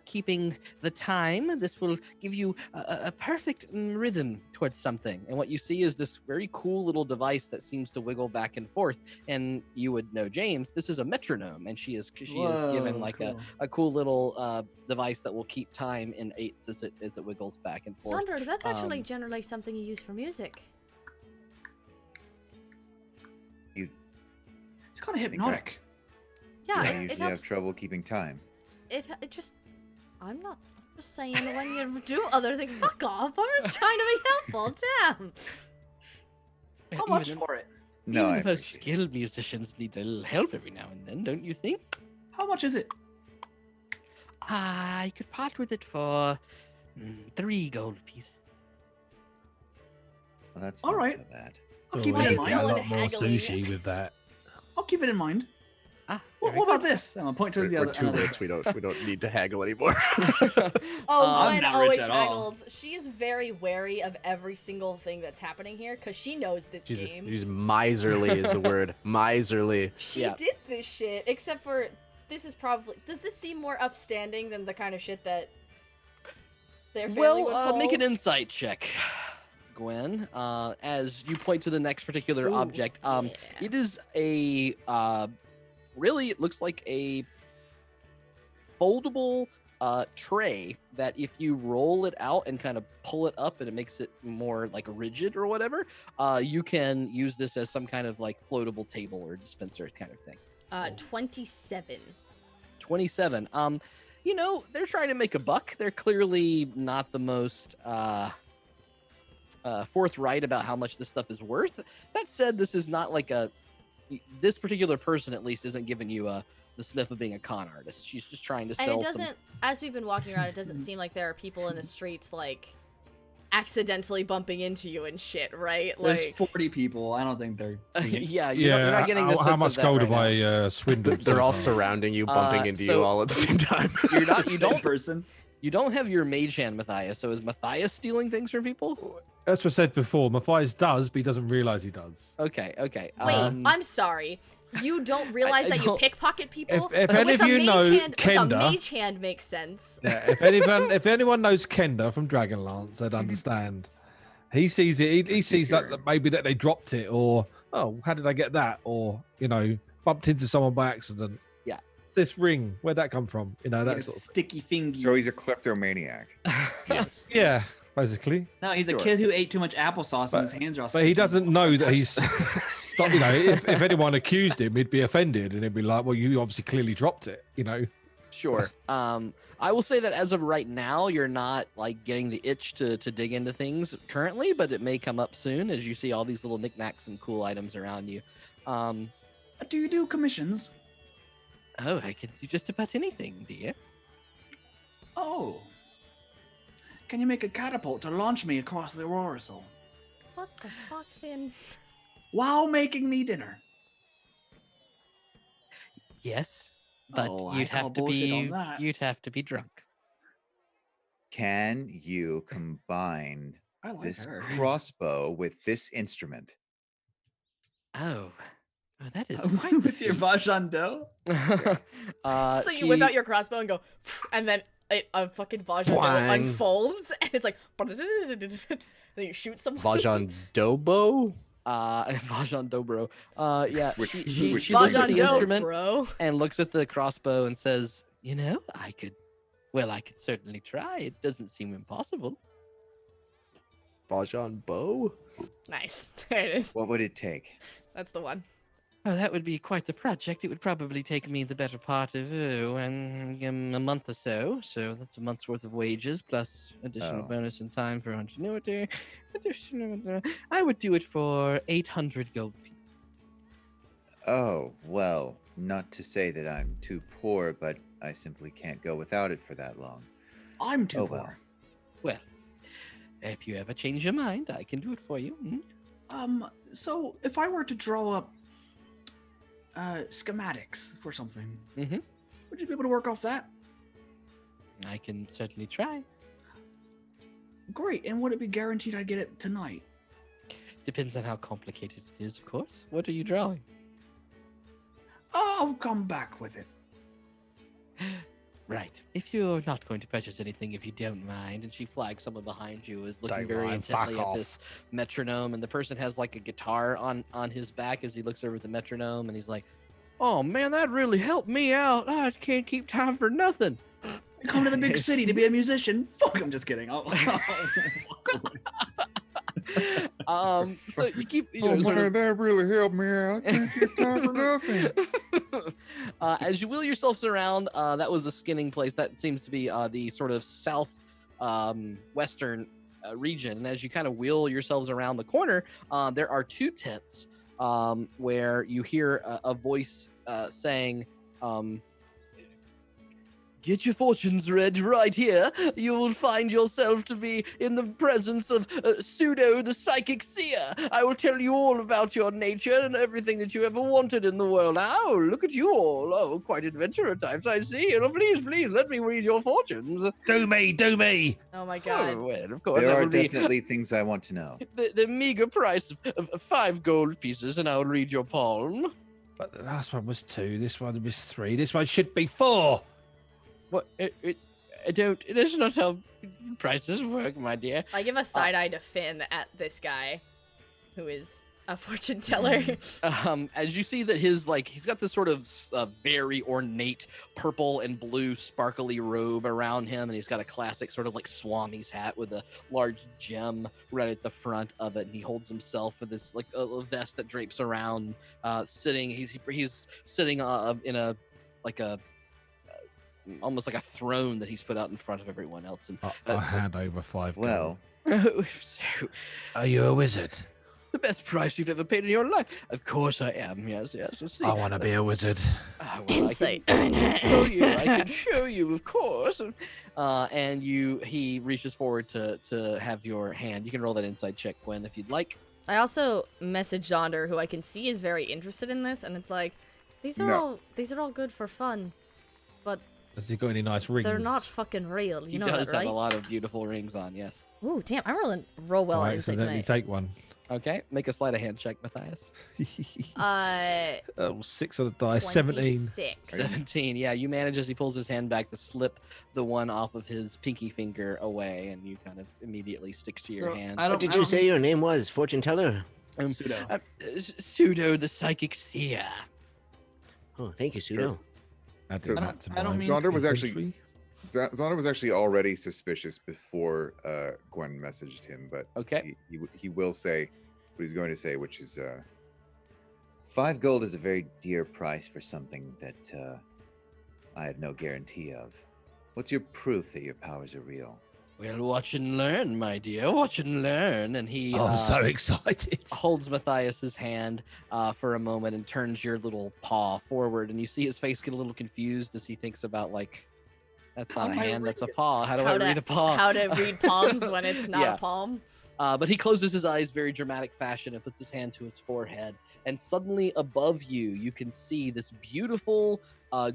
keeping the time, this will give you a perfect rhythm towards something. And what you see is this very cool little device that seems to wiggle back and forth. And you would know, James, this is a metronome, and she is given Whoa, like cool. a cool little device that will keep time in eighths as it wiggles back and forth. Zaunder, that's actually Um, generally something you use for music. It's kind of think hypnotic. Yeah, I it usually helps. have trouble keeping time. It just. I'm not just saying when you do other things. Fuck off! I'm just trying to be helpful. Damn. How much for it? No, Even I the most appreciate it. skilled musicians need a little help every now and then, don't you think? How much is it? I could part with it for 3 gold pieces. Well, that's All not right. so bad. I'll Oh, keep Why it in is we no get a mind. one lot more haggling? sushi with that. I'll keep it in mind. What Very about good. this? I'm gonna point towards the We're other. too another rich. We don't need to haggle anymore. Oh, I'm Gwen not rich always at all. haggles. She is very wary of every single thing that's happening here because she knows this game. She's miserly is the word. Miserly. She Yeah. did this shit, except for this is probably. Does this seem more upstanding than the kind of shit that their family would Well, pull? make an insight check, Gwen. As you point to the next particular Ooh. object, Yeah. it is a really, it looks like a foldable tray that if you roll it out and kind of pull it up and it makes it more like rigid or whatever, you can use this as some kind of like floatable table or dispenser kind of thing. 27. 27. You know, they're trying to make a buck. They're clearly not the most forthright about how much this stuff is worth. That said, this is not like this particular person at least isn't giving you the sniff of being a con artist. She's just trying to And sell it doesn't, as we've been walking around, it doesn't seem like there are people in the streets like accidentally bumping into you and shit, right? There's Like, 40 people. I don't think they're. yeah, you're not getting the how sense much of that gold right have now. I swindled? They're so all far? surrounding you, bumping into so you all at the same time. You're not. You Same don't. person. You don't have your mage hand, Matthias. So is Matthias stealing things from people? That's what I said before. Matthias does, but he doesn't realize he does. Okay. Okay. wait, um, I'm sorry. You don't realize I that you don't- pickpocket people? If With any of a you mage know hand, with a Kenda- mage hand makes sense. Yeah, if anyone knows Kenda from Dragonlance, they'd understand. He sees it. He sees that maybe that they dropped it, or oh, how did I get that, or bumped into someone by accident. Yeah. It's this ring. Where'd that come from? That Get sort of. sticky fingers. So he's a kleptomaniac. Yes. Yeah, basically. No, he's a Sure. kid who ate too much applesauce But- and his hands are all But he sticky. doesn't know that he's. If anyone accused him, he'd be offended, and he'd be like, "Well, you obviously clearly dropped it." Sure. I will say that as of right now, you're not like getting the itch to dig into things currently, but it may come up soon as you see all these little knickknacks and cool items around you. Do you do commissions? Oh, I can do just about anything, dear. Oh. Can you make a catapult to launch me across the Aurora Soul What the fuck, Finn? while making me dinner? Yes, but Oh, I you'd call have to bullshit be on that. you'd have to be drunk. Can you combine I like this her. crossbow with this instrument? Oh, that is With quite the your feat. Vajando? So you whip out your crossbow and go, and then a fucking Vajando Boing. unfolds, and it's like, then you shoot someone. Vajan Dobo? Vajan Dobro. Yeah, Which- she which- looks at Vajando, the instrument bro. and looks at the crossbow and says, "You know, I could certainly try. It doesn't seem impossible." Vajan Bo? Nice. There it is. What would it take? That's the one. Oh, that would be quite the project. It would probably take me the better part of a month or so. So that's a month's worth of wages plus additional Oh. bonus and time for ingenuity. I would do it for 800 gold pieces. Oh, well, not to say that I'm too poor, but I simply can't go without it for that long. I'm too Oh, poor. well. Well, if you ever change your mind, I can do it for you. So if I were to draw up schematics for something, Mhm. would you be able to work off that? I can certainly try. Great. And would it be guaranteed I'd get it tonight? Depends on how complicated it is, of course. What are you drawing? I'll come back with it. Right. If you're not going to purchase anything, if you don't mind, and she flags someone behind you is looking Don't very mind, fuck intently at off. this metronome, and the person has like a guitar on his back as he looks over at the metronome, and he's like, "Oh man, that really helped me out. I can't keep time for nothing." I come to the big city to be a musician. Fuck, I'm just kidding. So you keep, you know, Oh sort man, of that really helped me out. I can't keep time for nothing. As you wheel yourselves around, that was a skinning place. That seems to be the sort of south western region. And as you kind of wheel yourselves around the corner, there are two tents where you hear a voice saying, get your fortunes read right here. You will find yourself to be in the presence of Pseudo the Psychic Seer. I will tell you all about your nature and everything that you ever wanted in the world. Oh, look at you all. Oh, quite adventurer types, I see. Oh, please, let me read your fortunes. Do me. Oh my god. Oh, well, of course, There that are will be definitely things I want to know. the meager price of 5 gold pieces, and I'll read your palm. But the last one was 2. This one was 3. This one should be 4. What? That's not how prices work, my dear. I give a side eye to Finn at this guy, who is a fortune teller. As you see that he's got this sort of very ornate purple and blue sparkly robe around him, and he's got a classic sort of like Swami's hat with a large gem right at the front of it, and he holds himself with this like a vest that drapes around, sitting. He's sitting in a almost like a throne that he's put out in front of everyone else. And I hand over 5 gold. Well, so, Are you a wizard? the best price you've ever paid in your life. Of course I am. Yes. Let's see. I want to be a wizard. Well, Insight. I can show you, of course. And he reaches forward to have your hand. You can roll that insight check, Gwen, if you'd like. I also message Zaunder, who I can see is very interested in this, and it's like, these are all good for fun, but Has he got any nice rings? they're not fucking real. He You know does that, right? have a lot of beautiful rings on, yes. Ooh, damn! I'm rolling real well I on insight accidentally tonight. take one. Okay, make a sleight of hand check, Matthias. 6 on the dice. 17. 26. 17. Yeah, you manage as he pulls his hand back to slip the one off of his pinky finger away, and you kind of immediately sticks to your hand. What did you say your name was, fortune teller? Pseudo. Pseudo the Psychic Seer. Oh, thank you, Pseudo. Add So- that to I don't my mean- Zaunder was actually inventory. Zaunder was actually already suspicious before Gwen messaged him, but Okay. he will say what he's going to say, which is 5 gold is a very dear price for something that I have no guarantee of. What's your proof that your powers are real? Well, watch and learn, my dear. Watch and learn. And he I'm so excited. holds Matthias's hand for a moment and turns your little paw forward, and you see his face get a little confused as he thinks about that's How not a do I hand, read that's a it? paw. How do I read a paw? How to read palms when it's not Yeah. a palm? But he closes his eyes very dramatic fashion and puts his hand to his forehead. And suddenly above you, you can see this beautiful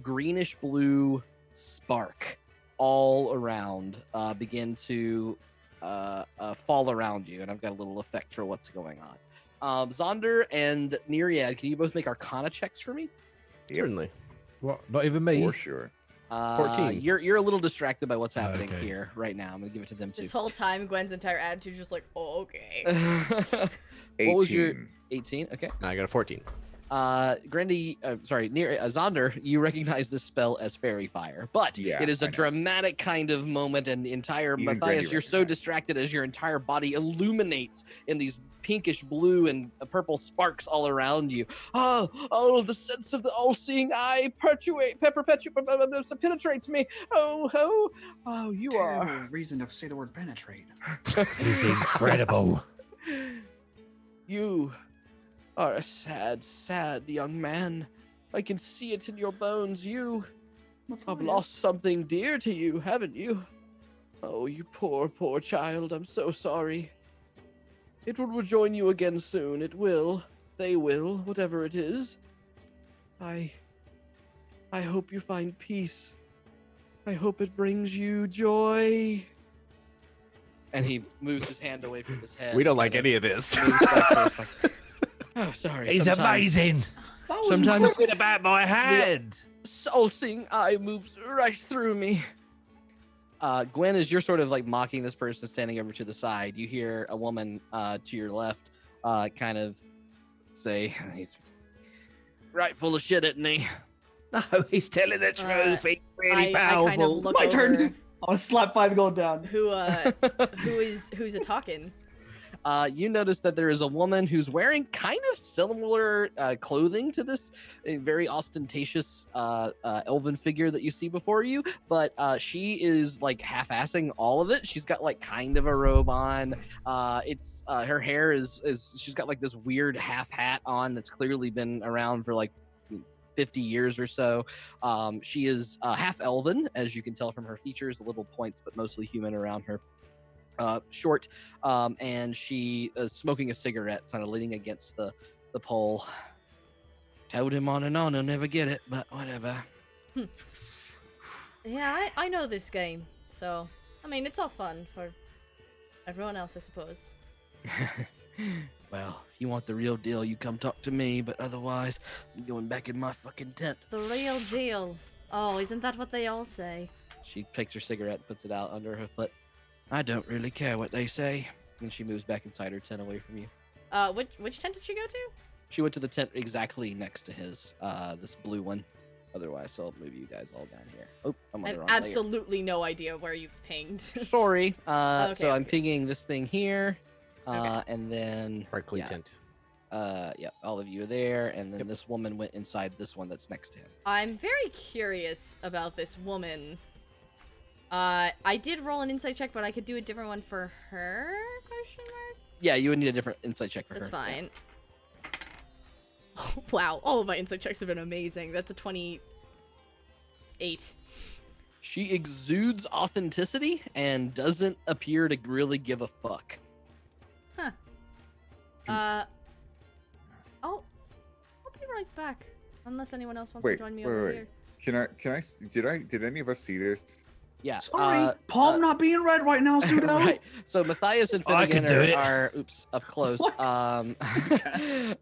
greenish blue spark all around begin to fall around you. And I've got a little effect for what's going on. Zaunder and Neriad, can you both make Arcana checks for me? Yep. Certainly. What? Not even me? For sure. 14. You're a little distracted by what's happening Okay. here right now. I'm gonna give it to them too. This whole time, Gwen's entire attitude is just like, oh, okay. 18. What was your 18? Okay. I got a 14. Grendy, Zaunder, you recognize this spell as Fairy Fire, but Yeah, it is a I know. dramatic kind of moment, and the entire Even Matthias, Grendy you're so recognizes. distracted as your entire body illuminates in these pinkish blue and purple sparks all around you. Oh, the sense of the all-seeing eye penetrates me. Oh, you are. Terrible reason to say the word penetrate. He's incredible. You are a sad, sad young man. I can see it in your bones. You have lost something dear to you, haven't you? Oh, you poor, poor child. I'm so sorry. It will rejoin you again soon. It will. They will, whatever it is. I hope you find peace. I hope it brings you joy. And he moves his hand away from his head. We don't like any of this. Oh, sorry. He's sometimes amazing. Sometimes Talking about my hand. soul-seeing eye moves right through me. Gwen, as you're sort of like mocking this person standing over to the side, you hear a woman to your left kind of say, he's right full of shit, isn't he? No, he's telling the truth. He's really I kind of powerful. look My over turn. I'll slap 5 gold down. who's a talking. you notice that there is a woman who's wearing kind of similar clothing to this very ostentatious elven figure that you see before you, but she is like half-assing all of it. She's got like kind of a robe on. It's her hair is she's got like this weird half hat on that's clearly been around for like 50 years or so. She is half elven, as you can tell from her features, little points, but mostly human around her. Short, and she is smoking a cigarette, kind of leaning against the pole. Told him on and on, he'll never get it, but whatever. Yeah, I know this game, so I mean it's all fun for everyone else, I suppose. Well, if you want the real deal, you come talk to me, but otherwise, I'm going back in my fucking tent. The real deal. Oh, isn't that what they all say? She takes her cigarette, puts it out under her foot. I don't really care what they say. And she moves back inside her tent away from you. Which tent did she go to? She went to the tent exactly next to his, this blue one. Otherwise, so I'll move you guys all down here. Oh, I'm on the wrong layer. Absolutely no idea where you've pinged. Sorry. Okay, so I'm pinging this thing here. Okay. And then... Sparkly tent. Yeah, all of you are there. And then this woman went inside this one that's next to him. I'm very curious about this woman. I did roll an insight check, but I could do a different one for her? Question mark? Yeah, you would need a different insight check for her. That's fine. Yeah. Wow, all of my insight checks have been amazing. That's a 28. She exudes authenticity and doesn't appear to really give a fuck. Huh. I'll be right back. Unless anyone else wants to join me over here. Did any of us see this? Yeah. Sorry, palm not being read right now, Pseudo. Right. So Matthias and Finnegan are up close.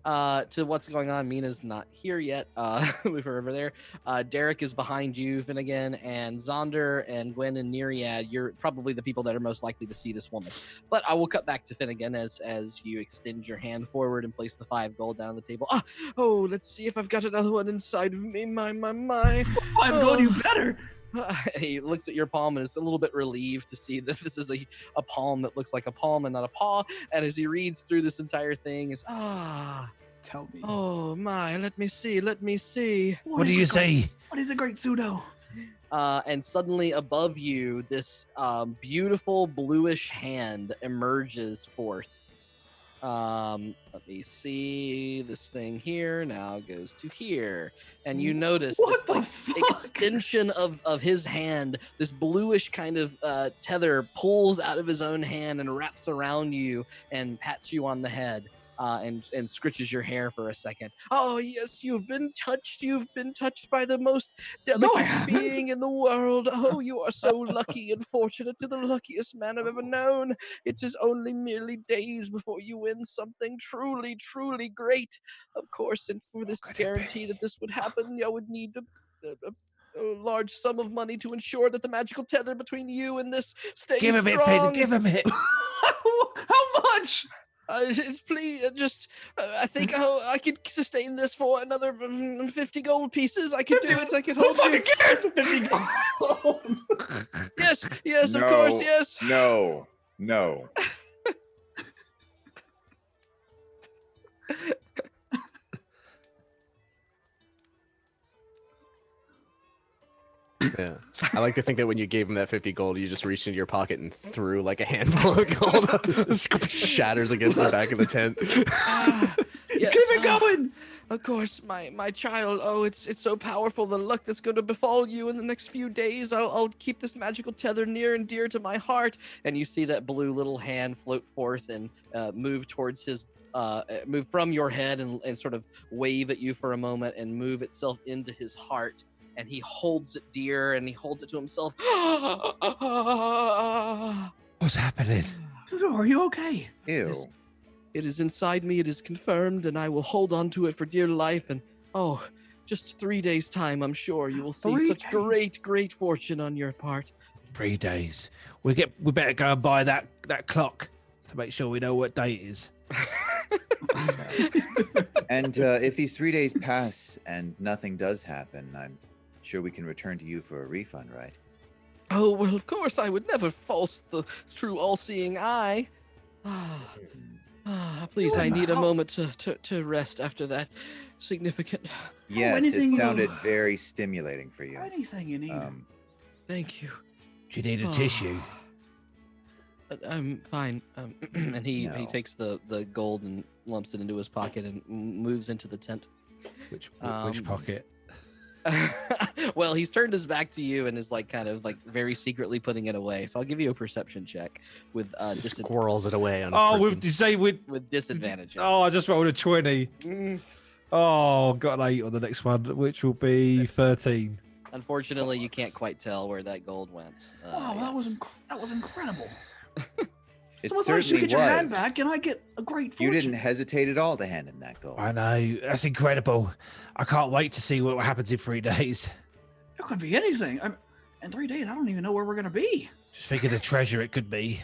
To what's going on. Meena's not here yet. Move her over there. Derek is behind you, Finnegan, and Zaunder and Gwen and Neriad. You're probably the people that are most likely to see this woman. But I will cut back to Finnegan as you extend your hand forward and place the 5 gold down on the table. Oh, let's see if I've got another one inside of me. My. 5 gold, you better. He looks at your palm and is a little bit relieved to see that this is a palm that looks like a palm and not a paw. And as he reads through this entire thing, is tell me. Oh my, let me see. What do you say? What is a great Pseudo? And suddenly above you, this beautiful bluish hand emerges forth. Let me see, this thing here now goes to here, and you notice this extension of his hand, this bluish kind of tether pulls out of his own hand and wraps around you and pats you on the head. And scritches your hair for a second. Oh, yes, you've been touched by the most delicate being in the world. Oh, you are so lucky and fortunate. You're the luckiest man I've ever known. It is only merely days before you win something truly, truly great. Of course, and for this to guarantee that this would happen, I would need a large sum of money to ensure that the magical tether between you and this stays strong. Give him it. How much? Please, I think I could sustain this for another 50 gold pieces. I could do it. I could hold you. Who fucking cares? 50 gold. Yes, of course, yes. No. Yeah, I like to think that when you gave him that 50 gold, you just reached into your pocket and threw like a handful of gold. Shatters against the back of the tent. Yes, keep it going. Of course, my child. Oh, it's so powerful. The luck that's going to befall you in the next few days. I'll keep this magical tether near and dear to my heart. And you see that blue little hand float forth and move towards his. Move from your head and sort of wave at you for a moment and move itself into his heart. And he holds it dear, and he holds it to himself. What's happening? Are you okay? Ew. It is inside me. It is confirmed, and I will hold on to it for dear life. And just 3 days' time, I'm sure you will see such great fortune on your part. 3 days. We better go and buy that clock to make sure we know what day it is. And if these 3 days pass and nothing does happen, I'm sure we can return to you for a refund, right? Oh, well, of course, I would never false the true all-seeing eye. Please, I need a How- moment to rest after that significant. Yes, it anything you- sounded very stimulating for you. Anything you need. Thank you. Do you need a tissue? I'm fine. And he No. takes the gold and lumps it into his pocket and moves into the tent. Which Um, pocket? Well, he's turned his back to you and is like kind of like very secretly putting it away. So I'll give you a perception check with Squirrels it away on his Oh, person. did you say with? with disadvantage. Oh, I just rolled a 20. Mm, Oh, got an 8 on the next one, which will be 13. Unfortunately, you can't quite tell where that gold went. Wow, that yes. was incredible. It So I thought you should certainly get your hand was. back, and I get a great You fortune. didn't hesitate at all to hand him that gold. I know. That's incredible. I can't wait to see what happens in 3 days. It could be anything. In 3 days, I don't even know where we're gonna be. Just think of the treasure it could be.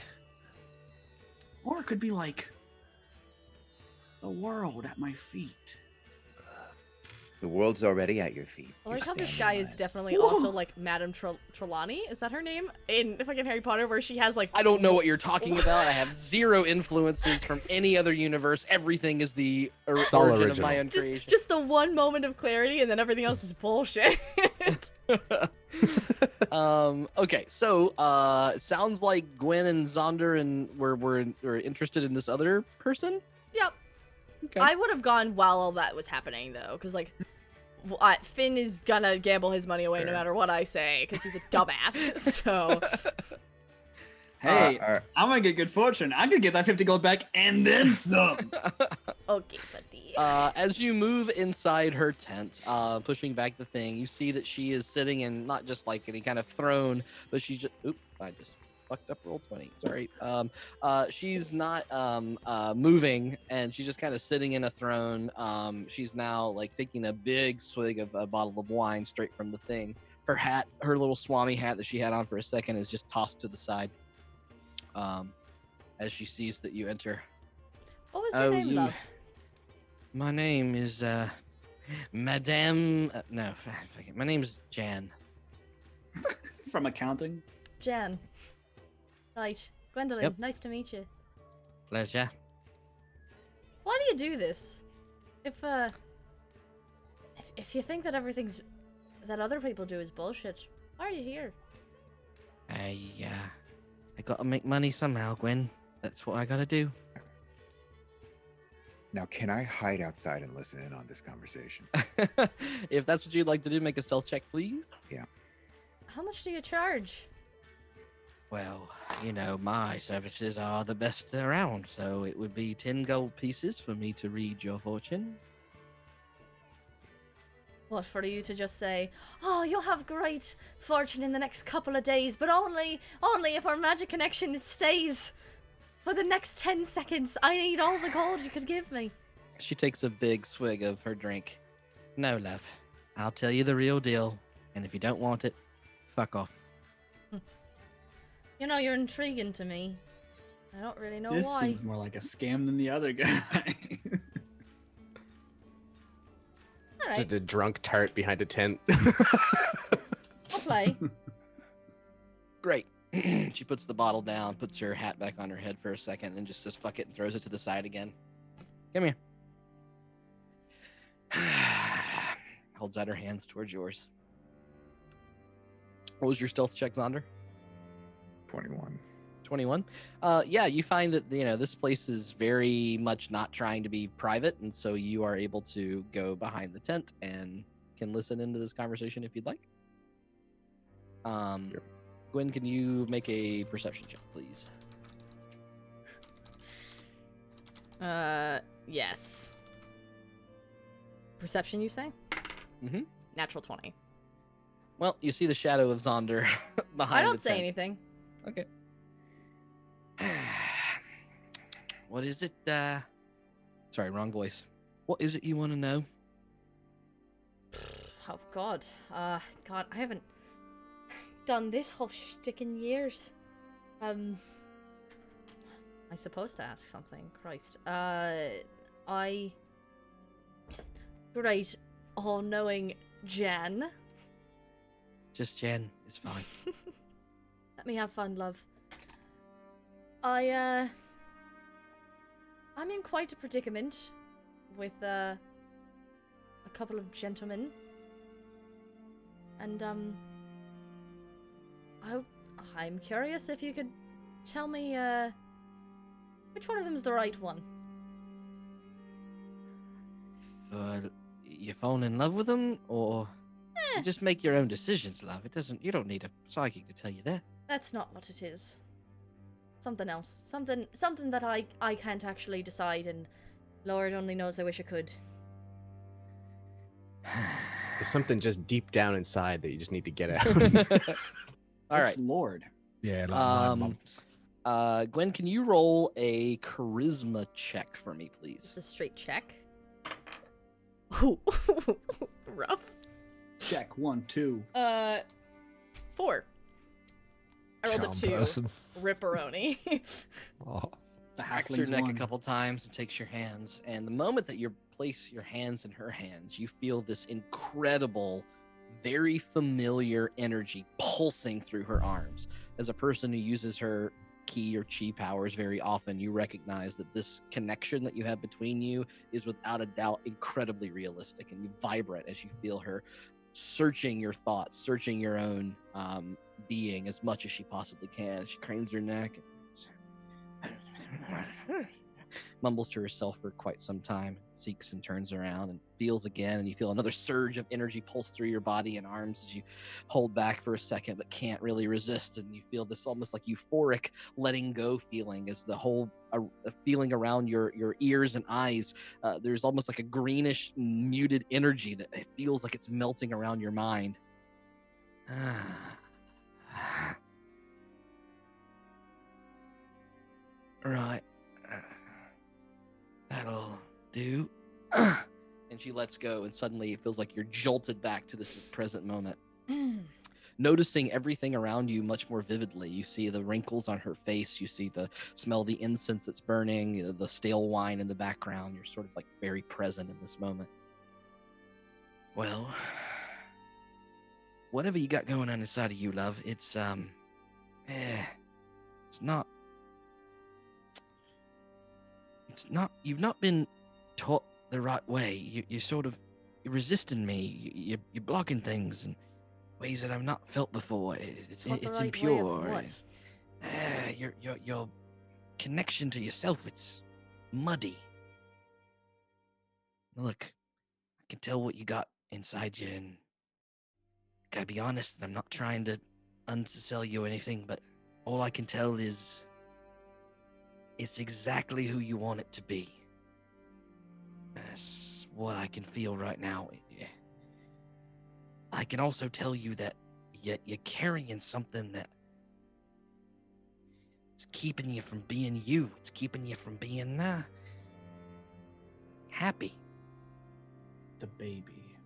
Or it could be like the world at my feet. The world's already at your feet. I like You're how this standing guy on is it. definitely Whoa. also like Madame Trelawney. Is that her name? In fucking Harry Potter, where she has like. I don't know what you're talking about. I have zero influences from any other universe. Everything is the all origin of my original. own creation. Just the one moment of clarity, and then everything else is bullshit. Okay, so it sounds like Gwen and Zaunder and were interested in this other person. Yep. Okay. I would have gone while all that was happening, though, because like, Finn is gonna gamble his money away no Fair. matter what I say, because he's a dumbass. So Hey, Uh, I'm gonna get good fortune. I'm gonna get that 50 gold back and then some. okay, buddy. As you move inside her tent, pushing back the thing, you see that she is sitting in not just like any kind of throne, but she's just. Oop! I just fucked up roll 20. Sorry. She's not moving, and she's just kind of sitting in a throne. She's now like taking a big swig of a bottle of wine straight from the thing. Her hat, her little swami hat that she had on for a second, is just tossed to the side. As she sees that you enter. What was your name, love? My name is Madame. No, fuck it. My name's Jan. From accounting. Jan. Right. Gwendolyn, Yep. nice to meet you. Pleasure. Why do you do this? If you think that that other people do is bullshit, why are you here? I gotta make money somehow, Gwen. That's what I gotta do. Now, can I hide outside and listen in on this conversation? If that's what you'd like to do, make a stealth check, please. How much do you charge? Well, you know, my services are the best around, so it would be 10 gold pieces for me to read your fortune. What, for you to just say, oh, you'll have great fortune in the next couple of days, but only if our magic connection stays for the next 10 seconds. I need all the gold you could give me. She takes a big swig of her drink. No, love. I'll tell you the real deal, and if you don't want it, fuck off. You know, you're intriguing to me. I don't really know This why. seems more like a scam than the other guy. All right, Just a drunk tart behind a tent. I'll play. Great. She puts the bottle down, puts her hat back on her head for a second, then just says fuck it and throws it to the side again. Come here. Holds out her hands towards yours. What was your stealth check, Zaunder? 21. 21. Yeah, you find that, you know, this place is very much not trying to be private, and so you are able to go behind the tent and can listen into this conversation if you'd like. Yep. Gwen, can you make a perception check, please? Yes. Perception, you say? Mhm. Natural 20. Well, you see the shadow of Zaunder behind I don't the say tent. anything. Okay. What is it? Sorry, wrong voice. What is it you want to know? Oh God. God, I haven't done this whole shtick in years. I'm supposed to ask something. Christ. Great, all-knowing Jan. Just Jen. It's fine. Let me have fun, love. I I'm in quite a predicament with a couple of gentlemen. And I'm curious if you could tell me which one of them's the right one. You fall in love with them, or you just make your own decisions, love. You don't need a psychic to tell you that. That's not what it is. Something else. Something that I can't actually decide, and Lord only knows I wish I could. There's something just deep down inside that you just need to get out. All right. Lord. Yeah, like 9 months. Gwen, can you roll a charisma check for me, please? Just a straight check. Ooh. Rough. Check 1, 2. 4. I rolled a Charm 2. person. Ripperoni. Oh. The Cracks your halfling's neck 1. a couple times and takes your hands. And the moment that you place your hands in her hands, you feel this incredible, very familiar energy pulsing through her arms. As a person who uses her ki or chi powers very often, you recognize that this connection that you have between you is without a doubt incredibly realistic, and you vibrate as you feel her searching your thoughts, searching your own being as much as she possibly can. She cranes her neck and mumbles to herself for quite some time, seeks and turns around and feels again, and you feel another surge of energy pulse through your body and arms as you hold back for a second but can't really resist, and you feel this almost like euphoric letting go feeling as the whole feeling around your ears and eyes, there's almost like a greenish muted energy that it feels like it's melting around your mind. Right. That'll do. And she lets go, and suddenly it feels like you're jolted back to this present moment. Noticing everything around you much more vividly. You see the wrinkles on her face. You see smell the incense that's burning, the stale wine in the background. You're sort of like very present in this moment. Well, whatever you got going on inside of you, love, it's you've not been taught the right way. You're resisting me. You're blocking things in ways that I've not felt before. It's Right impure. what? Your connection to yourself, it's muddy. Look, I can tell what you got inside you, and gotta be honest, I'm not trying to unsell you or anything, but all I can tell is it's exactly who you want it to be. That's what I can feel right now. I can also tell you that you're carrying something that it's keeping you from being you. It's keeping you from being happy. The baby.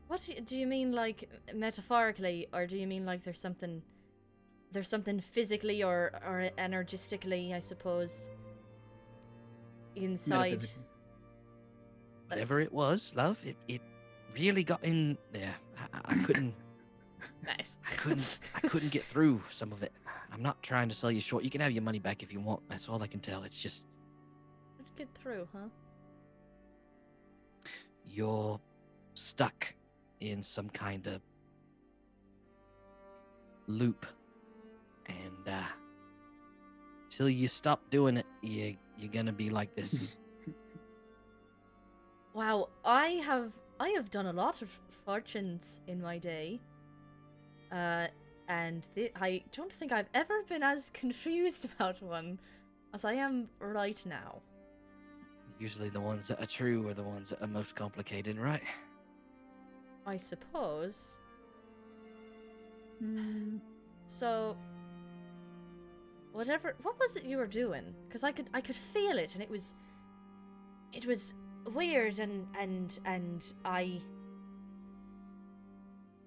What do you mean, like metaphorically, or do you mean like there's something physically or energistically, I suppose, inside? Whatever it was, love, it really got in there. I couldn't. Nice. I couldn't get through some of it. I'm not trying to sell you short. You can have your money back if you want. That's all I can tell. It's just Get through, huh? you're stuck in some kind of loop, and till you stop doing it, you're gonna be like this. Wow, I have done a lot of fortunes in my day, and I don't think I've ever been as confused about one as I am right now. Usually the ones that are true are the ones that are most complicated, right? I suppose. So, what was it you were doing? Because I could feel it, and it was weird, and I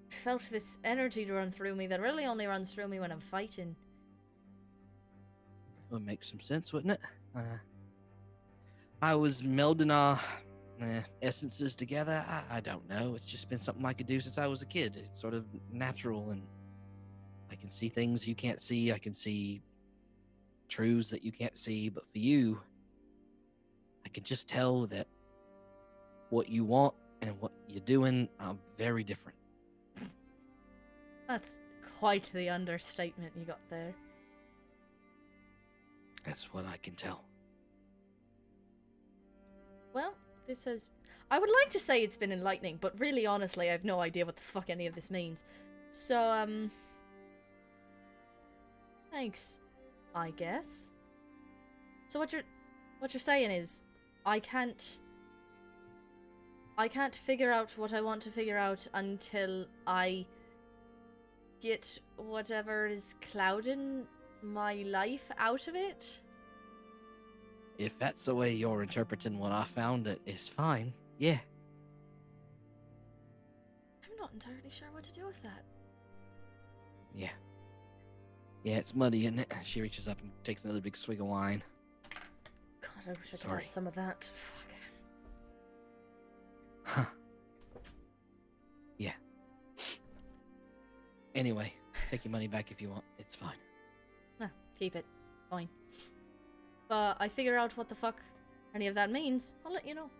felt this energy to run through me that really only runs through me when I'm fighting. Would make some sense, wouldn't it? I was melding our essences together. I don't know. It's just been something I could do since I was a kid. It's sort of natural, and I can see things you can't see. I can see truths that you can't see, but for you, I can just tell that what you want and what you're doing are very different. That's quite the understatement you got there. That's what I can tell. Well, this has... I would like to say it's been enlightening, but really, honestly, I have no idea what the fuck any of this means. So, thanks, I guess. So what you're saying is, I can't figure out what I want to figure out until I get whatever is clouding my life out of it? If that's the way you're interpreting what I found, it is fine. Yeah. I'm not entirely sure what to do with that. Yeah. Yeah, it's muddy, isn't it? She reaches up and takes another big swig of wine. God, I wish I could Sorry. have some of that. Fuck. Huh. Yeah. Anyway, take your money back if you want. It's fine. Nah, keep it. Fine. But I figure out what the fuck any of that means, I'll let you know.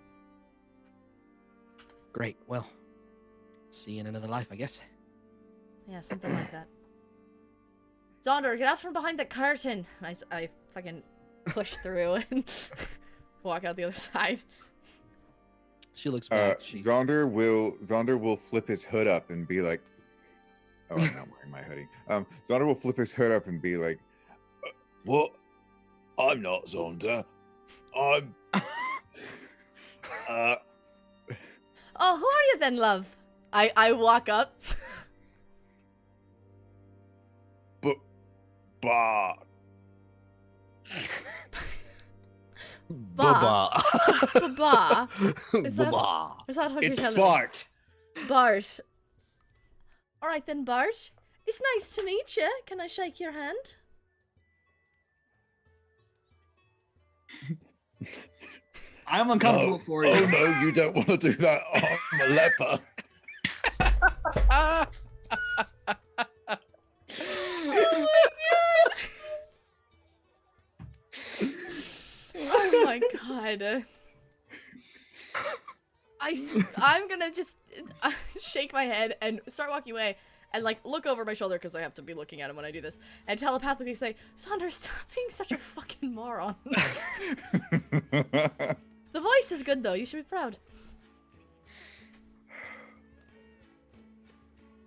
Great. Well, see you in another life, I guess. Yeah, something like that. Zaunder, get out from behind the curtain! I fucking push through and walk out the other side. She looks back. Zaunder will flip his hood up and be like, "Oh, I'm not wearing my hoodie." Zaunder will flip his hood up and be like, "What? I'm not Zaunder. I'm." Oh, who are you then, love? I walk up. Bah. Ba. Ba. Is that what you're It's telling Bart. me? Bart. Alright then, Bart. It's nice to meet you. Can I shake your hand? I'm uncomfortable for you. Oh no, you don't want to do that. I'm a leper. Oh my god. I'm gonna just shake my head and start walking away and like look over my shoulder because I have to be looking at him when I do this and telepathically say, Zaunder, stop being such a fucking moron. The voice is good though, you should be proud.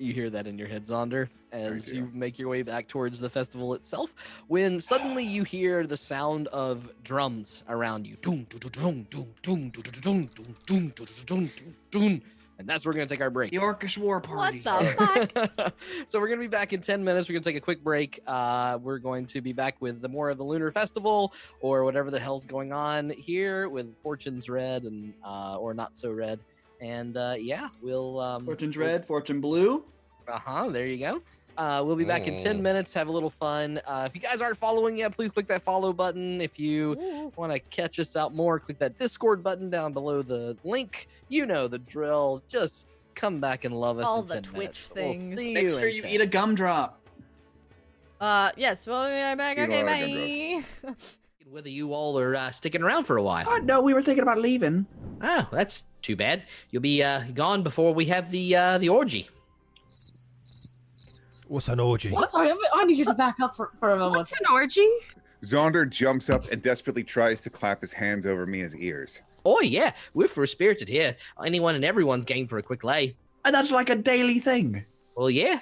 You hear that in your head, Zaunder, as you make your way back towards the festival itself, when suddenly you hear the sound of drums around you. Doom, doom, doom, doom, doom, doom, doom, doom, doom, doom, doom. And that's where we're going to take our break. The Orcish War Party. What the fuck? So we're going to be back in 10 minutes. We're going to take a quick break. We're going to be back with more of the Lunar Festival or whatever the hell's going on here with Fortune's Red and or Not So Red. And yeah, we'll Fortune's Red, Fortune Blue. There you go. We'll be back in 10 minutes. Have a little fun. If you guys aren't following yet, please click that follow button. If you want to catch us out more, click that Discord button down below the link. You know the drill. Just come back and love us. All in the 10 Twitch minutes. things. We'll see Make you sure in you 10. eat a gumdrop. Yes, we'll be right back. Eat Okay, all our bye. Whether you all are sticking around for a while. Oh, no, we were thinking about leaving. Oh, that's too bad. You'll be gone before we have the orgy. What's an orgy? What? Sorry, I need you to back up for a moment. What's an orgy? Zaunder jumps up and desperately tries to clap his hands over Mina's ears. Oh yeah, we're for spirited here. Anyone and everyone's game for a quick lay. And that's like a daily thing. Well, yeah.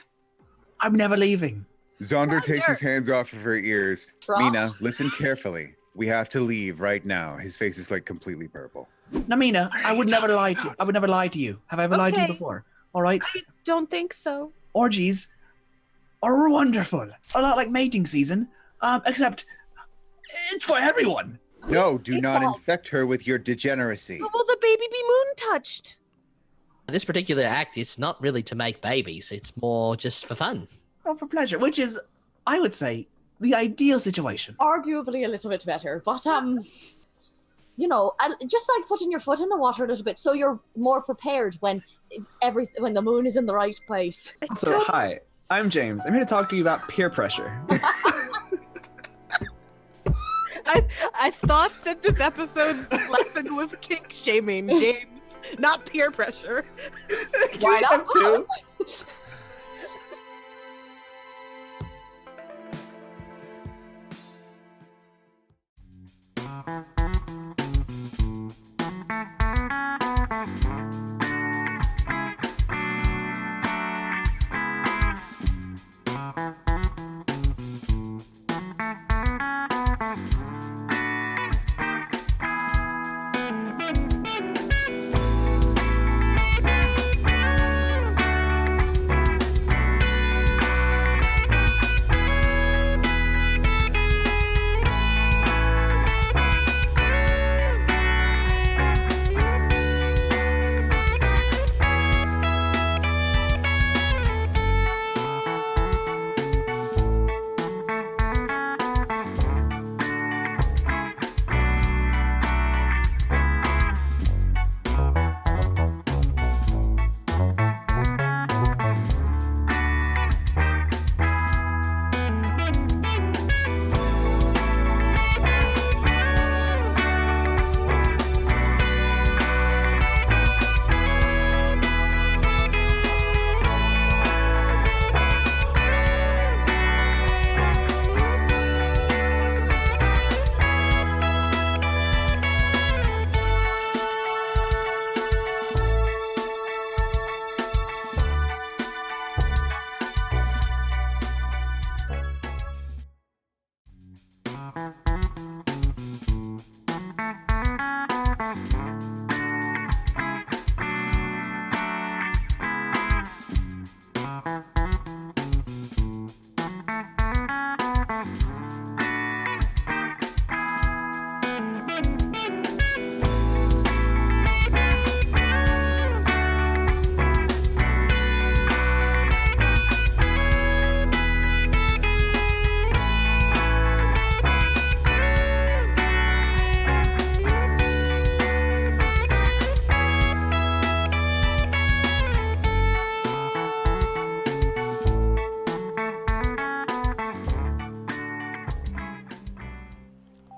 I'm never leaving. Zaunder takes his hands off of her ears. Ross? Meena, listen carefully. We have to leave right now. His face is like completely purple. Now, Meena, I would never lie to you. I would never lie to you. Have I ever lied to you Okay. before? All right? I don't think so. Orgies are wonderful. A lot like mating season, except it's for everyone. No, do It's not false. infect her with your degeneracy. How will the baby be moon touched? This particular act is not really to make babies. It's more just for fun. Oh, for pleasure, which is, I would say, the ideal situation. Arguably a little bit better, but you know, just like putting your foot in the water a little bit, so you're more prepared when when the moon is in the right place. So, hi, I'm James. I'm here to talk to you about peer pressure. I thought that this episode's lesson was kink shaming, James, not peer pressure. Why not? Two.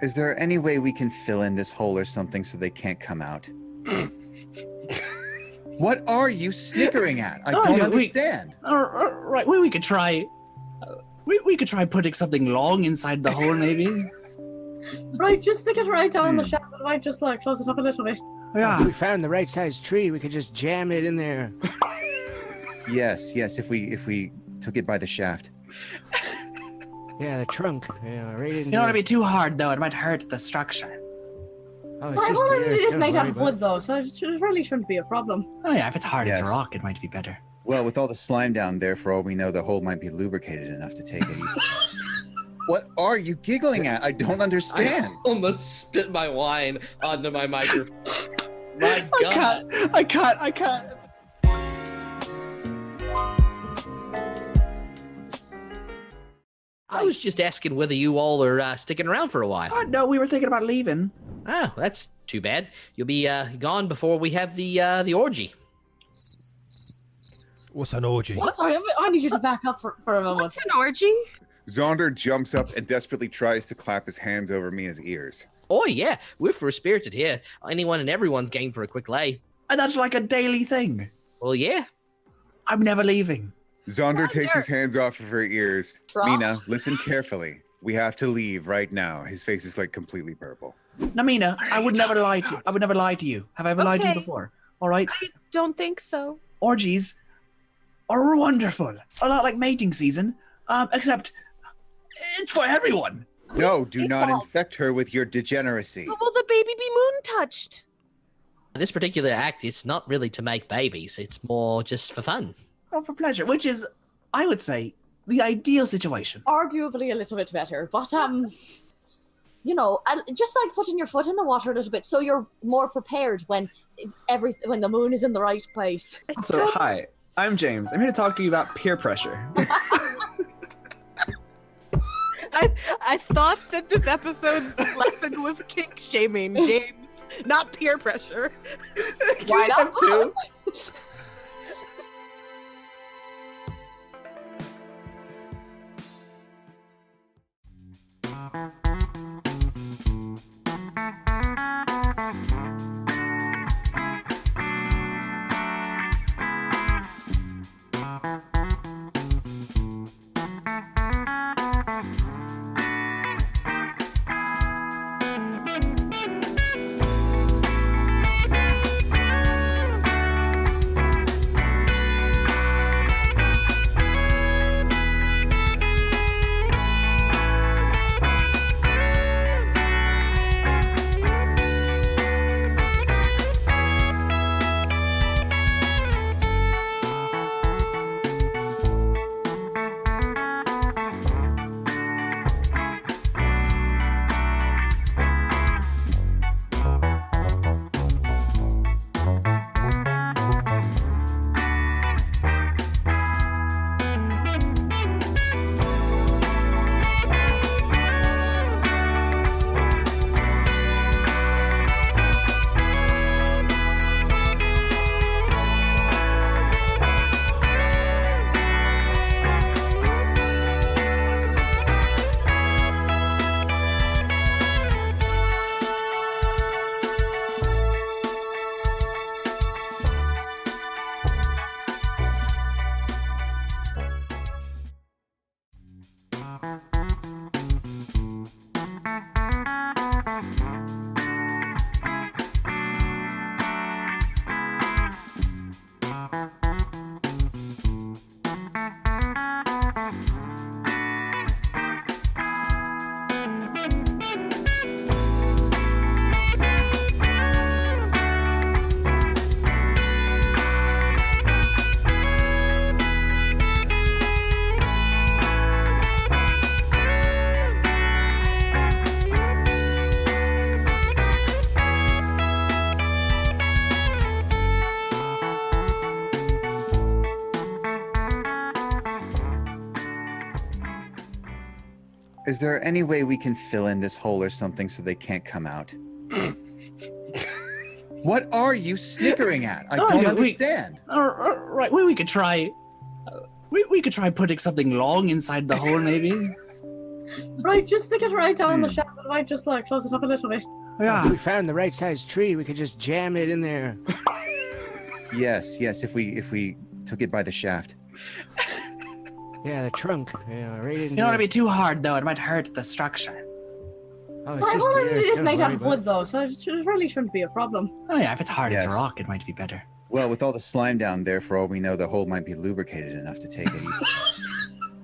Is there any way we can fill in this hole or something so they can't come out? What are you snickering at? I don't understand. Right, we could try. We could try putting something long inside the hole, maybe. Right, just stick it right down the shaft. It might just like close it up a little bit. Yeah, if we found the right size tree, we could just jam it in there. Yes, if we took it by the shaft. Yeah, the trunk. Yeah, right in You don't want to be too hard, though. It might hurt the structure. Oh, Well, it is made out of wood, though, so it really shouldn't be a problem. Oh yeah, if it's hard as Yes. a rock, it might be better. Well, with all the slime down there, for all we know, the hole might be lubricated enough to take it. What are you giggling at? I don't understand. I almost spit my wine onto my microphone. My God. I can't. I was just asking whether you all are sticking around for a while. Oh, no, we were thinking about leaving. Oh, that's too bad. You'll be gone before we have the orgy. What's an orgy? Oh, sorry, I need you to back up for a moment. What's an orgy? Zaunder jumps up and desperately tries to clap his hands over Mina's ears. Oh, yeah. We're free-spirited here. Anyone and everyone's game for a quick lay. And that's like a daily thing. Well, yeah. I'm never leaving. Zaunder takes his hands off of her ears. Ross? Mina, listen carefully. We have to leave right now. His face is like completely purple. Now, Meena, I would never lie to you. I would never lie to you. Have I ever lied to you Okay. before? All right? I don't think so. Orgies are wonderful. A lot like mating season, except it's for everyone. No, do It's not false. infect her with your degeneracy. Who will the baby be moon touched? This particular act is not really to make babies. It's more just for fun. Oh, for pleasure, which is, I would say, the ideal situation. Arguably a little bit better, but you know, just like putting your foot in the water a little bit, so you're more prepared when when the moon is in the right place. So, hi, I'm James. I'm here to talk to you about peer pressure. I thought that this episode's lesson was kink shaming, James, not peer pressure. Why not? Too? Is there any way we can fill in this hole or something so they can't come out? What are you snickering at? I don't understand. Right, we could try. We could try putting something long inside the hole, maybe. Right, just stick it right down the shaft. It might just like close it up a little bit. Yeah. If we found the right size tree, we could just jam it in there. Yes, if we took it by the shaft. Yeah, the trunk. Yeah, right in. You don't want to be too hard though; it might hurt the structure. Oh, Well, it is made out of wood though, so it really shouldn't be a problem. Oh yeah, if it's hard as a rock, it might be better. Well, with all the slime down there, for all we know, the hole might be lubricated enough to take it.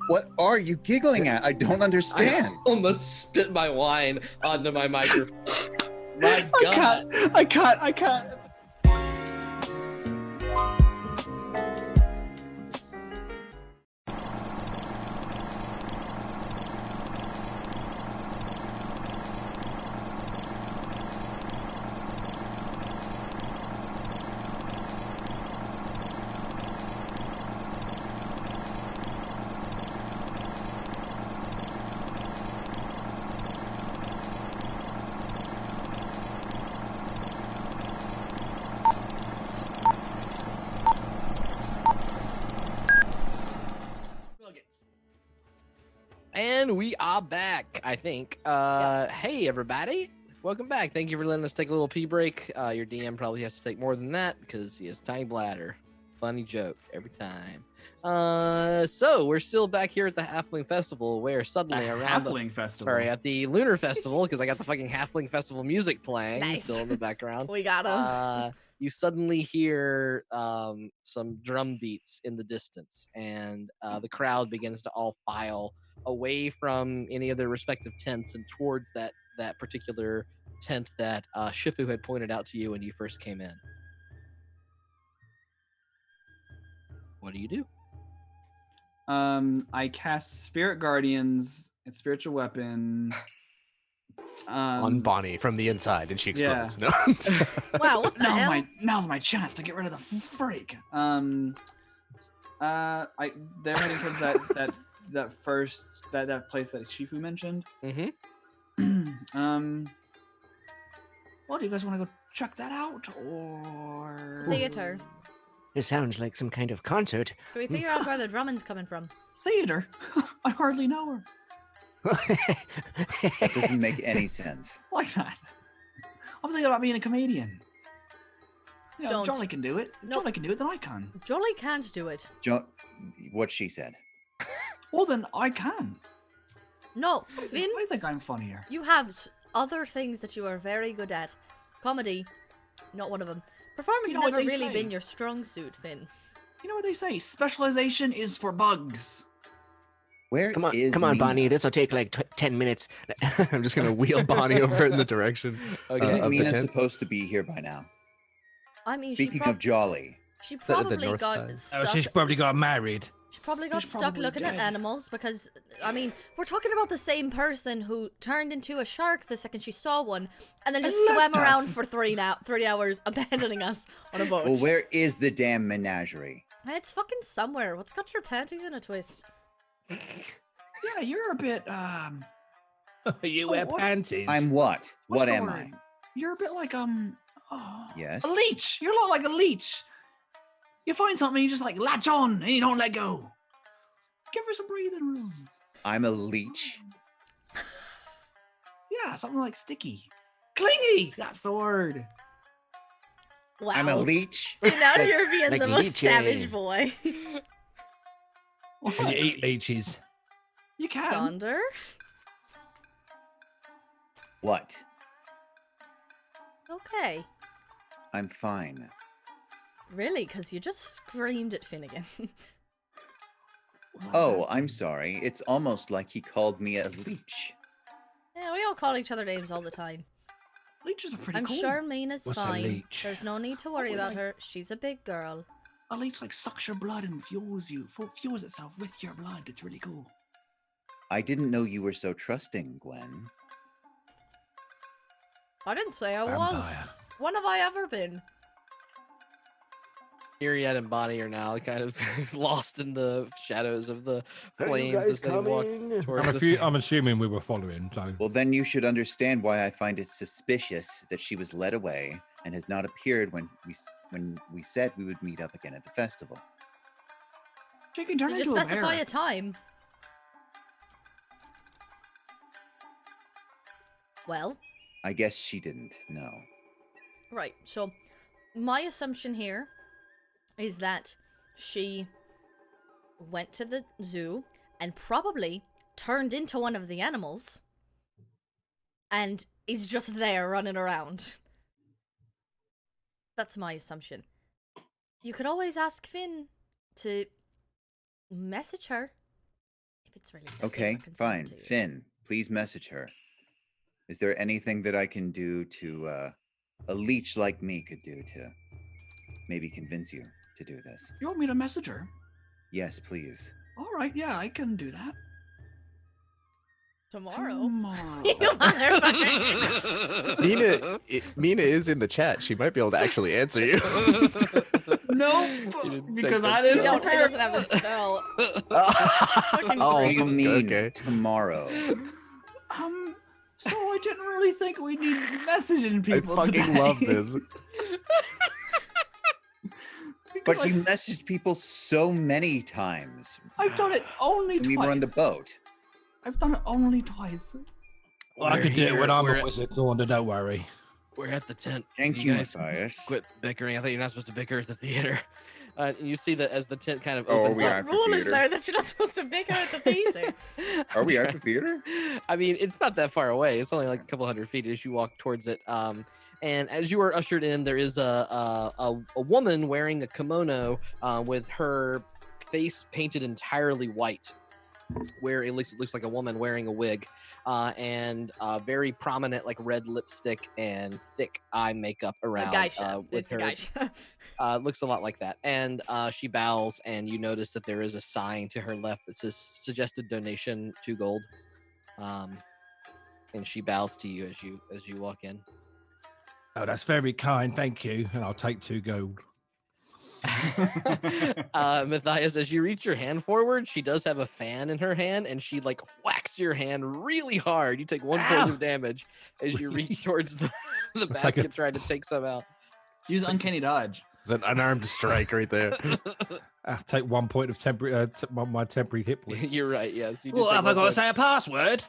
What are you giggling at? I don't understand. I almost spit my wine onto my microphone. My God. I can't. And we are back, I think. Hey, everybody. Welcome back. Thank you for letting us take a little pee break. Your DM probably has to take more than that because he has a tiny bladder. Funny joke every time. So we're still back here at the Halfling Festival where suddenly at the Lunar Festival, because I got the fucking Halfling Festival music playing still in the background. We got him. You suddenly hear some drum beats in the distance, and the crowd begins to all file away from any of their respective tents and towards that particular tent that Shifu had pointed out to you when you first came in. What do you do? I cast Spirit Guardians and Spiritual Weapon on Bonnie from the inside, and she explodes. Yeah. No. Wow, what the hell? Now's my chance to get rid of the freak. They're heading towards that place that Shifu mentioned. Mm-hmm. Well, do you guys want to go check that out, or Theater. It sounds like some kind of concert. Can we figure out where the drumming's coming from? theater? I hardly know her. That doesn't make any sense. Why not? I'm thinking about being a comedian. You know, Don't. Jolly can do it. Nope. Jolly can do it, then I can. Jolly can't do it. What she said. Well, then I can. No, Finn, I think I'm funnier. you have other things that you are very good at. Comedy, not one of them. Performance You know what never they really say. been your strong suit, Finn. You know what they say? Specialization is for bugs. Where Come on, is Bonnie. Meena? This will take like 10 minutes. I'm just gonna wheel Bonnie over in the direction Isn't of the Meena tent. supposed to be here by now? I mean, Speaking of Jolly, she that at the probably north got side? stuck. she's probably got married. She probably got She's stuck probably looking at dead. animals because, I mean, we're talking about the same person who turned into a shark the second she saw one and then And just swam left around us. for 3 hours, abandoning us on a boat. well, where is the damn menagerie? It's fucking somewhere. What's got your panties in a twist? Yeah, you're a bit, You Oh, wear what? panties. I'm what? what's What the am word? You're a bit like, Yes? a leech. You're a lot like a leech. You find something, you just like latch on and you don't let go. Give her some breathing room. I'm a leech. Yeah, something like sticky. Clingy! That's the word. Wow. I'm a leech. Now you're being Like the most leech, savage boy. And you eat leeches. You can. Zaunder? What? Okay. I'm fine. Really? Because you just screamed at Finnegan. Oh, I'm sorry. It's almost like he called me a leech. Yeah, we all call each other names all the time. Leeches are pretty I'm cool. sure Mina's What's a fine. leech? There's no need to worry Oh, about like- her. She's a big girl. A leech like sucks your blood and fuels itself with your blood. It's really cool. I didn't know you were so trusting, Gwen. I didn't say I was. Vampire. When have I ever been? Neriad and Bonnie are now kind of lost in the shadows of the flames as they walk towards I'm assuming we were following. So. Well, then you should understand why I find it suspicious that she was led away and has not appeared when we said we would meet up again at the festival. She can turn Did into you a specify bear. a time? Well, I guess she didn't. No. right. So, my assumption here is that she went to the zoo and probably turned into one of the animals and is just there running around. That's my assumption. You could always ask Finn to message her if it's really Okay, fine. Finn, please message her. Is there anything that I can do to a leech like me could do to maybe convince you to do this? You want me to message her? Yes, please. All right, yeah, I can do that. Tomorrow. Tomorrow. You motherfucker. Meena is in the chat. She might be able to actually answer you. No, because I didn't No, he prepare. doesn't have a spell. Oh, what do you mean okay. tomorrow? So I didn't really think we need messaging I people fucking today. love this. But you messaged people so many times. I've done it only when twice. we were on the boat. I've done it only twice. Well, I We're can do it here, when I'm we're a at- wizard, Zaunder, don't worry. We're at the tent. Thank You you, guys Matthias. Quit bickering. I thought you're not supposed to bicker at the theater. You see that as the tent kind of Oh, are opens we up. at the Rule is theater? there that you're not supposed to bicker at the theater. Are we at the theater? I mean, it's not that far away. It's only like a couple hundred feet as you walk towards it. And as you are ushered in, there is a woman wearing a kimono with her face painted entirely white, where it looks like a woman wearing a wig, and very prominent like red lipstick and thick eye makeup around. A geisha. With It's a her, geisha. looks a lot like that. And she bows, and you notice that there is a sign to her left that says "Suggested donation 2 gold." And she bows to you as you walk in. Oh, that's very kind. Thank you. And I'll take 2 gold. Matthias, as you reach your hand forward, she does have a fan in her hand, and she like whacks your hand really hard. You take 1 point of damage as you reach towards the take basket, it. trying to take some out. Use uncanny dodge. It's an unarmed strike right there. I'll take 1 point of temporary, my temporary hit points. You're right. Yes. You do Well, take have I 1 got to point. say a password?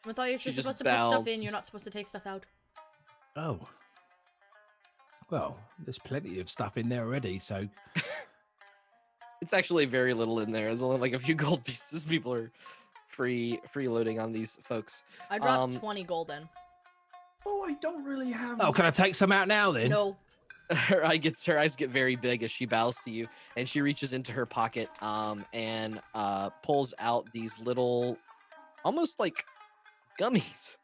Matthias, She you're just supposed to put stuff bows. in, you're not supposed to take stuff out. Oh. Well, there's plenty of stuff in there already, so It's actually very little in there. There's only like a few gold pieces. People are freeloading on these folks. I dropped 20 gold in. Oh, I don't really have. Oh, can I take some out now then? No. Her eyes get very big as she bows to you, and she reaches into her pocket and pulls out these little, almost like gummies.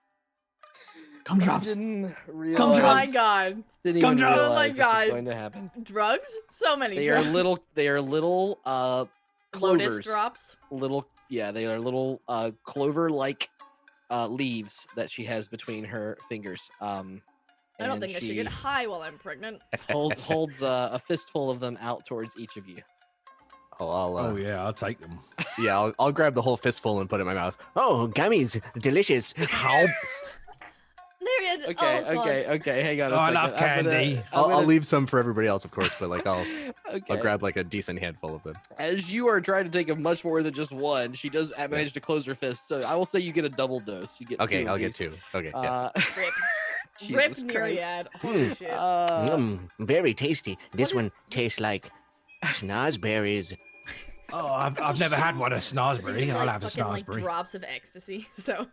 Gumdrops. Didn't Oh realize. my god. Didn't Gum even drops. realize Oh my this was God. going to happen. Drugs? So many They drugs. are little. They are little Lotus clovers. drops. Little, yeah, they are little clover-like leaves that she has between her fingers. I don't think I should get high while I'm pregnant. holds a fistful of them out towards each of you. Oh yeah, I'll take them. Yeah, I'll grab the whole fistful and put it in my mouth. Oh, gummies. Delicious. How? Neriad. Okay, oh, God. okay. Hang on a Oh, I second. love candy. I'll leave some for everybody else, of course, but like I'll Okay. grab like a decent handful of them. As you are trying to take a much more than just one, she does manage to close her fist. So I will say you get a double dose. You get Okay, two I'll of get these. 2. Okay, yeah. Rip. Jesus Rip Christ. Neriad. Holy shit. Very tasty. This What one tastes like schnozberries. Oh, I've never had one of This snozberry. is I'll like have a fucking, like, snozberry. drops of ecstasy. So.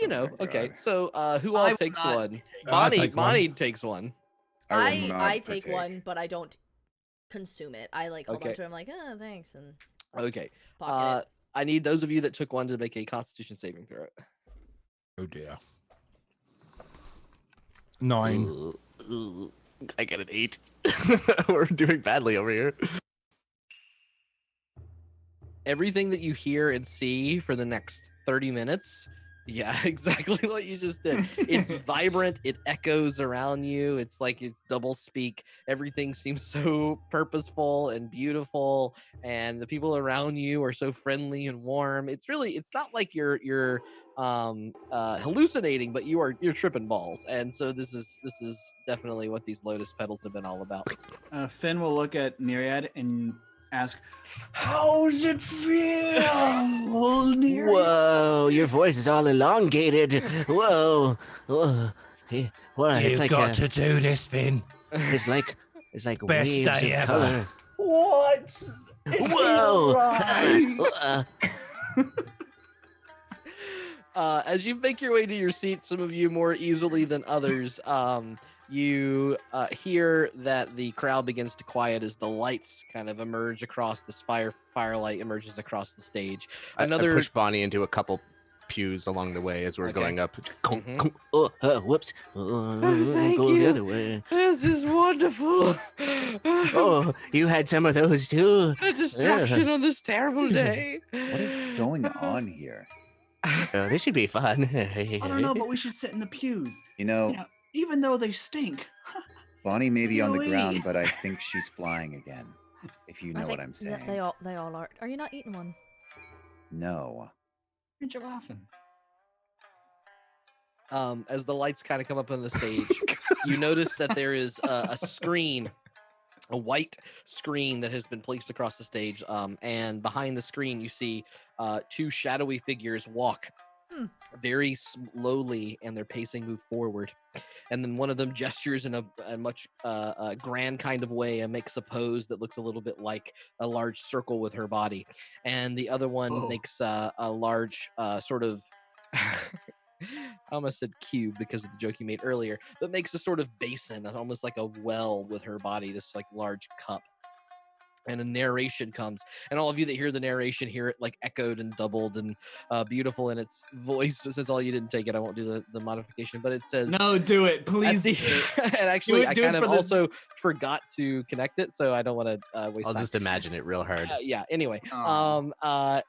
You know, my okay. God. So who all I will takes not one? I'll take one. Bonnie takes one. will I not take partake. one, but I don't consume it. I like hold Okay. on to it. I'm like, oh, thanks, and Okay. pocket it. I need those of you that took one to make a Constitution saving throw. Oh dear. 9. Ooh, I got an 8. We're doing badly over here. Everything that you hear and see for the next 30 minutes Yeah, exactly what you just did. It's vibrant. It echoes around you. It's like it's double speak. Everything seems so purposeful and beautiful, and the people around you are so friendly and warm. It's not like you're hallucinating, but you're tripping balls. And so this is definitely what these lotus petals have been all about. Finn will look at Neriad and ask, "How's it feel, Neriad?" Whoa, your voice is all elongated. Whoa. Well, it's like got to do this, Finn. It's like Best waves of day ever. color. What? Whoa. As you make your way to your seat, some of you more easily than others, you hear that the crowd begins to quiet as the lights kind of emerge across this firelight emerges across the stage. I push Bonnie into a couple pews along the way as we're going up. Whoops. Thank Go you. the other way. This is wonderful. Oh, you had some of those too. A distraction on this terrible day. What is going on here? Oh, this should be fun. I don't know, but we should sit in the pews. You know, Even though they stink. Bonnie may be on the Really? ground, but I think she's flying again. If you know what I'm saying. They all are. Are you not eating one? No. Why'd you laughing? As the lights kind of come up on the stage, you notice that there is a screen, a white screen that has been placed across the stage. And behind the screen, you see two shadowy figures walk very slowly, and their pacing move forward. And then one of them gestures in a much grand kind of way and makes a pose that looks a little bit like a large circle with her body. And the other one makes a large sort of I almost said cube because of the joke you made earlier, but makes a sort of basin, almost like a well with her body, this like large cup. And a narration comes, and all of you that hear the narration hear it like echoed and doubled and beautiful in its voice. But since all you didn't take it, I won't do the modification. But it says, "No, do it, please." And actually, I kind of also forgot to connect it, so I don't want to waste I'll time. just imagine it real hard. Yeah. Anyway, I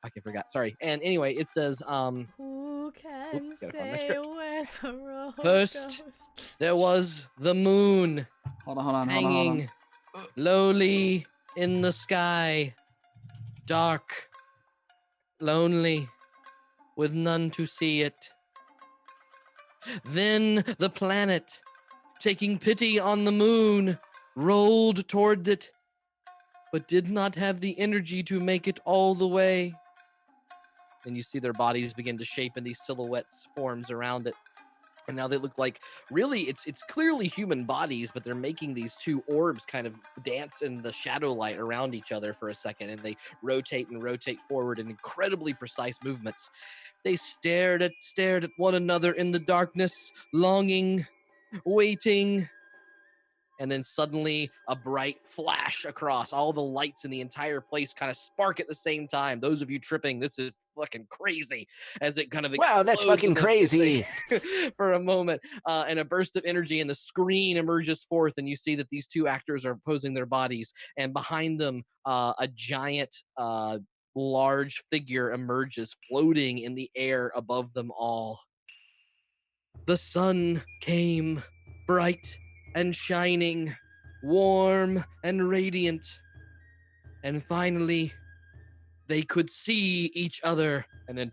fucking forgot. Sorry. And anyway, it says, Who can gotta find my say script. where the road First, goes? there was the moon Hold on. hanging lowly in the sky, dark, lonely, with none to see it. Then the planet, taking pity on the moon, rolled toward it, but did not have the energy to make it all the way. And you see their bodies begin to shape in these silhouettes, forms around it. And now they look like, really, it's clearly human bodies, but they're making these two orbs kind of dance in the shadow light around each other for a second, and they rotate and rotate forward in incredibly precise movements. They stared at one another in the darkness, longing, waiting. And then suddenly a bright flash across. All the lights in the entire place kind of spark at the same time. Those of you tripping, this is fucking crazy. As it kind of Wow, that's explodes fucking in this crazy. thing for a moment. And a burst of energy, and the screen emerges forth, and you see that these two actors are posing their bodies. And behind them, a giant, large figure emerges, floating in the air above them all. The sun came, bright and shining, warm and radiant. And finally, they could see each other. And then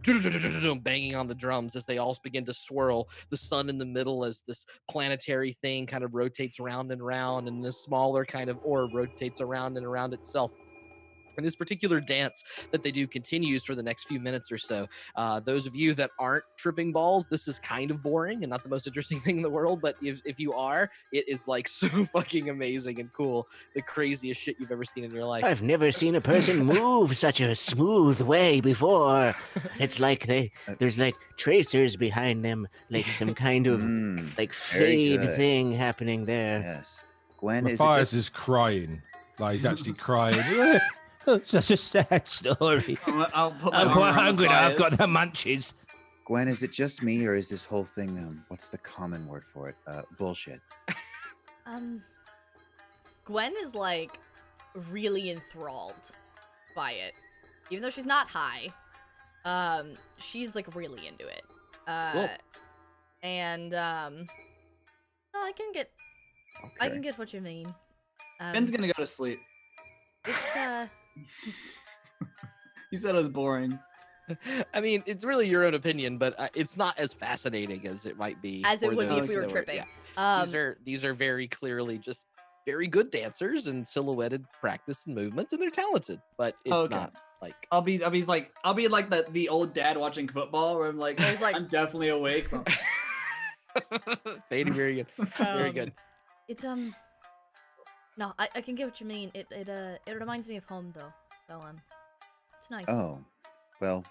banging on the drums as they all begin to swirl. The sun in the middle as this planetary thing kind of rotates round and round, and this smaller kind of orb rotates around and around itself. And this particular dance that they do continues for the next few minutes or so. Those of you that aren't tripping balls, this is kind of boring and not the most interesting thing in the world. But if you are, it is like so fucking amazing and cool. The craziest shit you've ever seen in your life. I've never seen a person move such a smooth way before. It's like there's like tracers behind them, like some kind of like very fade good. thing happening there. Yes. Gwen, Matthias is crying. Like he's actually crying. Such a sad story. I'll put my I'm arm quite around hungry now. I've got Matthias. the munchies. Gwen, is it just me, or is this whole thing, what's the common word for it? Bullshit. Gwen is like really enthralled by it, even though she's not high. She's like really into it. Cool. And no, I can get what you mean. Ben's gonna go to sleep. It's He said it was boring. I mean, it's really your own opinion, but it's not as fascinating as it might be. as it for would be those if we were that tripping. Yeah. These are very clearly just very good dancers and silhouetted practice and movements, and they're talented. But it's not like I'll be like the old dad watching football where I'm like, I'm definitely awake. Fading, very good, very good. It no, I can get what you mean. It reminds me of home though, so it's nice. Oh, well,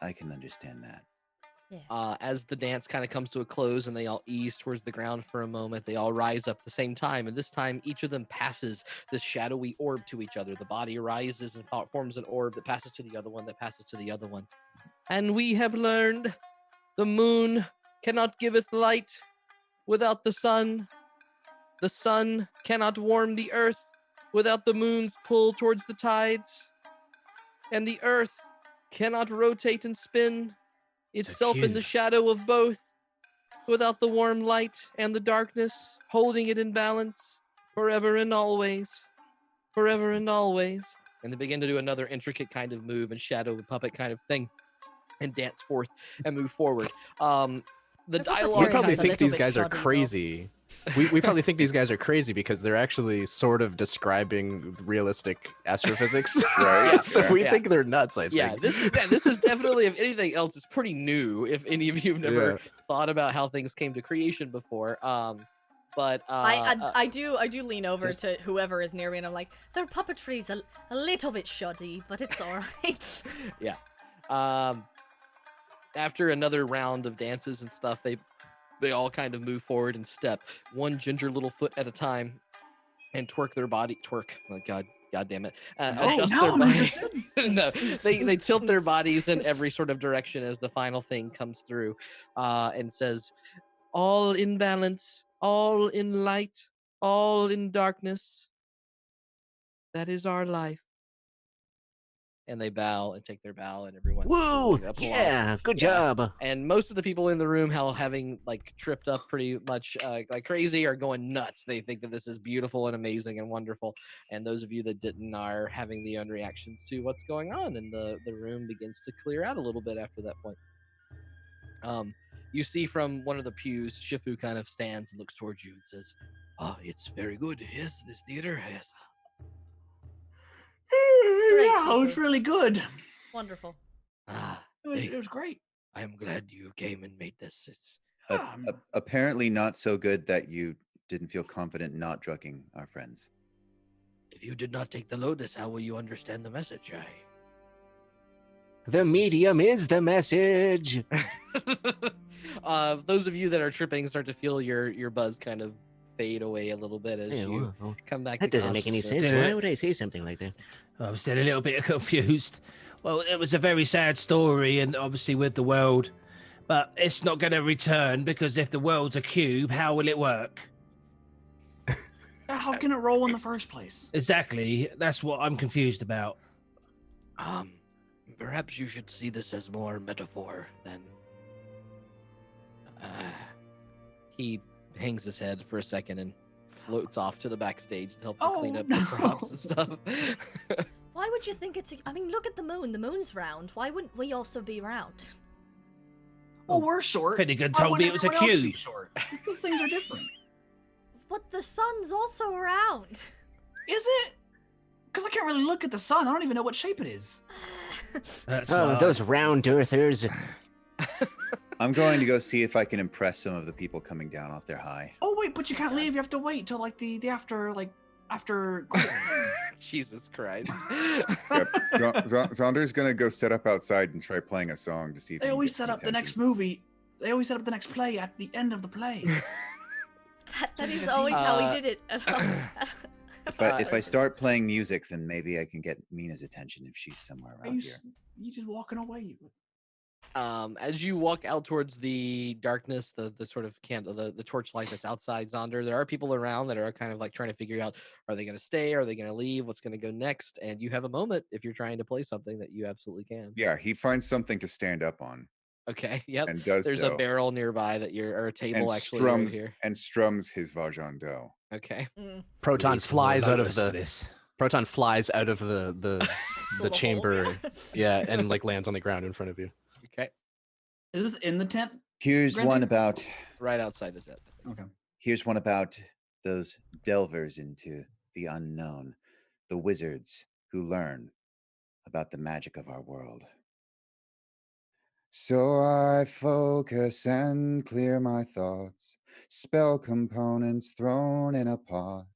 I can understand that. Yeah. As the dance kind of comes to a close and they all ease towards the ground for a moment, they all rise up at the same time. And this time, each of them passes this shadowy orb to each other. The body rises and forms an orb that passes to the other one, that passes to the other one. And we have learned the moon cannot giveth light without the sun. The sun cannot warm the earth without the moon's pull towards the tides. And the earth cannot rotate and spin itself in the shadow of both without the warm light and the darkness holding it in balance forever and always. Forever and always. And they begin to do another intricate kind of move and shadow puppet kind of thing and dance forth and move forward. The dialogue. We probably think these guys are crazy. We probably think these guys are crazy because they're actually sort of describing realistic astrophysics. Right. Yeah, so we think they're nuts, I think. Yeah, this is definitely, if anything else, it's pretty new. If any of you have never thought about how things came to creation before. But I do lean over to whoever is near me and I'm like, their puppetry's a little bit shoddy, but it's alright. Yeah. After another round of dances and stuff, they all kind of move forward and step one ginger little foot at a time and twerk their body. Oh God damn it. Adjust their body. No, they tilt their bodies in every sort of direction as the final thing comes through and says, all in balance, all in light, all in darkness. That is our life. And they bow and take their bow, and everyone. Woo! Yeah, good job. And most of the people in the room, having like tripped up pretty much like crazy, are going nuts. They think that this is beautiful and amazing and wonderful. And those of you that didn't are having the own reactions to what's going on, and the room begins to clear out a little bit after that point. You see from one of the pews, Shifu kind of stands and looks towards you and says, "Oh, it's very good. Yes, this theater has." Yeah, it was really good. Wonderful. It was great. I am glad you came and made this. It's apparently not so good that you didn't feel confident not drugging our friends. If you did not take the Lotus, how will you understand the message? The medium is the message. Those of you that are tripping start to feel your buzz kind of fade away a little bit as you come back. That doesn't make any sense. Why would I say something like that? I was still a little bit confused. Well, it was a very sad story, and obviously with the world, but it's not going to return because if the world's a cube, how will it work? How can it roll in the first place? Exactly. That's what I'm confused about. Perhaps you should see this as more metaphor than. He hangs his head for a second and floats off to the backstage to help clean up the props and stuff. Why would you think it's? I mean, look at the moon. The moon's round. Why wouldn't we also be round? Well, we're short. Finnegan told me it was a cube. Those things are different. But the sun's also round. Is it? Because I can't really look at the sun. I don't even know what shape it is. Those round earthers. I'm going to go see if I can impress some of the people coming down off their high. Oh wait, but you can't leave. You have to wait till like the after. Jesus Christ. Yep. Zaunder's gonna go set up outside and try playing a song to see if they always set up the next movie. They always set up the next play at the end of the play. that is always how we did it. If I start playing music, then maybe I can get Meena's attention if she's somewhere around here. You just walking away. As you walk out towards the darkness, the sort of candle, the torchlight that's outside Zaunder, there are people around that are kind of like trying to figure out, are they going to stay? Are they going to leave? What's going to go next? And you have a moment if you're trying to play something that you absolutely can. Yeah, he finds something to stand up on. Okay. Yep. And does There's so. a barrel nearby that or a table and actually strums right here. and strums his Vajon dough. Okay. Proton Release flies out of notice the this. proton flies out of the Little hole, chamber. Yeah, and like lands on the ground in front of you. Okay. Is this in the tent? Here's Grendy? one about. Right outside the tent. Okay. Here's one about those delvers into the unknown, the wizards who learn about the magic of our world. So I focus and clear my thoughts, spell components thrown in a pot,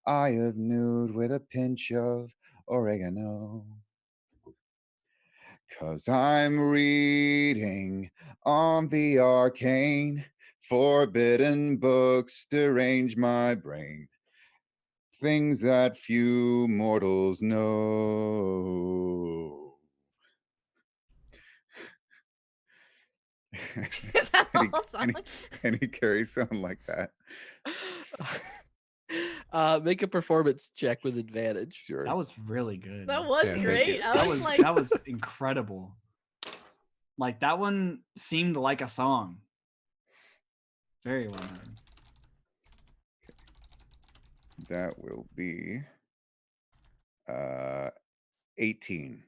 eye of nude with a pinch of oregano. 'Cause I'm reading on the arcane, forbidden books derange my brain. Things that few mortals know. Is that all sound like? Any carry sound like that? Make a performance check with advantage. Sure. That was really good. That was thank great. you. I was like, that was incredible. Like that one seemed like a song. Very well done. That will be 18.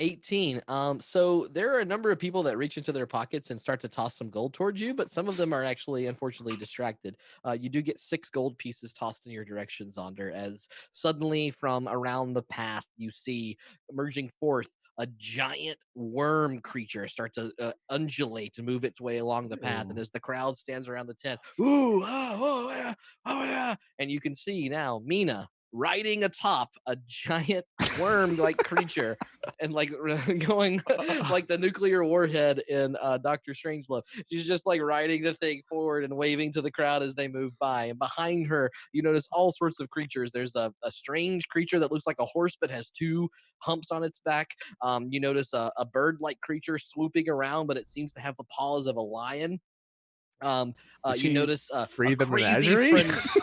18. So there are a number of people that reach into their pockets and start to toss some gold towards you, but some of them are actually, unfortunately, distracted. You do get 6 gold pieces tossed in your direction, Zaunder, as suddenly from around the path you see emerging forth a giant worm creature start to undulate and move its way along the path. And as the crowd stands around the tent, ooh, and you can see now Meena riding atop a giant worm-like creature and like going like the nuclear warhead in Dr. Strangelove. She's just like riding the thing forward and waving to the crowd as they move by. And behind her, you notice all sorts of creatures. There's a strange creature that looks like a horse but has 2 humps on its back. You notice a bird-like creature swooping around, but it seems to have the paws of a lion. You notice free the menagerie?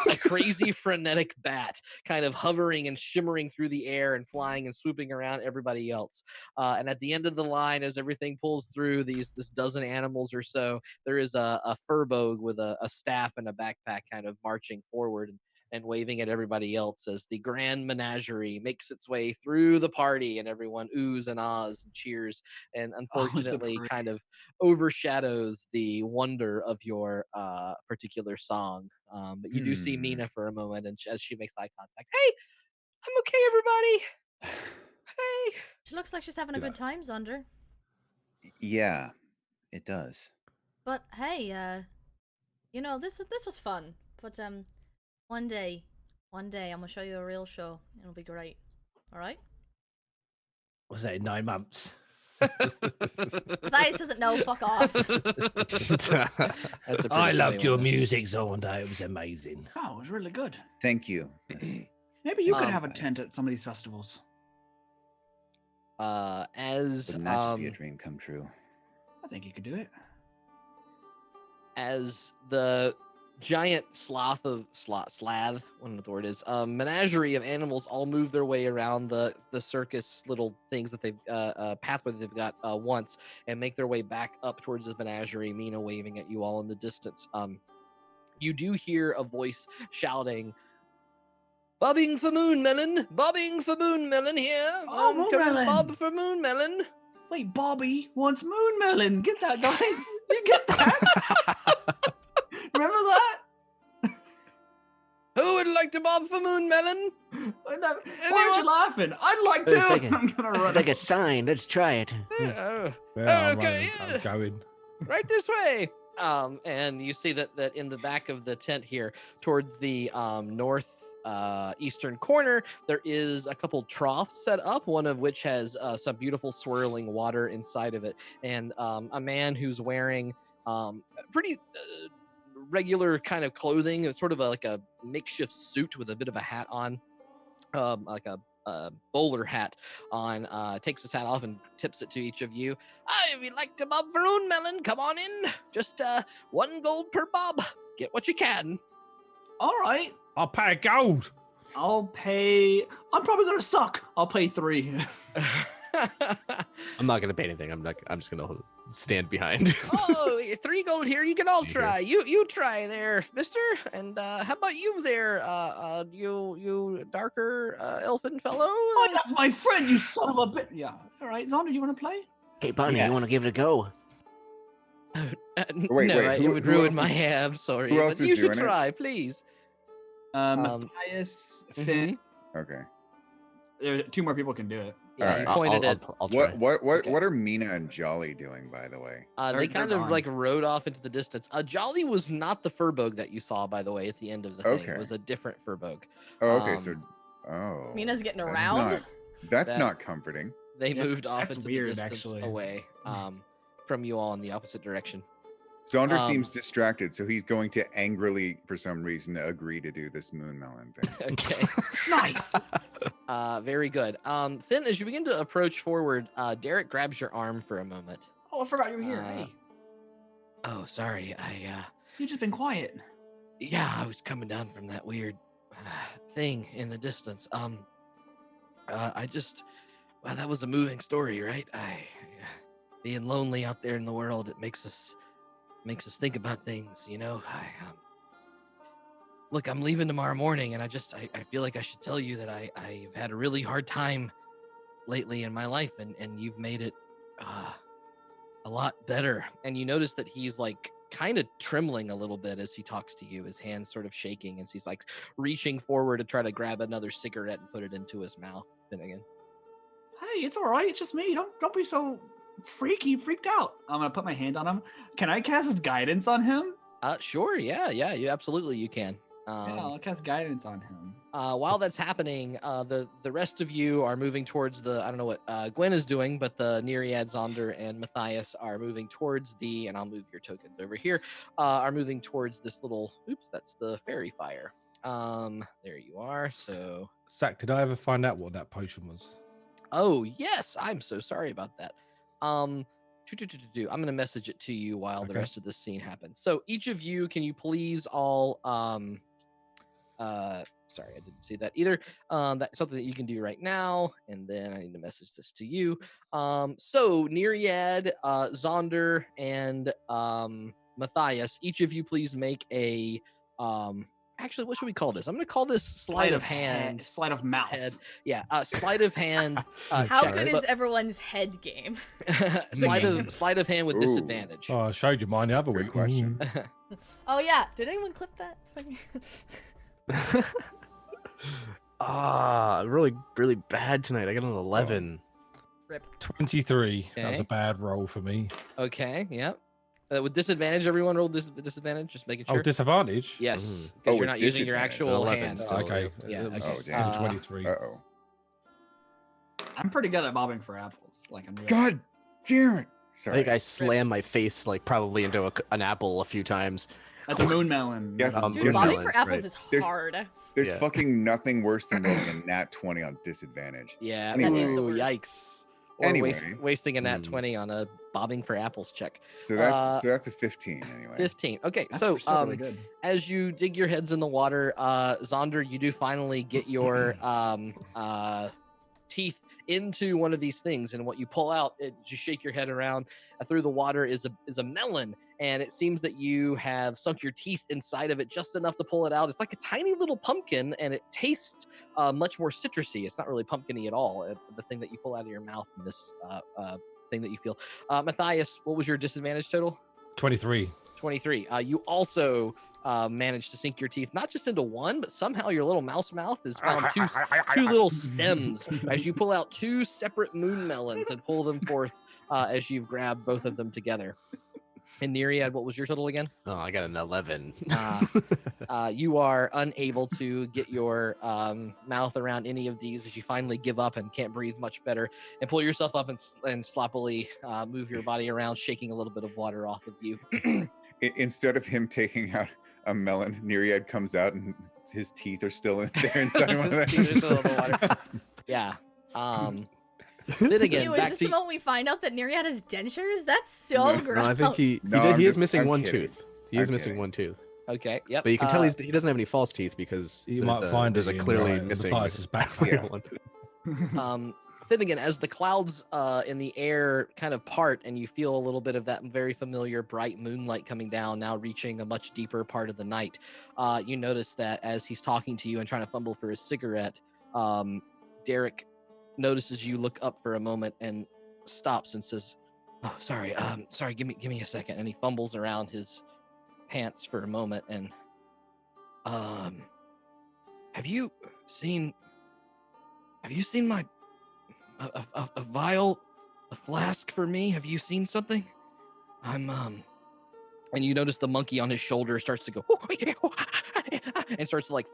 A crazy frenetic bat kind of hovering and shimmering through the air and flying and swooping around everybody else. And at the end of the line, as everything pulls through this dozen animals or so, there is a furbogue with a staff and a backpack kind of marching forward and waving at everybody else as the grand menagerie makes its way through the party and everyone oohs and ahs and cheers and unfortunately kind of overshadows the wonder of your particular song. But you do see Meena for a moment and as she makes eye contact, hey, I'm okay, everybody. Hey. She looks like she's having a good time, Zaunder. Yeah, it does. But hey, you know, this was fun. But one day I'm gonna show you a real show. It'll be great. All right? Was that 9 months? Matthias doesn't know. Fuck off. I loved your music, Zaunder. It was amazing. Oh, it was really good. Thank you. Maybe you could have a tent at some of these festivals. Wouldn't that just be a dream come true? I think you could do it. As the giant slav, what the word is, menagerie of animals all move their way around the circus little things that they've pathway that they've got once and make their way back up towards the menagerie, Meena waving at you all in the distance. You do hear a voice shouting, bobbing for moon melon here. Oh, moon melon. Bob for moon melon. Wait, Bobby wants moon melon. Get that, guys. Do you get that? Remember that? Who would like to bob for moon melon? Why aren't you laughing? I'd like to. I'm gonna run. It's like a sign. Let's try it. Okay, I'm going. Right this way. And you see that in the back of the tent here, towards the north eastern corner, there is a couple troughs set up, one of which has some beautiful swirling water inside of it, and a man who's wearing pretty regular kind of clothing. It's sort of like a makeshift suit with a bit of a hat on, like a bowler hat on, takes his hat off and tips it to each of you. If you'd like to bob for moon melon, come on in. Just 1 gold per bob. Get what you can. All right. I'll pay gold. I'm probably gonna suck. I'll pay 3. I'm not gonna pay anything. I'm just gonna stand behind. Oh, 3 gold here. You can all Here. try. You try there, mister. And how about you there, you darker elfin fellow? Oh, that's my friend, you son of a bitch. Yeah. All right, Zaunder, you want to play? Hey, Bonnie, you want to give it a go? Wait, no, wait, it who- would who ruin else my is- ham. Sorry, who else but is you should doing it? try, please. Matthias, Finn. Okay. There, 2 more people can do it. Yeah, All you right. pointed it. I'll try. What are Meena and Jolly doing, by the way? They They're kind of gone. like rode off into the distance. Jolly was not the furbogue that you saw, by the way, at the end of the thing. Okay. It was a different furbogue. Oh, okay. So, Mina's getting that's around. That's That- not comforting. They Yeah, moved off that's into weird, the distance actually. away from you all in the opposite direction. Zaunder Um, seems distracted, so he's going to angrily, for some reason, agree to do this moon melon thing. Okay. Nice. Very good. Finn, as you begin to approach forward, Derek grabs your arm for a moment. Oh, I forgot you were here. Uh, Hey, Oh, sorry. you've just been quiet. Yeah, I was coming down from that weird thing in the distance. Well, that was a moving story, right? Being lonely out there in the world, it makes us think about things, you know. Look, I'm leaving tomorrow morning, and I feel like I should tell you that I've had a really hard time lately in my life, and you've made it a lot better. And you notice that he's like kind of trembling a little bit as he talks to you, his hands sort of shaking as he's like reaching forward to try to grab another cigarette and put it into his mouth. Finnegan. Hey, it's all right. It's just me. Don't be so freaked out. I'm gonna put my hand on him. Can I cast guidance on him? Sure, yeah, you absolutely you can. Yeah, I'll cast guidance on him. While that's happening, the rest of you are moving towards I don't know what Gwen is doing, but the Neriad, Zaunder, and Matthias are moving towards and I'll move your tokens over here, are moving towards this little, that's the fairy fire. There you are, so. Zach, did I ever find out what that potion was? Oh, yes, I'm so sorry about that. I'm going to message it to you while the Okay. rest of this scene happens. So each of you, can you please all, sorry, I didn't see that either. That's something that you can do right now. And then I need to message this to you. So Neriad, Zaunder, and Matthias, each of you please make a, actually, what should we call this? I'm going to call this sleight of hand. Sleight of mouth. Head. Yeah, sleight of hand. How check, good is but- everyone's head game? sleight of hand with Ooh. disadvantage. Oh, I showed you mine the other Great week. question. Oh yeah, did anyone clip that? Really, really bad tonight. I got an 11. Rip. 23. That was Okay. a bad roll for me. Okay, yep. With disadvantage, everyone rolled disadvantage. Just making sure. Oh, disadvantage? Yes, Mhm. because Oh, you're with not using your disadvantage. actual 11 hand. still. Okay. Yeah, It was okay. Oh, damn. still 23. Uh-oh. I'm pretty good at bobbing for apples. Like I'm. Really... God damn it. I Sorry. think I slammed my face like probably into an apple a few times. That's a moon melon. Yes, Um, Dude, Moon bobbing melon, for apples right. is There's- hard. There's Yeah. fucking nothing worse than rolling a nat 20 on disadvantage. Yeah. Anyway. That is the Ooh, worst. yikes. Or Anyway. wasting a nat Hmm. 20 on a bobbing for apples check. So that's a 15 anyway. 15. Okay, That's so still really good. as you dig your heads in the water, Zaunder, you do finally get your teeth into one of these things, and what you pull out, you shake your head around. Through the water is a melon, and it seems that you have sunk your teeth inside of it just enough to pull it out. It's like a tiny little pumpkin, and it tastes much more citrusy. It's not really pumpkin-y at all. The thing that you pull out of your mouth, and this thing that you feel. Matthias, what was your disadvantage total? 23. 23. You also managed to sink your teeth not just into one, but somehow your little mouse mouth has found two little stems as you pull out two separate moon melons and pull them forth as you've grabbed both of them together. And Neriad, what was your total again? Oh, I got an 11. You are unable to get your mouth around any of these as you finally give up and can't breathe much better, and pull yourself up and sloppily move your body around, shaking a little bit of water off of you. Instead of him taking out a melon, Neriad comes out and his teeth are still in there inside one of His teeth are still in the them. water. Yeah. Then again, Ew, is back this to the moment we find out that Neriad has dentures? That's so No. gross. No, I think he No, did. I'm He is just- missing I'm one kidding. tooth. He is I'm missing kidding. one tooth. okay. Yep. But you can tell he doesn't have any false teeth because You might find there's it a in, clearly missing Matthias's back. real one. Finnegan, as the clouds in the air kind of part and you feel a little bit of that very familiar bright moonlight coming down, now reaching a much deeper part of the night, you notice that as he's talking to you and trying to fumble for his cigarette, Derek notices you look up for a moment and stops and says, "Oh, sorry, give me a second." And he fumbles around his pants for a moment and, have you seen my a vial, a flask for me? Have you seen something? And you notice the monkey on his shoulder starts to go and starts to like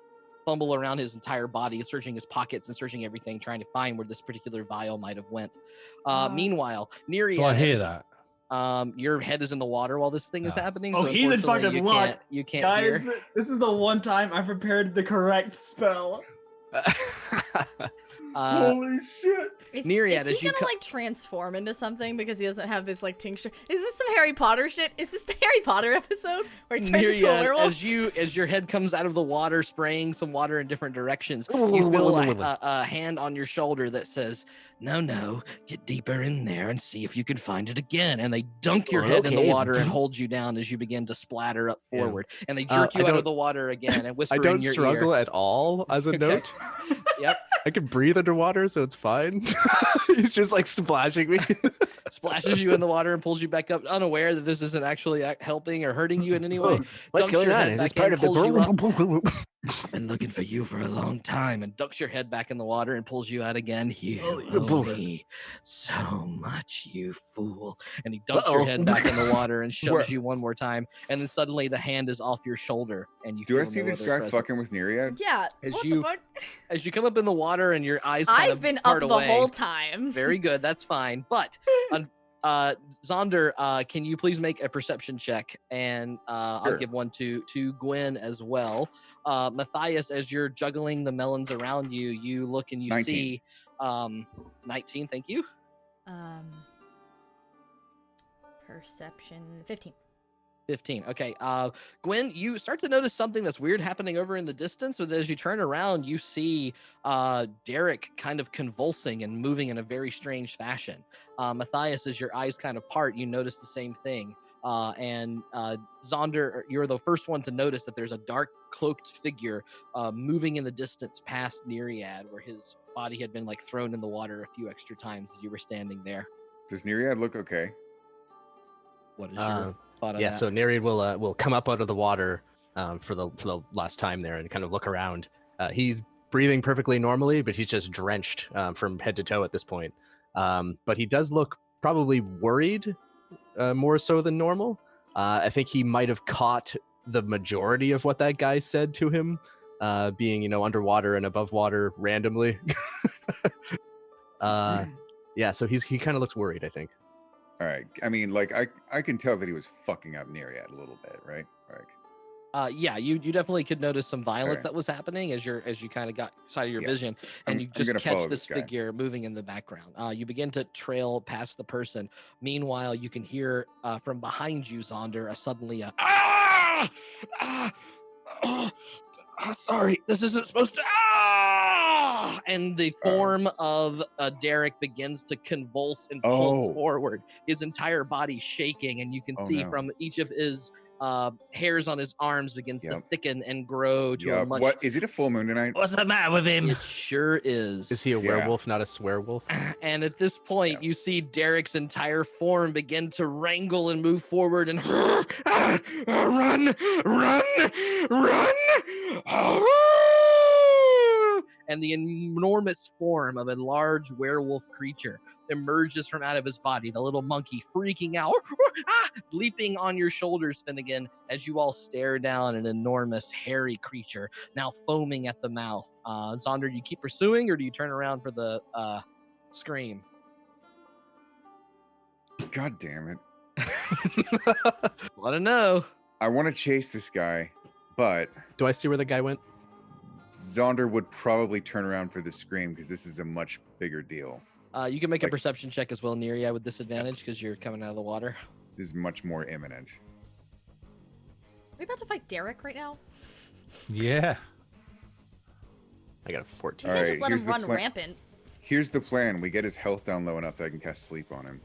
fumble around his entire body, searching his pockets and searching everything, trying to find where this particular vial might have went. Meanwhile, Neriad, Do I hear that? your head is in the water while this thing is happening. Oh, so he's in fucking unfortunately luck. You can't Guys, hear. this is the one time I prepared the correct spell. Holy shit. Neriad, is as he you gonna like transform into something because he doesn't have this like tincture? Is this some Harry Potter shit? Is this the Harry Potter episode where he turns into a Neriad, werewolf? as your head comes out of the water, spraying some water in different directions, you feel a hand on your shoulder that says, "No, get deeper in there and see if you can find it again." And they dunk your head in the water and hold you down as you begin to splatter up forward. And they jerk you out of the water again and whisper I in don't your struggle ear. at all as a note. Yep. I can breathe underwater, so it's fine. He's just like splashing me. Splashes you in the water and pulls you back up, unaware that this isn't actually helping or hurting you in any way. What's Dunks going your on? head Is this back in, part of the pulls you up. group? I've been looking for you for a long time, and ducks your head back in the water and pulls you out again. You owe me so much, you fool. And he dunks your head back in the water and shoves you one more time, and then suddenly the hand is off your shoulder, and you Do I feel see no this other guy presence. fucking with Neriad? Yeah. As you come up in the water and your eyes kind I've of been part up away, the whole time. Very good, that's fine. But Zaunder, can you please make a perception check? And I'll give one to Gwen as well. Matthias, as you're juggling the melons around you, you look and you 19. see 19, thank you. Perception 15. 15. Okay. Gwen, you start to notice something that's weird happening over in the distance. So that as you turn around, you see Derek kind of convulsing and moving in a very strange fashion. Matthias, as your eyes kind of part, you notice the same thing. And Zaunder, you're the first one to notice that there's a dark cloaked figure moving in the distance past Neriad, where his body had been like thrown in the water a few extra times as you were standing there. Does Neriad look okay? What is your thought on that? So Neriad will come up out of the water for the last time there and kind of look around. He's breathing perfectly normally, but he's just drenched from head to toe at this point. But he does look probably worried, more so than normal. I think he might have caught the majority of what that guy said to him, being underwater and above water randomly. Yeah, so he kind of looks worried, I think. All right. I mean, like I can tell that he was fucking up Neriad a little bit, right? Like, yeah, you definitely could notice some violence that was happening as you kind of got side of your vision, and you just catch this figure moving in the background. You begin to trail past the person. Meanwhile, you can hear from behind you, Zaunder, suddenly sorry, this isn't supposed to. And the form of Derek begins to convulse and pulse forward, his entire body shaking, and you can see from each of his hairs on his arms begins to thicken and grow to a much. What is it? A full moon tonight? What's the matter with him? It sure is. Is he a werewolf, not a swearwolf? And at this point, you see Derek's entire form begin to wrangle and move forward and run. And the enormous form of a large werewolf creature emerges from out of his body, the little monkey freaking out, leaping on your shoulders, Finnegan, as you all stare down an enormous hairy creature, now foaming at the mouth. Zaunder, do you keep pursuing, or do you turn around for the scream? God damn it. Let it know. I want to chase this guy, but... Do I see where the guy went? Zaunder would probably turn around for the scream because this is a much bigger deal. You can make a perception check as well, Neriad, with disadvantage because you're coming out of the water. This is much more imminent. Are we about to fight Derek right now? Yeah. I got a 14. You can't just let him run rampant. Here's the plan. We get his health down low enough that I can cast sleep on him.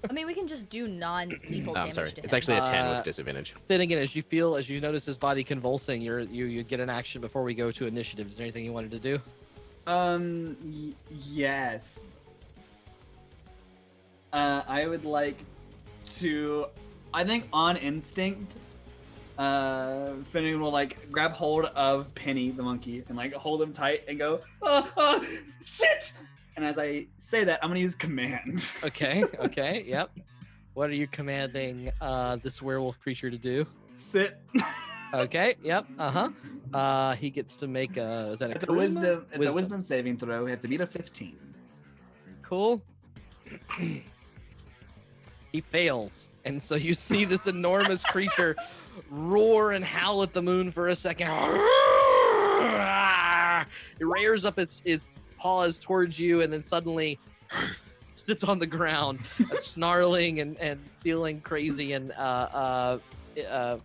I mean, we can just do non-lethal I'm damage sorry. to It's him. actually a 10 with disadvantage. Then again, as you notice his body convulsing, you get an action before we go to initiative. Is there anything you wanted to do? Yes. I would like to. I think on instinct, Finnegan will like grab hold of Penny the monkey and like hold him tight and go, sit. And as I say that, I'm gonna use command. Okay. Okay. Yep. What are you commanding this werewolf creature to do? Sit. Okay. Yep. He gets to make a. Is that a It's a charisma? wisdom. It's a wisdom saving throw. We have to beat a 15. Cool. He fails, and so you see this enormous creature roar and howl at the moon for a second. It rears up its paws towards you, and then suddenly sits on the ground, snarling and feeling crazy and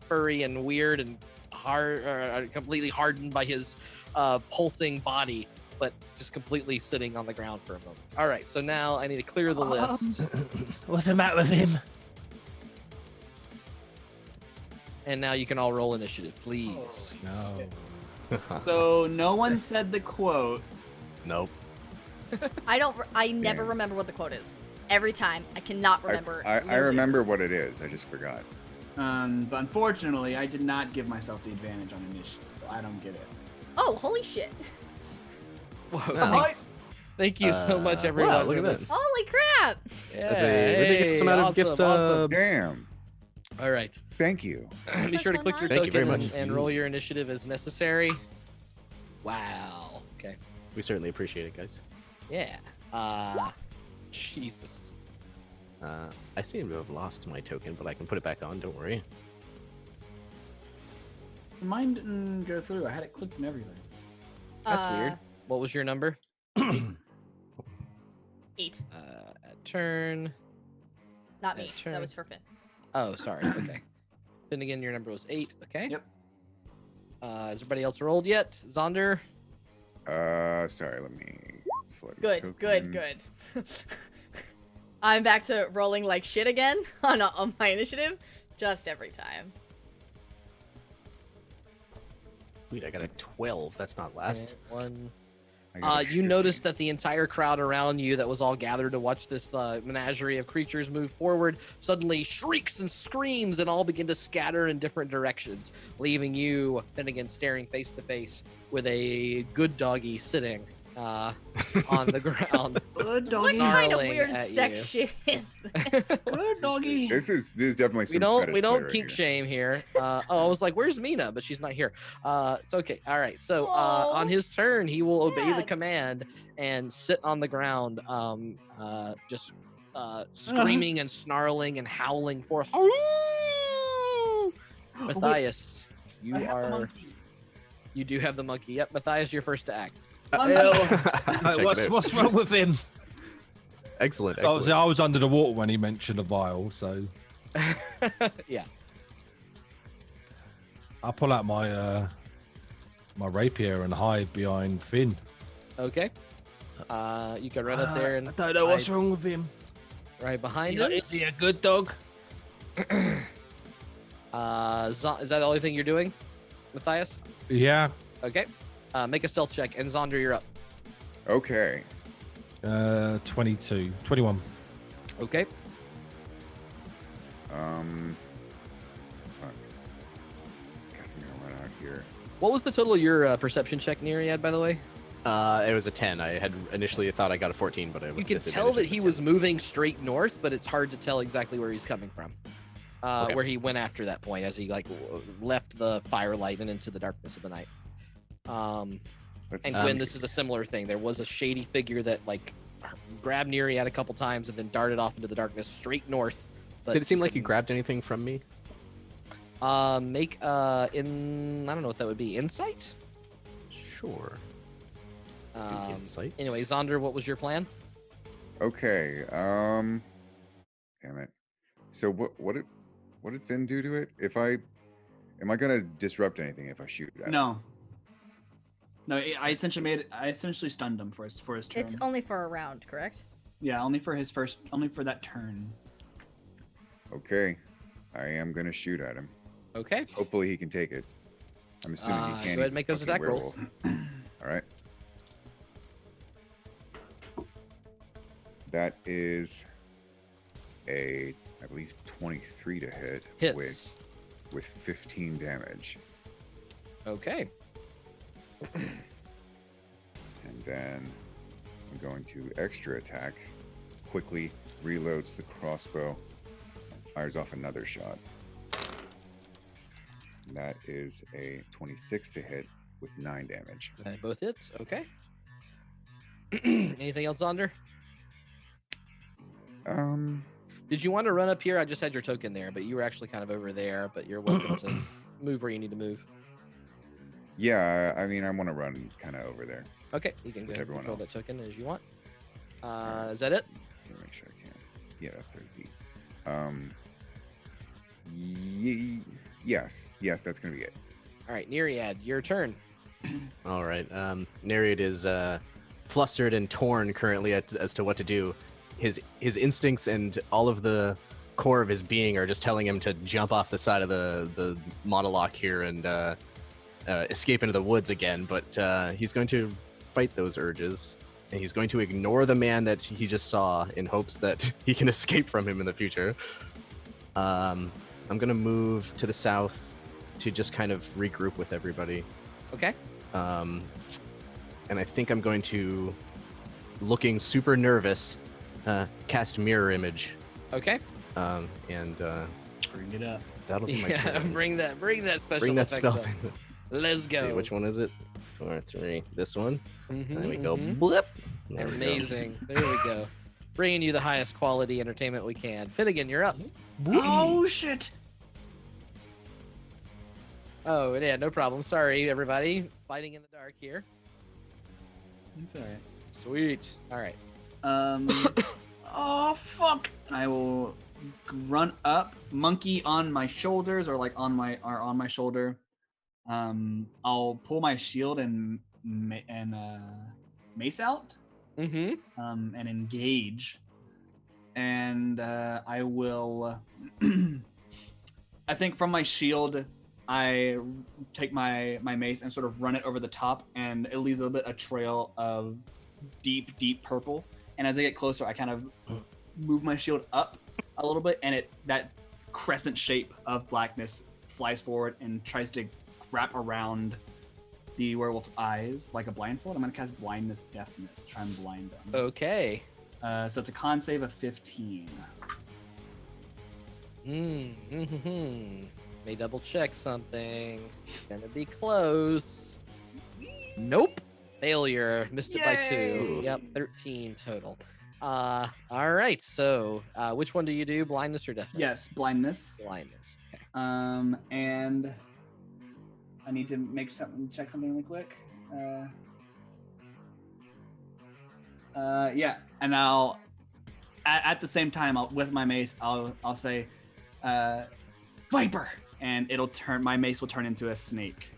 furry and weird and hard, completely hardened by his pulsing body, but just completely sitting on the ground for a moment. All right, so now I need to clear the list. What's the matter with him? And now you can all roll initiative, please. No. So no one said the quote. Nope. I never remember what the quote is. Every time. I cannot remember. I remember what it is. I just forgot. But unfortunately, I did not give myself the advantage on initiative, so I don't get it. Oh, holy shit. Whoa, thank you so much, everyone. Wow, look at this. Holy crap. Yeah, That's a ridiculous amount of gift subs. Damn. All right. Thank you. Be sure to so click your nice. Thank you very token much. and roll your initiative as necessary. Wow. Okay. We certainly appreciate it, guys. Yeah. Jesus. I seem to have lost my token, but I can put it back on. Don't worry. Mine didn't go through. I had it clicked and everything. That's weird. What was your number? 8. At turn. Not me. Sure. That was for Finn. Oh, sorry. Okay. Then again, your number was 8. Okay. Yep. Has everybody else rolled yet? Zaunder? Sorry, let me select Good, token. good. I'm back to rolling like shit again on my initiative. Just every time. Wait, I got a 12. That's not last. Okay, 1. I got a You 15. noticed that the entire crowd around you that was all gathered to watch this menagerie of creatures move forward suddenly shrieks and screams and all begin to scatter in different directions, leaving you, Finnegan, staring face to face with a good doggy sitting on the ground. Good What kind of weird at sex you. shit is this? Good doggy. This is definitely some We don't fetish play right kink here. shame here. I was like, "Where's Meena?" But she's not here. It's okay. All right. So on Aw, his turn, he will obey the sad. command and sit on the ground, just screaming and snarling and howling forth. Matthias, you you do have the monkey. Yep, Matthias, you're first to act. Check it out. What's wrong with him? Excellent. Obviously, I was under the water when he mentioned a vial, so Yeah. I pull out my my rapier and hide behind Finn. Okay. You can run up there and I don't know what's hide wrong with him. right behind You know, him. is he a good dog? Is that the only thing you're doing, Matthias? Yeah. Okay. Make a stealth check, and Zaunder, you're up. Okay. 22, 21. Okay. Fuck. Guess I'm gonna run out here. What was the total of your perception check, Neriad, by the way? It was a 10. I had initially thought I got a 14, but I You can tell that he was moving straight north, but it's hard to tell exactly where he's coming from. Okay. Where he went after that point, as he left the firelight and into the darkness of the night. Let's And see. Gwen, this is a similar thing. There was a shady figure that grabbed Neriad a couple times and then darted off into the darkness straight north. But Did it seem like you grabbed anything from me? Make I don't know what that would be. Insight. Sure. Insight. Anyway, Zaunder, what was your plan? Okay. Damn it. So what did Finn do to it? Am I gonna disrupt anything if I shoot at it? No. No, I essentially stunned him for his turn. It's only for a round, correct? Yeah, only for that turn. Okay, I am gonna shoot at him. Okay. Hopefully he can take it. I'm assuming he can. Go ahead and make those attack rolls. All right. That is I believe 23 to hit. Hits. With 15 damage. Okay. And then I'm going to extra attack. Quickly reloads the crossbow. And fires off another shot. And that is a 26 to hit with 9 damage. Both hits. Okay. Anything else, Zaunder? Did you want to run up here? I just had your token there, but you were actually kind of over there. But you're welcome to move where you need to move. Yeah, I mean, I want to run kind of over there. Okay, you can go ahead and everyone control else. that token as you want. Is that it? Let me make sure I can. Yeah, that's 30 feet. Yes, that's gonna be it. All right, Neriad, your turn. All right. Neriad is flustered and torn currently as to what to do. His instincts and all of the core of his being are just telling him to jump off the side of the monologue here and escape into the woods again. But he's going to fight those urges, and he's going to ignore the man that he just saw in hopes that he can escape from him in the future. I'm going to move to the south to just kind of regroup with everybody. Okay. And I think I'm going to, looking super nervous, cast Mirror Image. Okay. And Bring it up. that'll be my Yeah, turn. bring that special Bring that effect spell up. thing. Let's See, go. which one is it? 4, 3. This one. Mhm, And then we go mhm. blip. There we go. Amazing. There we go. Bringing you the highest quality entertainment we can. Finnegan, you're up. Oh shit! Oh, yeah, no problem. Sorry, everybody. Fighting in the dark here. It's alright. Sweet. All right. Oh fuck! I will run up, monkey on my shoulders, or like on my shoulder. I'll pull my shield and mace out. Mm-hmm. And engage. And I will. I think from my shield, I take my mace and sort of run it over the top, and it leaves a little bit a trail of deep purple. And as I get closer, I kind of move my shield up a little bit, and that crescent shape of blackness flies forward and tries to wrap around the werewolf's eyes like a blindfold. I'm gonna cast blindness deafness, try and blind them. Okay. So it's a con save of 15. Mm-hmm. May double check something. Gonna be close. Nope. Failure. Missed it by 2. Yep. 13 total. All right. So, which one do you do? Blindness or deafness? Yes, blindness. Blindness. Okay. And I need to check something really quick. Yeah, and I'll at the same time, with my mace, I'll say, Viper, and my mace will turn into a snake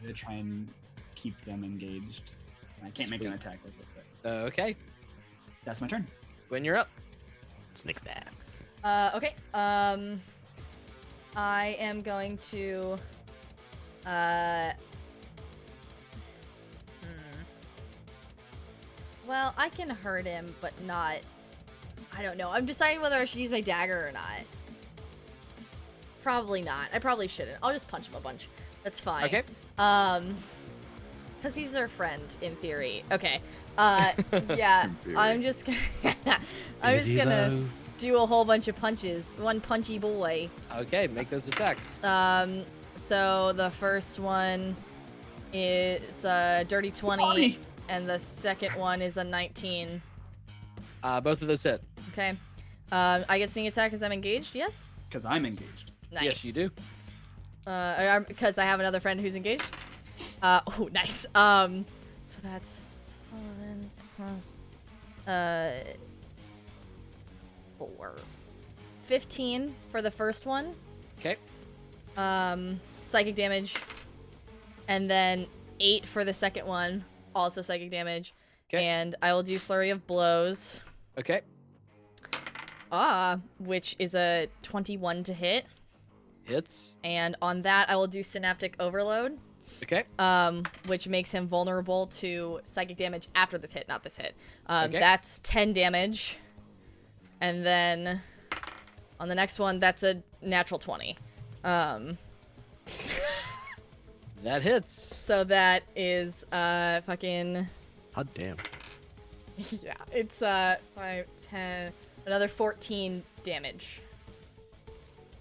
to try and keep them engaged. I can't make an attack with it, but Okay. that's my turn. Gwen, you're up. Snake stab. Okay. I am going to. Well, I can hurt him, but not. I don't know. I'm deciding whether I should use my dagger or not. Probably not. I probably shouldn't. I'll just punch him a bunch. That's fine. Okay. Because he's our friend in theory. Okay. Yeah. I'm just gonna. Do a whole bunch of punches. One punchy boy. Okay, make those attacks. So the first one is a dirty 20, and the second one is a 19. Both of those hit. Okay. I get sneak attack because I'm engaged. Yes. Because I'm engaged. Nice. Yes, you do. Because I have another friend who's engaged. Oh, nice. So that's 11 plus 4. 15 for the first one. Okay. Psychic damage. And then 8 for the second one, also psychic damage. Okay. And I will do Flurry of Blows. Okay. Which is a 21 to hit. Hits. And on that, I will do Synaptic Overload. Okay. Which makes him vulnerable to psychic damage after this hit, not this hit. Okay. That's 10 damage. And then on the next one, that's a natural 20. That hits. So that is fucking... God damn. Yeah, it's 5, 10, another 14 damage.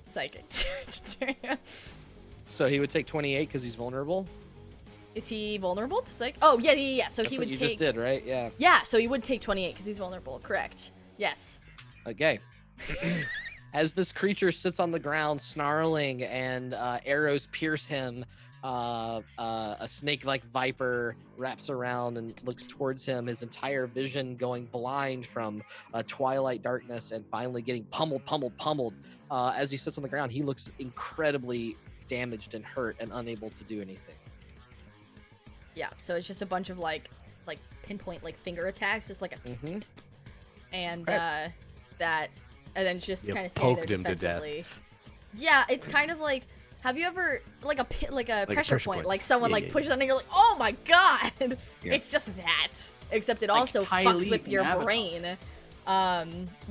Psychic damage. So he would take 28 because he's vulnerable? Is he vulnerable to psychic? Oh, yeah. So That's he what would you take... just did, right? Yeah. Yeah, so he would take 28 because he's vulnerable. Correct. Yes. Okay. As this creature sits on the ground snarling and arrows pierce him, a snake-like viper wraps around and looks towards him, his entire vision going blind from twilight darkness and finally getting pummeled. As he sits on the ground, he looks incredibly damaged and hurt and unable to do anything. Yeah, so it's just a bunch of like pinpoint finger attacks, just like a and that, and then just kind of poked him to death. Yeah, it's kind of like, have you ever like a pressure point, point. like someone Yeah. pushes on and you're like, oh my god, Yeah. it's just that, except it Like also Ty fucks Lee with in your Avatar. brain.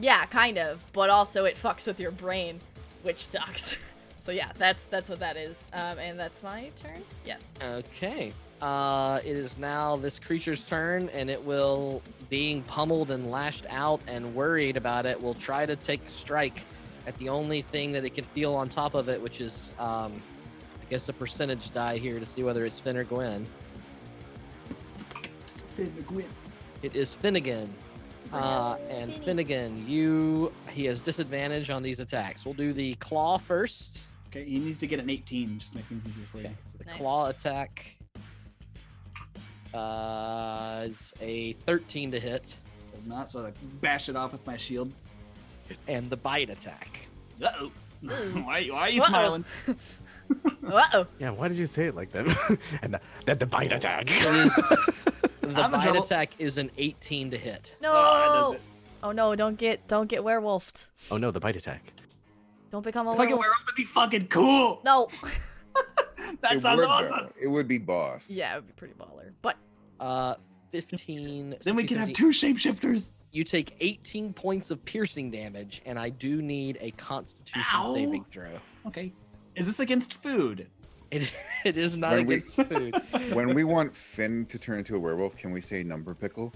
Yeah, kind of, but also it fucks with your brain, which sucks. So yeah, that's what that is. And that's my turn. Yes. Okay. It is now this creature's turn, and it will, being pummeled and lashed out and worried about it, will try to take a strike at the only thing that it can feel on top of it, which is, I guess, a percentage die here to see whether it's Finn or Gwen. It is Finnegan. And Finnegan, he has disadvantage on these attacks. We'll do the claw first. Okay, he needs to get an 18, just to make things easier for you. Okay, so the Nice. claw attack is a 13 to hit, Does not, so I bash it off with my shield. and the bite attack. Uh-oh. Why are you Uh-oh. smiling? Uh-oh. Yeah, why did you say it like that? And then the bite attack. The I'm in bite trouble. attack is an 18 to hit. No. does it. Oh no! Don't get werewolfed. Oh no, the bite attack. Don't become a If I can werewolf. wear up, that'd be fucking cool. No. That It sounds would, awesome. though. It would be boss. Yeah, it would be pretty baller. But 15. Then we 16, can have 17. two shapeshifters. You take 18 points of piercing damage, and I do need a Constitution Ow. saving throw. Okay. Is this against food? It is not When we- against food. When we want Finn to turn into a werewolf, can we say number pickle?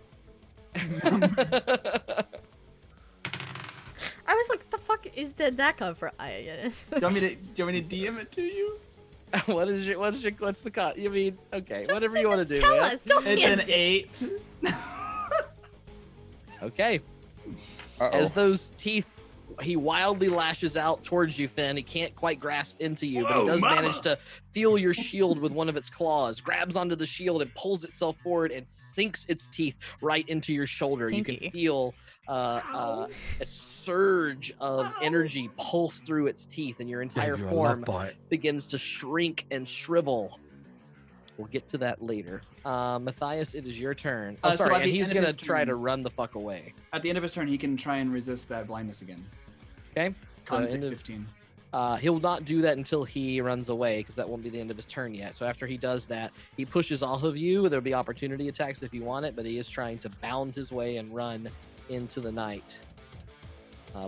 I was like, the fuck did that come from? Do you want me to DM it to you? What's the cost? You mean, okay, whatever you want to do. Tell man. us. Don't It's be a an dick. 8. Okay. Uh-oh. As those teeth, he wildly lashes out towards you, Finn. He can't quite grasp into you, but he Whoa, does mama. manage to feel your shield with one of its claws, grabs onto the shield and pulls itself forward and sinks its teeth right into your shoulder. You Kinky. can feel a surge of energy pulse through its teeth, and your entire Gave you a love form bite. begins to shrink and shrivel. We'll get to that later. Matthias, it is your turn. Oh, So sorry, at and the he's end of gonna his try to turn- run the fuck away. At the end of his turn, he can try and resist that blindness again. Okay. Con So save end of- 15. He'll not do that until he runs away, because that won't be the end of his turn yet. So after he does that, he pushes off of you. There'll be opportunity attacks if you want it, but he is trying to bound his way and run into the night,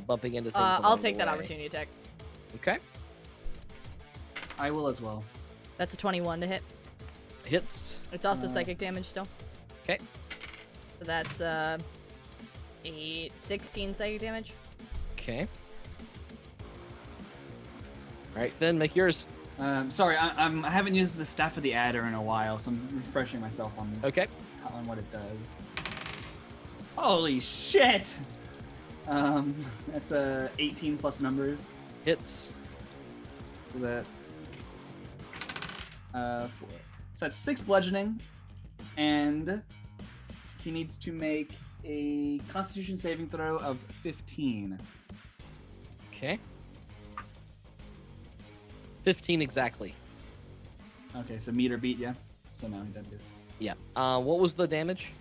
bumping into things. I'll along take the that way. opportunity attack. Okay. I will as well. That's a 21 to hit. Hits. It's also psychic damage still. Okay. So that's 16 psychic damage. Okay. All right, Finn, make yours. Sorry, I haven't used the Staff of the Adder in a while, so I'm refreshing myself on Okay. what it does. Holy shit! That's 18 plus numbers, Hits. so that's 4. So that's 6 bludgeoning, and he needs to make a Constitution saving throw of 15. Okay. 15 exactly. Okay, so meet or beat, yeah. So now he doesn't do. Yeah. What was the damage?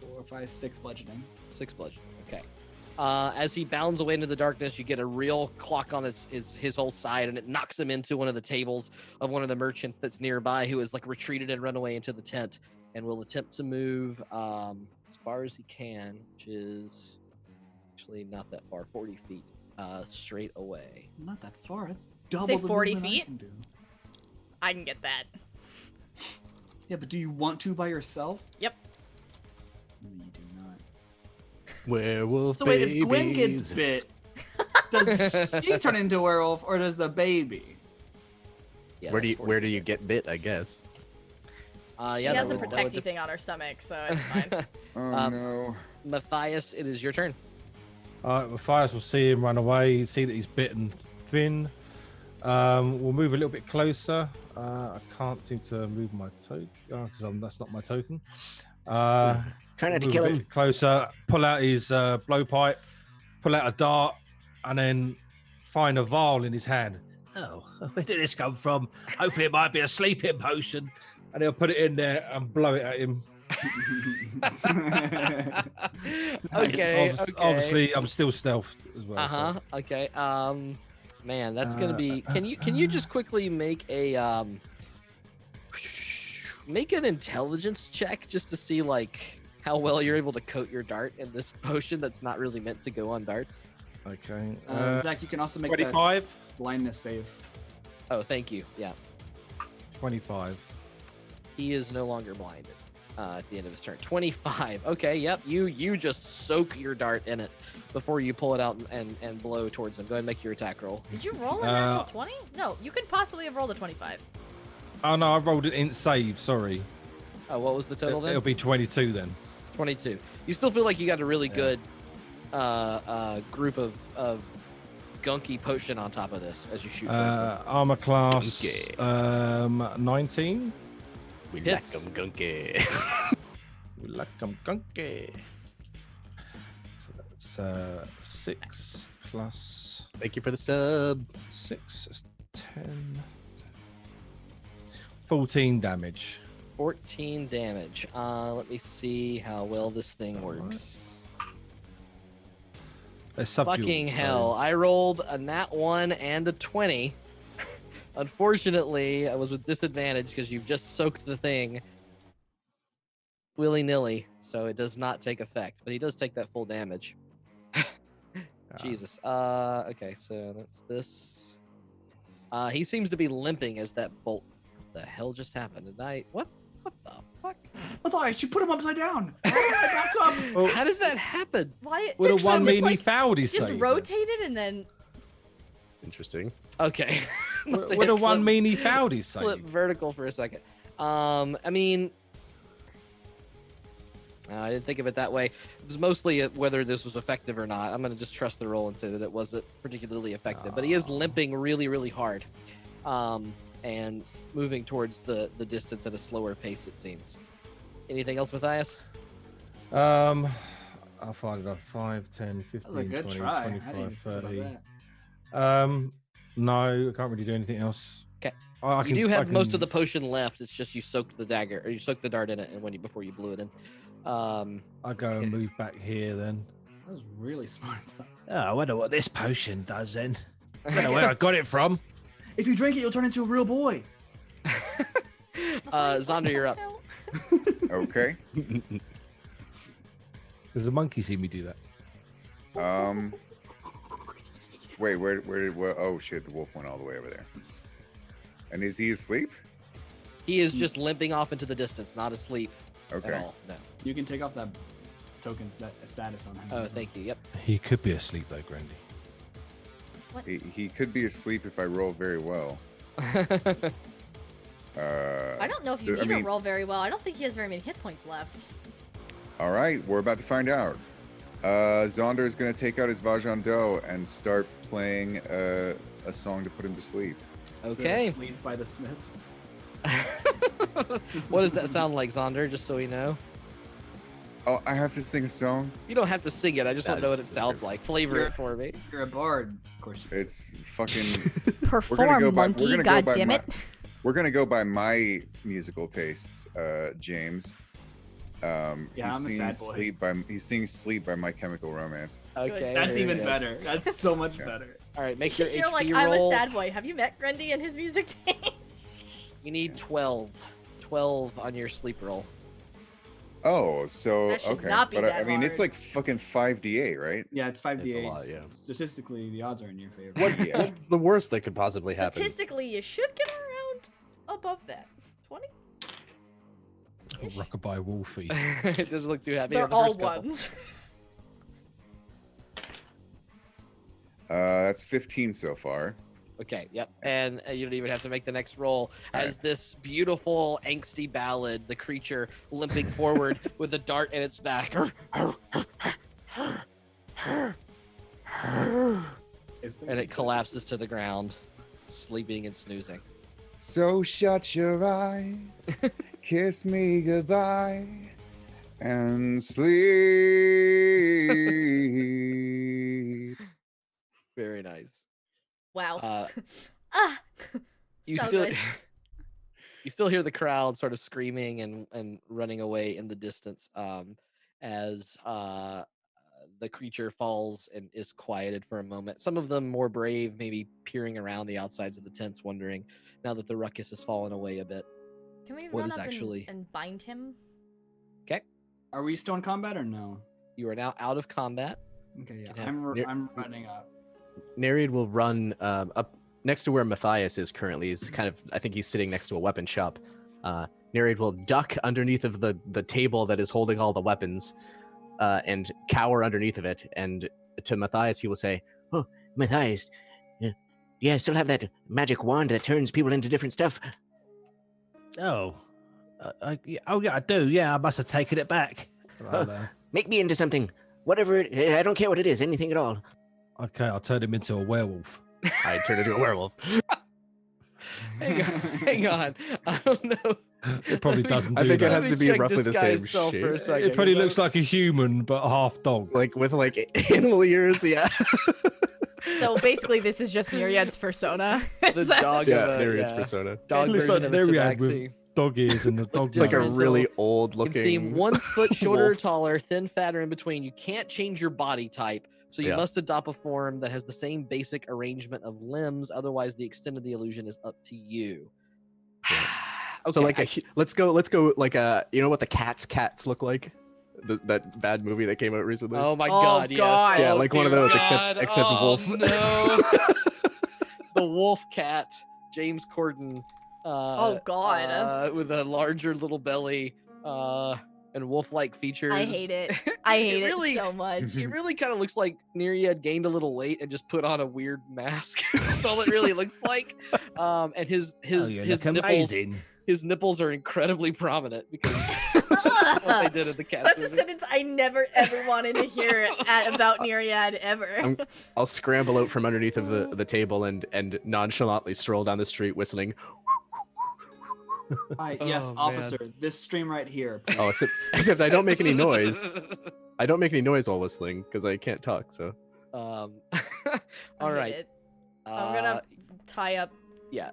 4, 5, 6 bludgeoning. 6 bludgeoning. Okay. As he bounds away into the darkness, you get a real clock on his whole side, and it knocks him into one of the tables of one of the merchants that's nearby, who has like retreated and run away into the tent, and will attempt to move as far as he can, which is actually not that far, 40 feet, straight away. Not that far. It's double. Say the 40 movement feet? I can do. I can get that. Yeah, but do you want to by yourself? Yep. No, you do not. Werewolf So wait, babies. if Gwen gets bit, does she turn into a werewolf or does the baby? Yeah, Where do that's you 40 feet. get bit? I guess. She Yeah, has that a would protecty thing on her stomach, so it's fine. Oh no. Matthias, it is your turn. Matthias will see him run away, see that he's bitten Finn. We'll move a little bit closer. I can't seem to move my token because that's not my token. Try not to Move kill a him. bit closer, pull out his blowpipe, pull out a dart, and then find a vial in his hand. Oh, where did this come from? Hopefully it might be a sleeping potion. And he'll put it in there and blow it at him. Okay. Obviously, I'm still stealthed as well. Uh-huh. Okay. Man, that's gonna be. Can you just quickly make an intelligence check just to see like how well you're able to coat your dart in this potion that's not really meant to go on darts? Okay. Zach, you can also make 25. that blindness save. Oh, thank you. Yeah. 25. He is no longer blinded at the end of his turn. 25. Okay, yep. You just soak your dart in it before you pull it out and blow towards him. Go ahead and make your attack roll. Did you roll a natural 20? No, you could possibly have rolled a 25. Oh, no, I rolled it in save. Sorry. Oh, what was the total then? It'll be 22 then. 22. You still feel like you got a really good group of gunky potion on top of this as you shoot towards him. Armor class 19. We Hits. like 'em gunky. We like them gunky. So that's 6 plus Thank you for the sub. 6 is 10. 14 damage. 14 damage. Let me see how well this thing works. They're subdued, Fucking so- hell. I rolled a nat 1 and a 20. Unfortunately, I was with disadvantage because you've just soaked the thing willy-nilly, so it does not take effect. But he does take that full damage. Jesus. Okay, so that's this. He seems to be limping as that bolt. What the hell just happened? What the fuck? Matthias, you put him upside down. Back up. Well, How did that happen? Why? would have one just, mean he like, fouled his just save? rotated and then Interesting. Okay. Would have one mean he fouled his Flip save? vertical for a second. I mean, I didn't think of it that way. It was mostly whether this was effective or not. I'm going to just trust the roll and say that it wasn't particularly effective. But he is limping really, really hard, and moving towards the distance at a slower pace, it seems. Anything else, Matthias? I'll find it up. 5, 10, 15, That was a good 20, try. I 25, didn't think about 30. that. No, I can't really do anything else. 'Kay. I You do I have most can- of the potion left. It's just you soaked the dagger, or you soaked the dart in it, and before you blew it in. I go and move back here then. That was really smart. Oh, I wonder what this potion does then. I don't know where I got it from. If you drink it, you'll turn into a real boy. Zaunder, you're up. Okay. Does a monkey see me do that? Wait, where oh shit, the wolf went all the way over there. And is he asleep? He is just limping off into the distance, not asleep Okay. at all. No. You can take off that token, that status on him. Oh, thank you. Yep. He could be asleep though, Grendy. He could be asleep if I roll very well. I don't know if you I need to mean- roll very well. I don't think he has very many hit points left. All right, we're about to find out. Zaunder is going to take out his Vajan Do and start playing a song to put him to sleep. Okay. Sleep by the Smiths. What does that sound like, Zaunder? Just so we know. Oh, I have to sing a song? You don't have to sing it. I just want to know what it That is sounds like. Flavor it for me. You're a bard. Of course you It's fucking... Perform, go by- we're monkey, gonna go by goddammit. we're gonna go by my musical tastes, James. Yeah, I'm a sad boy. He's singing "Sleep" by My Chemical Romance. Okay, That's very even good. better. That's so much better. All right, make your You're HP like, roll. I'm a sad boy. Have you met Grendy and his music taste? You need 12. 12 on your sleep roll. Oh, so That should okay, not be but that I mean, it's hard. like fucking 5d8, right? Yeah, it's 5d8. It's a lot, yeah. Statistically, the odds are in your favor. Yeah. What's the worst that could possibly happen? Statistically, you should get around above that. 20? Rockabye Wolfie. It doesn't look too happy. They're on the all first couple. ones. That's 15 so far. Okay, yep. And you don't even have to make the next roll. As this beautiful, angsty ballad, the creature limping forward with a dart in its back. And it collapses to the ground, sleeping and snoozing. So shut your eyes, kiss me goodbye, and sleep. Very nice. Wow. You So still good. you still hear the crowd sort of screaming and running away in the distance as the creature falls and is quieted for a moment. Some of them more brave, maybe peering around the outsides of the tents, wondering now that the ruckus has fallen away a bit. Can we What run is up actually- and bind him? Okay, Are we still in combat or no? you are now out of combat. Okay, yeah. Can have I'm running up. Neriad will run up next to where Matthias is currently. He's kind of, I think he's sitting next to a weapon shop. Neriad will duck underneath of the table that is holding all the weapons and cower underneath of it. And to Matthias, he will say, Oh, Matthias, yeah, I still have that magic wand that turns people into different stuff. Oh. Yeah, I do. Yeah, I must have taken it back. Make me into something. Whatever I don't care what it is, anything at all. Okay, I'll turn him into a werewolf. I turn into a werewolf. Hang on. I don't know. It probably doesn't do I think that. it has to be Check roughly the same disguise self for a shape. second, It probably 'cause looks like a human, but half dog. Like with like animal ears, yeah. So basically, this is just Neriad's persona. the Is that- dog Yeah, of a, Neriad's persona. dog It looks version like of a Neriad with tabaxi. dog ears and the dog Like a nose. really old You can seem looking 1 foot shorter, wolf. taller, thin, fat, or in between. You can't change your body type, so you Yeah. must adopt a form that has the same basic arrangement of limbs. Otherwise, the extent of the illusion is up to you. So Okay, like let's go like you know what the cats look like? That bad movie that came out recently. oh my Oh, god, yes. God. Yeah, Oh, like one of dear those, God. except oh, wolf. No. The wolf cat, James Corden. Oh, God. With a larger little belly and wolf-like features. I hate it. I hate really- it so much. It really kind of looks like Neriad gained a little weight and just put on a weird mask. That's all it really looks like. And his Oh, you his look nipples, amazing. his nipples are incredibly prominent because that's what they did in the cat That's a movie. sentence I never ever wanted to hear about Neriad ever. I'll scramble out from underneath of the table and nonchalantly stroll down the street whistling. Yes, Oh, man. officer. This stream right here. please. Oh, except I don't make any noise. I don't make any noise while whistling because I can't talk. So All I hate right. it. I'm gonna tie up. Yeah.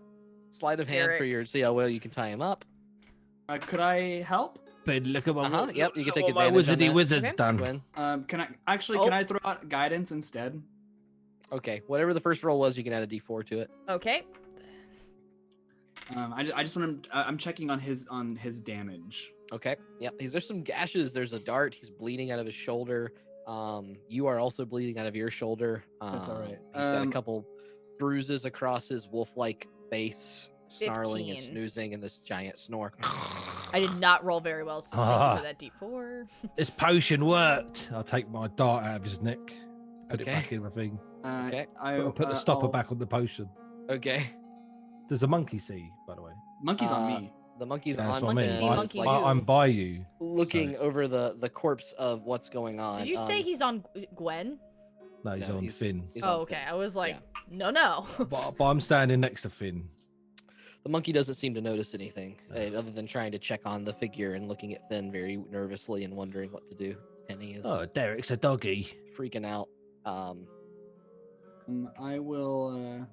Sleight of hand for Derek. your. See how well you can tie him up. Could I help? But look at what, Yep, you can take what my advantage on wizardy that. wizard's Okay. done. Gwen. Can I Oh. throw out guidance instead? Okay. Whatever the first roll was, you can add a D4 to it. Okay. I just want him. I'm checking on his damage. Okay. Yep. There's some gashes. There's a dart. He's bleeding out of his shoulder. You are also bleeding out of your shoulder. That's all right. He's got a couple bruises across his wolf-like face, snarling and 15. snoozing in this giant snore. I did not roll very well, so thank you for that D4. This potion worked. I'll take my dart out of his neck, put it Okay. back in my thing. Okay. I'll put the stopper I'll- back on the potion. Okay. There's a monkey see, by the way. Monkey's on me. The monkey's That's on what I mean. Monkey see, Finn, monkey like, do. I'm by you. looking so- over the corpse of what's going on. Did you say he's on Gwen? No, he's No, on he's- Finn. he's on Oh, okay. I was like, no. But I'm standing next to Finn. The monkey doesn't seem to notice anything other than trying to check on the figure and looking at Finn very nervously and wondering what to do. Penny is Oh, Derek's a doggy. freaking out. I will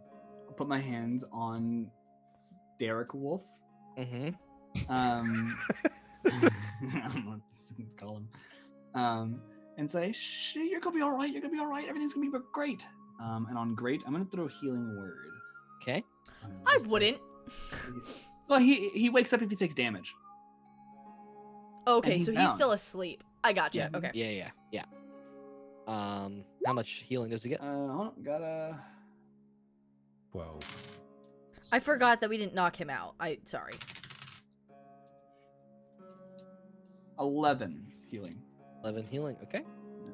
put my hands on Derek Wolf. Mm-hmm. I don't know what to call him. And say, you're gonna be all right. You're gonna be all right. Everything's gonna be great. And on great, I'm gonna throw healing word. Okay. I wouldn't. Well, he wakes up if he takes damage. Okay, he's so he's down. still asleep. I gotcha. Yeah. Okay. Yeah. How much healing does he get? Hold on, got a 12. I forgot that we didn't knock him out. Sorry. 11 healing. 11 healing. Okay.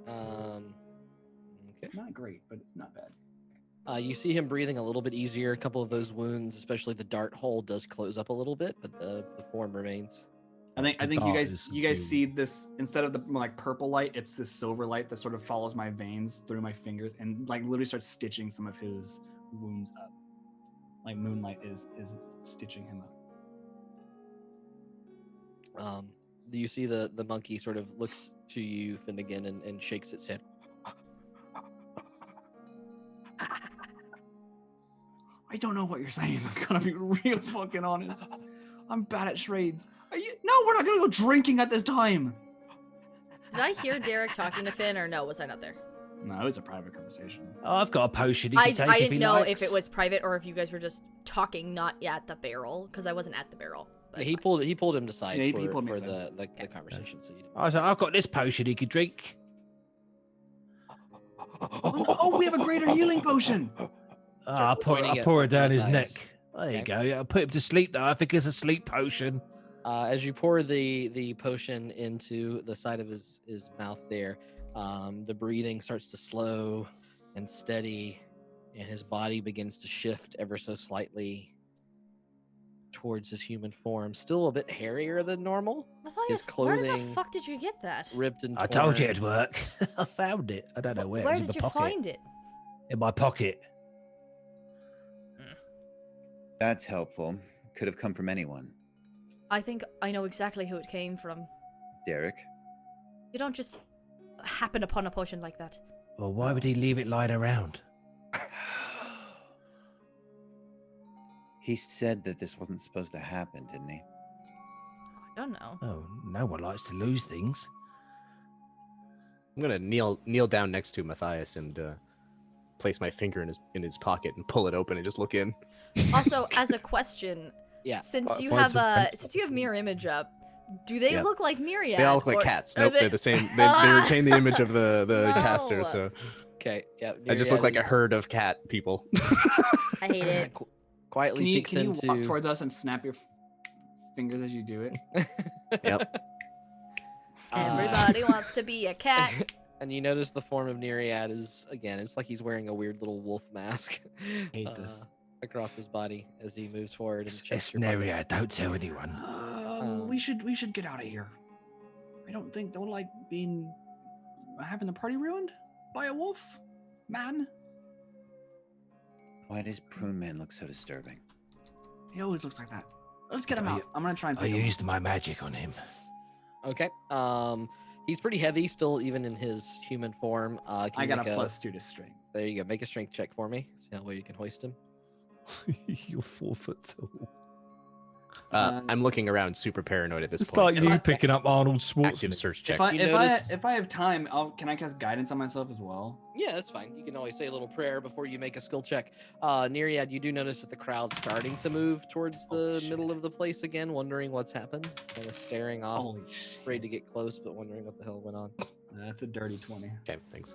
Okay. Not great, but it's not bad. You see him breathing a little bit easier. A couple of those wounds, especially the dart hole, does close up a little bit, but the form remains. I think The you dart guys is you guys subdued. see this instead of the like purple light, it's this silver light that sort of follows my veins through my fingers and like literally starts stitching some of his wounds up. Like moonlight is stitching him up. Do you see the monkey sort of looks to you, Finnegan, and shakes its head? I don't know what you're saying. I'm gonna be real fucking honest. I'm bad at charades. No, we're not gonna go drinking at this time. Did I hear Derek talking to Finn, or no? Was I not there? No, it's a private conversation. Oh, I've got a potion he can take I if didn't he know likes. if it was private or if you guys were just talking, not at the barrel, because I wasn't at the barrel. But it's He fine. pulled him aside Yeah, he for pulled me the aside. conversation. So you didn't. I was like, I've got this potion he could drink. Oh, we have a greater healing potion. I pointing at pour it down his Matthias. neck. There you Okay. go. Yeah, I'll put him to sleep though. I think it's a sleep potion. As you pour the potion into the side of his mouth there, the breathing starts to slow and steady, and his body begins to shift ever so slightly towards his human form. Still a bit hairier than normal, Matthias, where the fuck did you get that? ripped and I torn. told you it'd work. I found it. I don't know where. Where It was in did my you pocket. find it? In my pocket. That's helpful. Could have come from anyone. I think I know exactly who it came from. Derek. You don't just happen upon a potion like that. Well, why would he leave it lying around? He said that this wasn't supposed to happen, didn't he? I don't know. Oh, no one likes to lose things. I'm gonna kneel down next to Matthias and place my finger in his pocket and pull it open and just look in. Also, as a question, Yeah. since you find have some pencils. since you have mirror image up, do they Yep. look like Neriad? They all look like or cats. are Nope, they- they're the same. They retain the image of the No. caster, so Okay. Yeah. I just look Neriad like a is- herd of cat people. I hate it. Quietly Can you peeks into. walk towards us and snap your fingers as you do it? Yep. Everybody wants to be a cat. And you notice the form of Neriad is, again, it's like he's wearing a weird little wolf mask Hate this. across his body as he moves forward. And checks It's your pocket. Neriad. Don't tell anyone. We should get out of here. I don't like having the party ruined by a wolf, man. Why does Prune Man look so disturbing? He always looks like that. Let's get him I- out. I'm gonna try and I pick him up. used my magic on him. Okay. He's pretty heavy still, even in his human form. Can I you got make a +2 to strength. There you go. Make a strength check for me. See how well you can hoist him. You're 4 foot tall. I'm looking around, super paranoid at this It's point. like so you picking up Arnold active Schwarzenegger. search If check. I You if notice- I if I have time, can I cast guidance on myself as well? Yeah, that's fine. You can always say a little prayer before you make a skill check. Neriad, you do notice that the crowd's starting to move towards the middle of the place again, wondering what's happened. Kind of staring off, Holy shit. afraid to get close, but wondering what the hell went on. That's a dirty 20. Okay, thanks.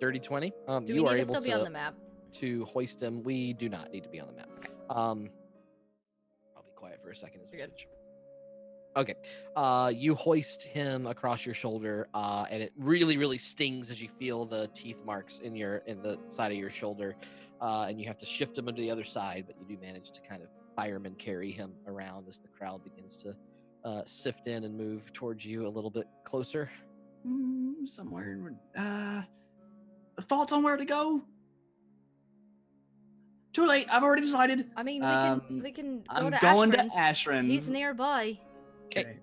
Dirty 20. Do we You are need to able still be on the map? to hoist him. We do not need to be on the map. I'll be quiet for a second. As we You're good. switch. Okay. You hoist him across your shoulder, and it really, really stings as you feel the teeth marks in the side of your shoulder, and you have to shift him to the other side. But you do manage to kind of fireman carry him around as the crowd begins to sift in and move towards you a little bit closer. Somewhere. Thoughts on where to go? Too late. I've already decided. I mean, we can go I'm to going Ashran's. to Ashran's. He's nearby. Okay.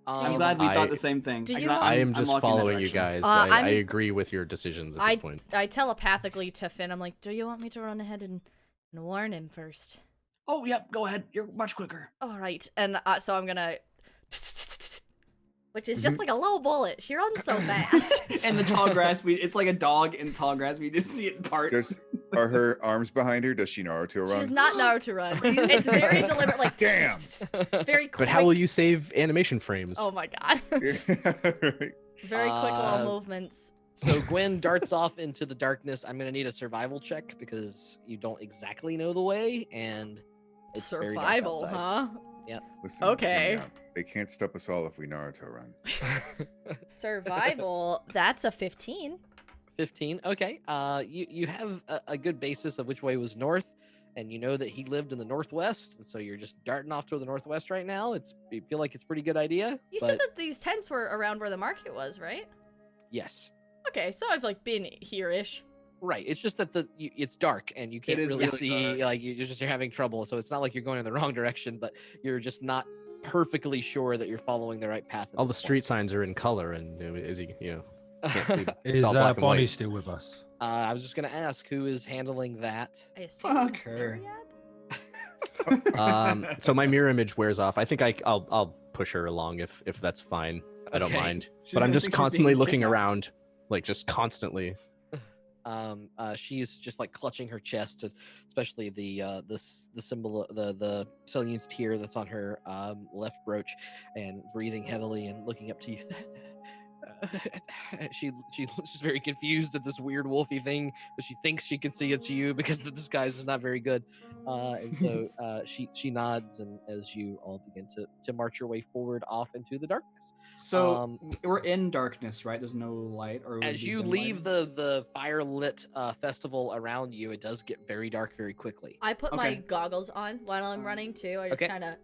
I'm glad we I- thought the same thing. Do you I'm- I am I'm just walking that following you direction. guys. I I'm- agree with your decisions at this point. I telepathically to Finn, I'm like, do you want me to run ahead and warn him first? Oh, yep. Go ahead. You're much quicker. All right, and so I'm gonna, which is just like a low bullet. She runs so fast. And the tall grass, it's like a dog in tall grass. We just see it part. Are her arms behind her? Does she Naruto run? She does not Naruto run. It's very deliberate, like damn. Very quick. But how will you save animation frames? Oh my god. Very quick little movements. So Gwen darts off into the darkness. I'm gonna need a survival check because you don't exactly know the way, and it's very dark Survival, outside. huh? Yep. Listen, Okay. they can't stop us all if we Naruto run. Survival. That's a 15. 15. Okay. You have a good basis of which way was north, and you know that he lived in the northwest, and so you're just darting off to the northwest right now. You feel like it's a pretty good idea. You said that these tents were around where the market was, right? Yes. Okay, so I've like been here-ish. Right. It's just that it's dark and you can't really see. Dark. Like you're having trouble. So it's not like you're going in the wrong direction, but you're just not perfectly sure that you're following the right path. All the street signs are in color, and is he? Can't see. Is all black and Bonnie white. still with us? I was just gonna ask who is handling that. I assume Fuck it's her. Neriad? So my mirror image wears off. I think I'll push her along if that's fine. I don't Okay. mind. She's But I'm gonna just think she's constantly being looking kidnapped. around, like just constantly. She's just like clutching her chest, especially the symbol, the Seleune's tear that's on her left brooch, and breathing heavily and looking up to you. She's very confused at this weird wolfy thing, but she thinks she can see it's you because the disguise is not very good. And so she nods, and as you all begin to march your way forward off into the darkness. So we're in darkness, right? There's no light. Or As you leave the firelit festival around you, it does get very dark very quickly. I put my goggles on while I'm running too. I just Okay. kind of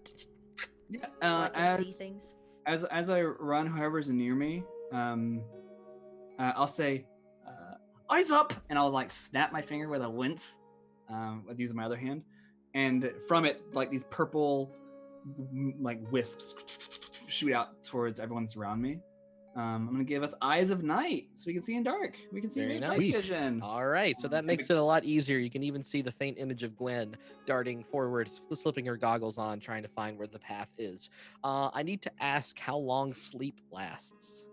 Yeah. so I can see things. As I run, whoever's near me, I'll say, "Eyes up!" and I'll like snap my finger with a wince, with using my other hand, and from it, like these purple, like wisps shoot out towards everyone that's around me. I'm gonna give us eyes of night so we can see in dark. We can see Very in nice. dark vision. All right, so that makes it a lot easier. You can even see the faint image of Gwen darting forward, slipping her goggles on, trying to find where the path is. I need to ask how long sleep lasts.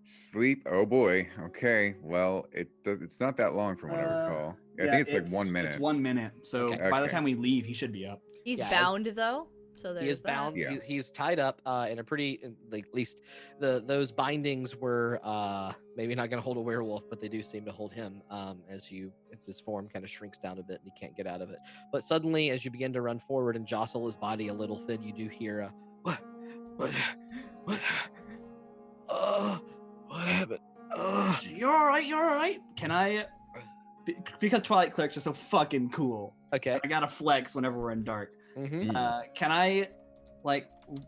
Sleep? Oh boy. Okay. Well, it's not that long from what I recall. I think it's like 1 minute. It's 1 minute. So Okay. by the time we leave, he should be up. He's Yeah, bound though, so there's He is that. bound. Yeah. He's tied up in a pretty, like, at least those bindings were maybe not going to hold a werewolf, but they do seem to hold him as his form kind of shrinks down a bit and he can't get out of it. But suddenly, as you begin to run forward and jostle his body a little, Finn, you do hear a what happened? You're all right. You're all right. Can I? Because Twilight clerics are so fucking cool. Okay. I gotta flex whenever we're in dark. Mm-hmm. Can I, like,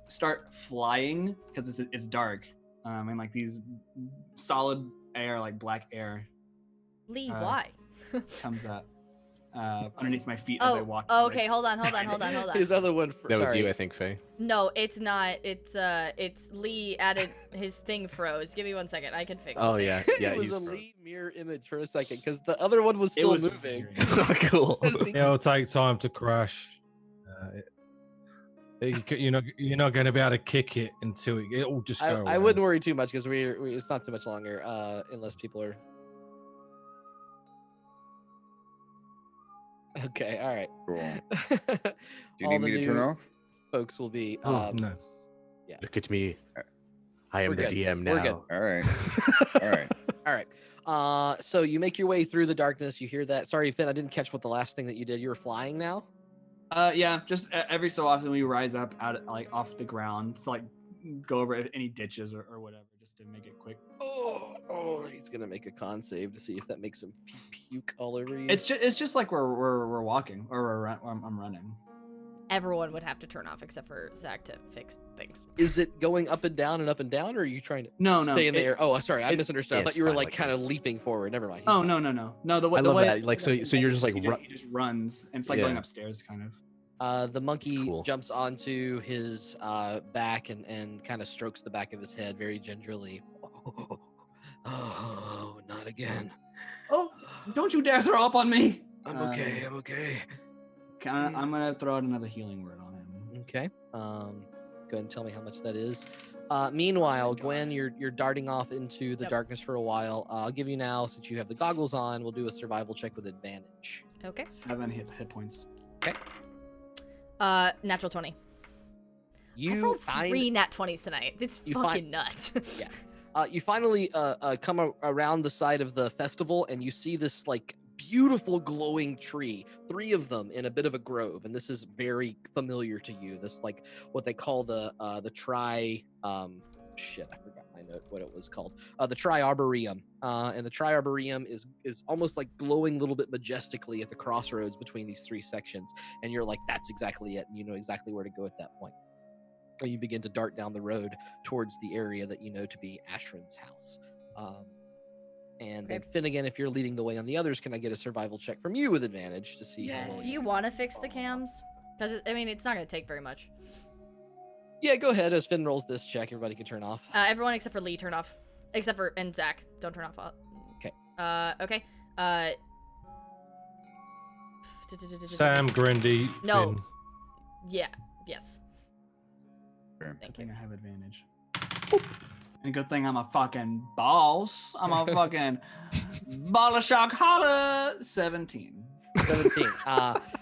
start flying because it's dark, and like these solid air, like black air, Lee, why? comes up underneath my feet as I walk. Oh, okay. Hold on. His other one. That was you, I think, Faye. No, it's not. It's Lee added his thing froze. Give me 1 second. I can fix it. Oh yeah, yeah. It was he's a frozen. Lee mirror image for a second because the other one was It still was moving. weird. Cool. It'll take time to crash. You're not going to be able to kick it until it'll just go. I wouldn't worry too much because it's not too much longer unless people are. Okay, all right. Cool. Do you All need the me to turn new off? Folks will be. No. Look at me. I am We're the good. DM We're good. now. All right. All right. All right. So you make your way through the darkness. You hear that. Sorry, Finn, I didn't catch what the last thing that you did. You were flying now? Yeah, just every so often we rise up out like off the ground to like go over any ditches or whatever, just to make it quick. Oh, he's gonna make a con save to see if that makes him puke all over you. It's just like we're walking or I'm running. Everyone would have to turn off except for Zach to fix things. Is it going up and down, or are you trying to No, stay in the it- air? Oh, sorry, I misunderstood. I it's thought you were fine like like kind of leaping forward. Never mind. He's Oh fine. no. The way I love that. Like so you're just like he just runs and it's like going Yeah. upstairs kind of. The monkey cool. jumps onto his back and kind of strokes the back of his head very gingerly. Oh, not again. Oh, don't you dare throw up on me! I'm okay. I'm okay. I'm gonna throw out another healing word on him. Okay. Go ahead and tell me how much that is. Meanwhile, Gwen, you're darting off into the darkness for a while. I'll give you now, since you have the goggles on, we'll do a survival check with advantage. Okay. 7 hit points. Okay. Natural 20. You I've rolled find 3 nat 20s tonight. It's you fucking find- nuts. Yeah. You finally come around the side of the festival, and you see this like beautiful glowing tree, 3 of them in a bit of a grove, and this is very familiar to you. This like what they call the tri shit, I forgot my note what it was called. The tri-arboreum. And the tri-arboreum is almost like glowing a little bit majestically at the crossroads between these 3 sections, and you're like, that's exactly it, and you know exactly where to go at that point. And you begin to dart down the road towards the area that you know to be Ashran's house. And then Finnegan, if you're leading the way on the others, can I get a survival check from you with advantage to see how well Do you want to fix the cams? Because, I mean, it's not going to take very much. Yeah, go ahead. As Finn rolls this check, everybody can turn off. Everyone except for Lee, turn off. Except for, and Zach, don't turn off. Okay. Okay. Sam, Grendy, No. Finn. Yeah, yes. Okay. I think I have advantage. And good thing I'm a fucking boss. I'm a fucking ball of shock holla. 17. 17.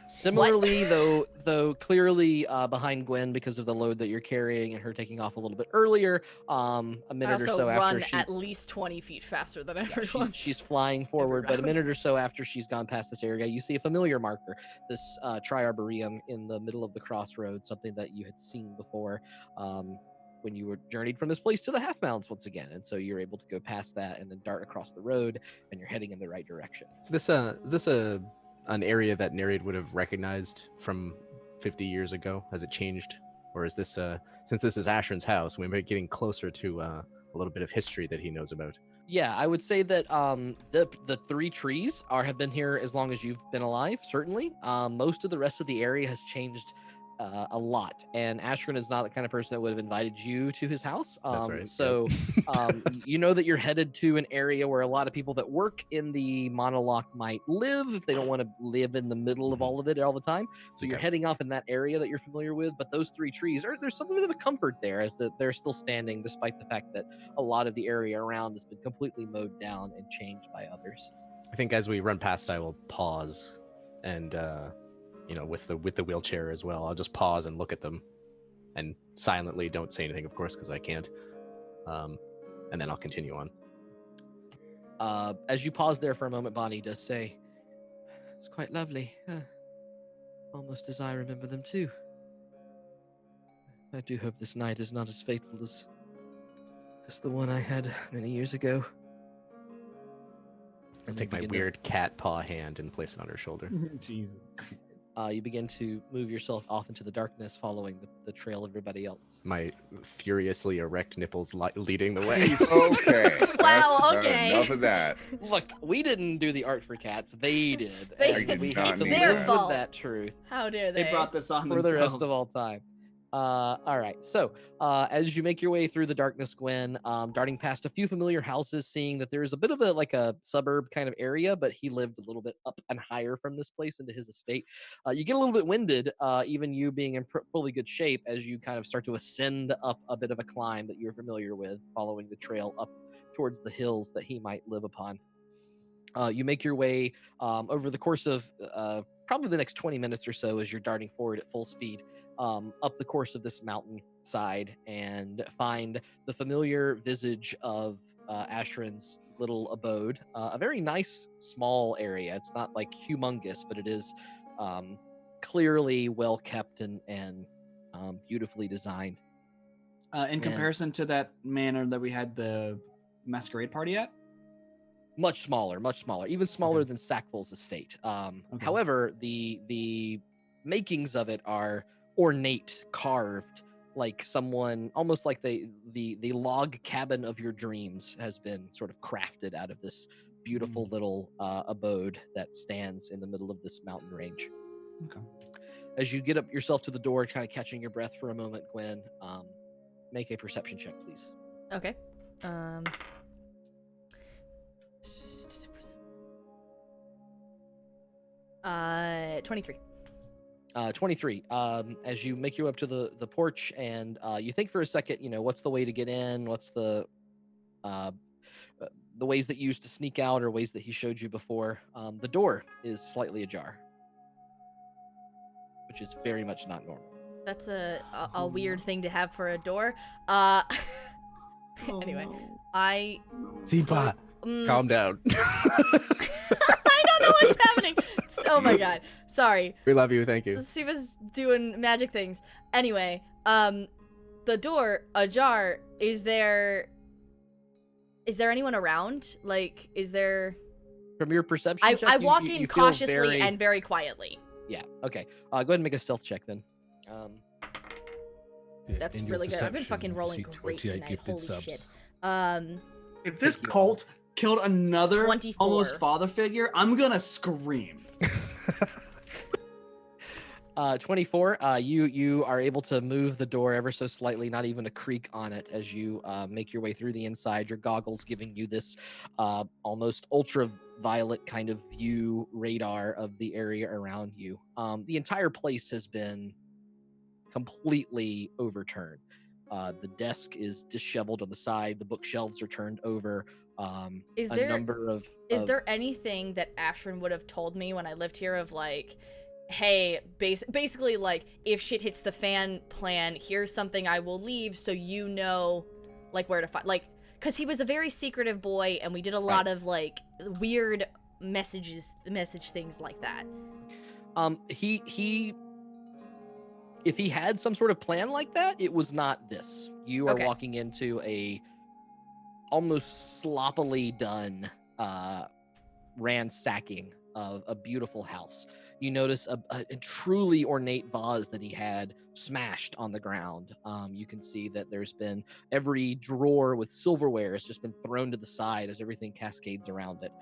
Similarly, though clearly behind Gwen because of the load that you're carrying and her taking off a little bit earlier, a minute or so after run she at least 20 feet faster than everyone. she's flying forward, but a minute or so after she's gone past this area, you see a familiar marker, this tri-arboreum in the middle of the crossroads, something that you had seen before when you were journeyed from this place to the Half Mounds once again. And so you're able to go past that and then dart across the road, and you're heading in the right direction. Is this an area that Neriad would have recognized from 50 years ago? Has it changed? Or is this, since this is Ashran's house, we're getting closer to a little bit of history that he knows about? Yeah, I would say that the 3 trees have been here as long as you've been alive, certainly. Most of the rest of the area has changed a lot, and Ashran is not the kind of person that would have invited you to his house. That's right. So you know that you're headed to an area where a lot of people that work in the monologue might live if they don't want to live in the middle of all of it all the time. So you're heading off in that area that you're familiar with, but those 3 trees there's some bit of a comfort there as that they're still standing despite the fact that a lot of the area around has been completely mowed down and changed by others. I think as we run past, I will pause and with the wheelchair as well. I'll just pause and look at them, and silently, don't say anything, of course, because I can't. And then I'll continue on. As you pause there for a moment, Bonnie does say, "It's quite lovely, almost as I remember them too. I do hope this night is not as fateful as the one I had many years ago." I'll take my weird cat paw hand and place it on her shoulder. Jesus. You begin to move yourself off into the darkness, following the trail of everybody else. My furiously erect nipples leading the way. Okay. Wow, that's okay. Enough of that. Look, we didn't do the art for cats; they did. They and did we not have to need live that. with fault. that truth How dare they? They brought this on for the themselves. rest of all time. All right. So as you make your way through the darkness, Gwen, darting past a few familiar houses, seeing that there's a bit of a suburb kind of area, but he lived a little bit up and higher from this place into his estate. You get a little bit winded, even you being in fully good shape, as you kind of start to ascend up a bit of a climb that you're familiar with, following the trail up towards the hills that he might live upon. You make your way over the course of probably the next 20 minutes or so as you're darting forward at full speed up the course of this mountain side, and find the familiar visage of Ashran's little abode. A very nice small area. It's not like humongous, but it is clearly well kept and beautifully designed. In comparison to that manor that we had the masquerade party at? Much smaller, even smaller than Sackville's estate. However, the makings of it are ornate, carved, like someone, almost like the log cabin of your dreams has been sort of crafted out of this beautiful little abode that stands in the middle of this mountain range. Okay. As you get up yourself to the door, kind of catching your breath for a moment, Gwen, make a perception check, please. Okay. 23. 23. As you make your way up to the porch, and you think for a second, what's the way to get in? What's the ways that you used to sneak out, or ways that he showed you before? The door is slightly ajar, which is very much not normal. That's a weird thing to have for a door. Anyway, I. Zipa, calm down. I don't know what's happening. Oh my god. Sorry. We love you. Thank you. Siva's doing magic things. Anyway, the door ajar. Is there anyone around? Like, is there? From your perception check, I walk in you feel cautiously and very quietly. Yeah. Okay. Go ahead and make a stealth check then. That's really good. I've been fucking rolling great tonight. Holy shit. If this cult killed another 24. almost father figure, I'm gonna scream. 24. You are able to move the door ever so slightly, not even a creak on it, as you make your way through the inside. Your goggles giving you this almost ultraviolet kind of view radar of the area around you. The entire place has been completely overturned. The desk is disheveled on the side. The bookshelves are turned over. Is there anything that Ashrin would have told me when I lived here of like, hey, basically like, if shit hits the fan plan, here's something I will leave so you know like where to find, like, because he was a very secretive boy and we did a lot of like weird message things like that. If he had some sort of plan like that, it was not this. You are walking into a almost sloppily done ransacking of a beautiful house. You notice a truly ornate vase that he had smashed on the ground. You can see that there's been every drawer with silverware has just been thrown to the side as everything cascades around it.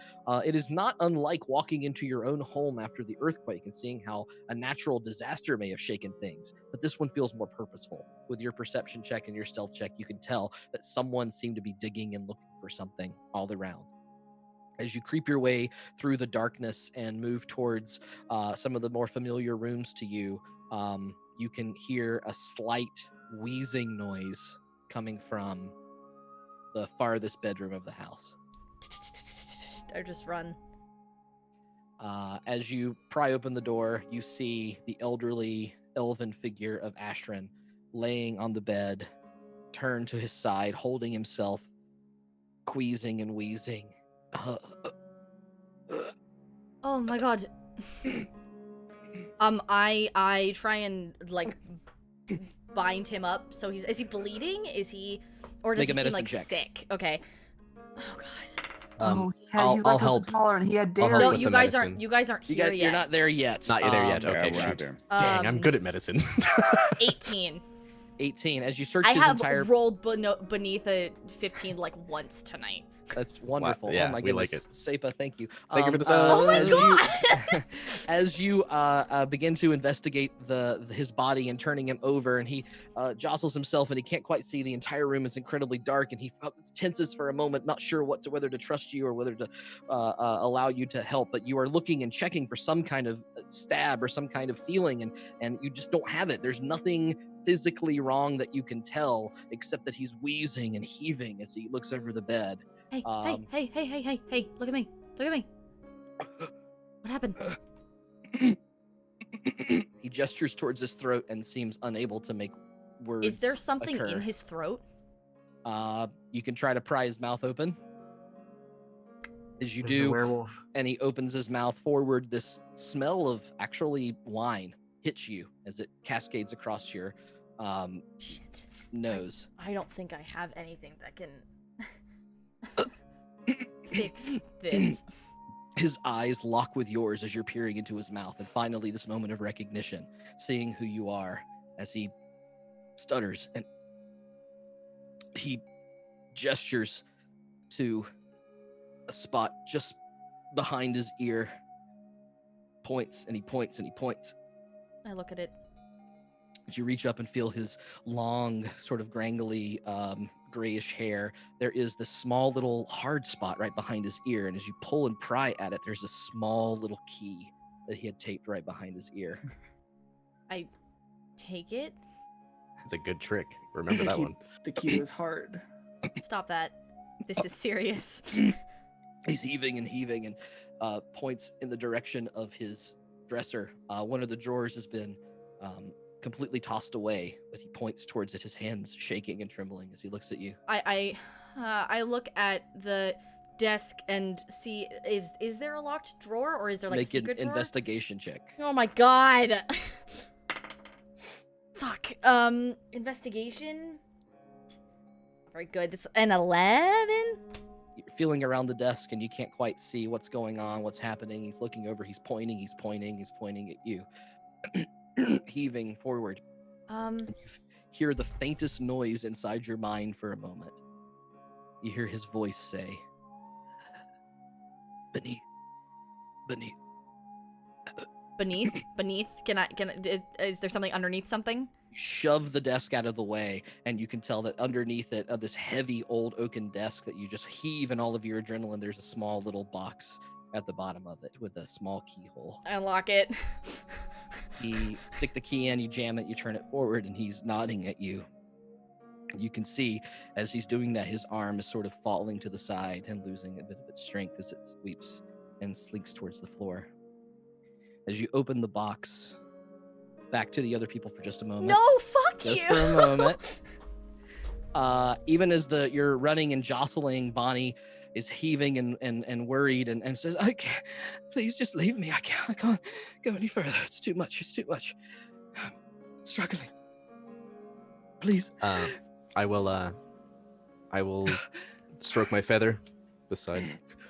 It is not unlike walking into your own home after the earthquake and seeing how a natural disaster may have shaken things, but this one feels more purposeful. With your perception check and your stealth check, you can tell that someone seemed to be digging and looking for something all around. As you creep your way through the darkness and move towards some of the more familiar rooms to you, you can hear a slight wheezing noise coming from the farthest bedroom of the house. Or just run. As you pry open the door, you see the elderly elven figure of Ashrin laying on the bed, turned to his side, holding himself, queasing and wheezing. Oh my god. I try and like bind him up. So is he bleeding? Is he, or does he seem like sick? Okay. Oh god. I'll help. Intolerant. He had dairy. No, you guys aren't here yet. You're not there yet. Not there yet. Okay, we're not shoot. there. Dang, I'm good at medicine. 18. 18. As you search I his have entire... rolled beneath a 15 like once tonight. That's wonderful. Wow. Yeah, oh my we goodness. like it. Sepa, thank you. Thank you for the oh my god! As you begin to investigate his body and turning him over, and he jostles himself, and he can't quite see. The entire room is incredibly dark, and he tenses for a moment, not sure whether to trust you or whether to allow you to help. But you are looking and checking for some kind of stab or some kind of feeling, and you just don't have it. There's nothing physically wrong that you can tell, except that he's wheezing and heaving as he looks over the bed. Hey, hey, look at me. What happened? He gestures towards his throat and seems unable to make words. Is there something occur. in his throat? You can try to pry his mouth open. As you There's a do, werewolf. and he opens his mouth forward, this smell of actually wine hits you as it cascades across your nose. I don't think I have anything that can fix this. His eyes lock with yours as you're peering into his mouth, and finally this moment of recognition, seeing who you are, as he stutters and he gestures to a spot just behind his ear, points and he points and he points. I look at it. As you reach up and feel his long, sort of grangly, grayish hair, there is this small little hard spot right behind his ear, and as you pull and pry at it, there's a small little key that he had taped right behind his ear. I take it. It's a good trick. Remember that one. The key to his heart. Stop that. This is serious. He's heaving and points in the direction of his dresser. One of the drawers has been completely tossed away, but he points towards it, his hands shaking and trembling as he looks at you. I look at the desk and see, is there a locked drawer, or is there like Make a secret an drawer? Investigation check. Oh my god. Fuck. Investigation. Very good. It's an 11. You're feeling around the desk and you can't quite see what's going on, what's happening. He's looking over, he's pointing at you. Heaving forward. And you hear the faintest noise inside your mind for a moment. You hear his voice say, Beneath. Beneath. Can I? Is there something underneath something? You shove the desk out of the way, and you can tell that underneath it, this heavy old oaken desk that you just heave in all of your adrenaline, there's a small little box at the bottom of it with a small keyhole. I unlock it. You stick the key in, you jam it, you turn it forward, and he's nodding at you. You can see as he's doing that, his arm is sort of falling to the side and losing a bit of its strength as it sweeps and slinks towards the floor. As you open the box, back to the other people for just a moment. No, fuck just you. For a moment. Even as you're running and jostling, Bonnie is heaving and worried and says, I can't, please just leave me. I can't go any further. It's too much. I'm struggling. Please. I will stroke my feather beside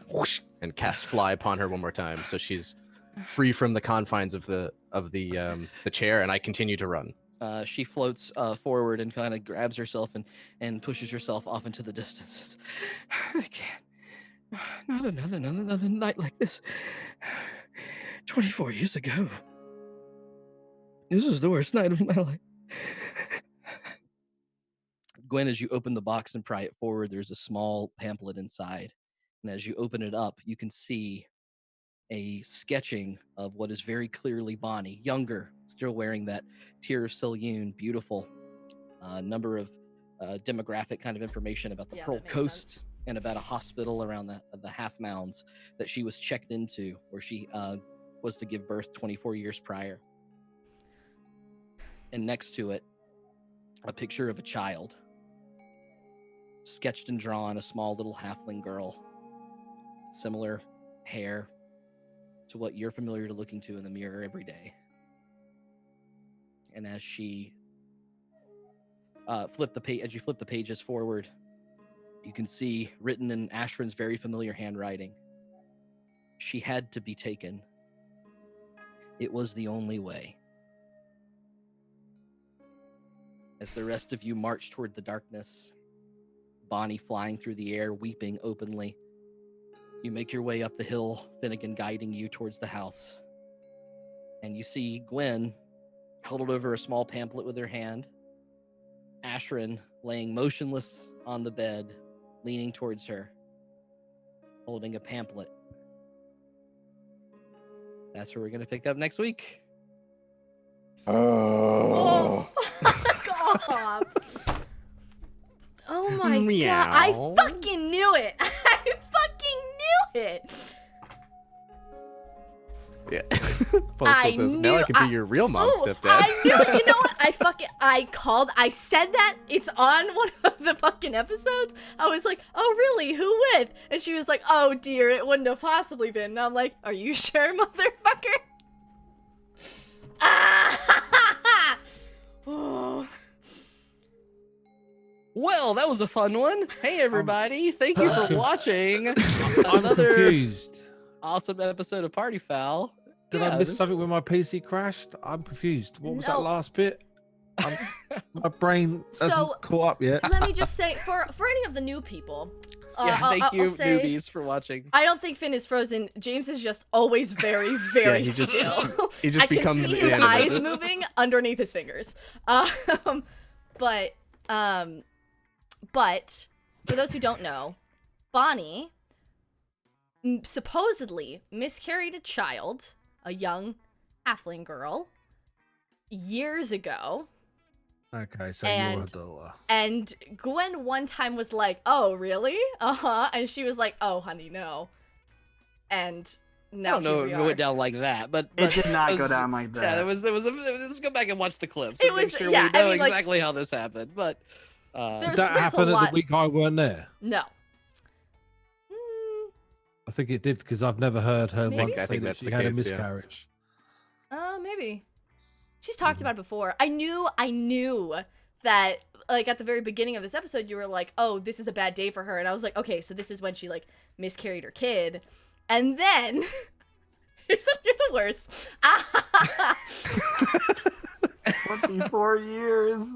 whoosh, and cast fly upon her one more time, so she's free from the confines of the chair, and I continue to run. She floats forward and kind of grabs herself and pushes herself off into the distance. I can't. Not another night like this. 24 years ago. This was the worst night of my life. Gwen, as you open the box and pry it forward, there's a small pamphlet inside. And as you open it up, you can see a sketching of what is very clearly Bonnie, younger, still wearing that Tear of Selyune, beautiful. Number of demographic kind of information about the Pearl Coast sense. And about a hospital around the Half Mounds that she was checked into, where she was to give birth 24 years prior. And next to it, a picture of a child. Sketched and drawn, a small little halfling girl. Similar hair to what you're familiar to looking to in the mirror every day. And as she flip the pages forward, you can see written in Ashran's very familiar handwriting, she had to be taken. It was the only way. As the rest of you march toward the darkness, Bonnie flying through the air, weeping openly, you make your way up the hill, Finnegan guiding you towards the house. And you see Gwen huddled over a small pamphlet with her hand, Ashran laying motionless on the bed, leaning towards her, holding a pamphlet. That's where we're going to pick up next week. Oh, fuck off. Oh my god, I fucking knew it. I fucking knew it. Yeah. Postal says, now I can be your real mom, stepdad. I knew it. You know what? I said that. It's on one of the fucking episodes. I was like, oh, really? Who with? And she was like, oh, dear, it wouldn't have possibly been. And I'm like, are you sure, motherfucker? Ah! Oh. Well, that was a fun one. Hey, everybody. Thank you for watching another Confused. awesome episode of Party Foul. Did I miss something when my PC crashed? I'm confused. What was that last bit? My brain hasn't caught up yet. Let me just say, for any of the new people, thank you, I'll say, newbies, for watching. I don't think Finn is frozen. James is just always very, very still. He just I becomes can see his inanimate. eyes moving underneath his fingers. But for those who don't know, Bonnie supposedly miscarried a child, a young halfling girl, years ago. Okay, so And- you're a daughter. And Gwen one time was like, "Oh, really? Uh-huh." And she was like, "Oh, honey, no." And I now don't know here if we it are. went down like that, but It did not it go was- down like that. Yeah, let's go back and watch the clips. It And make was- sure yeah, we I know mean, like- exactly how this happened. But There's- Did that a happen at the lot- week I weren't there? No. Mm, I think it did because I've never heard her Maybe? once I say think that that's she the had a case, yeah. miscarriage. maybe. She's talked about it before. I knew that, like, at the very beginning of this episode, you were like, "Oh, this is a bad day for her," and I was like, "Okay, so this is when she like miscarried her kid," and then you're the worst. 24 years.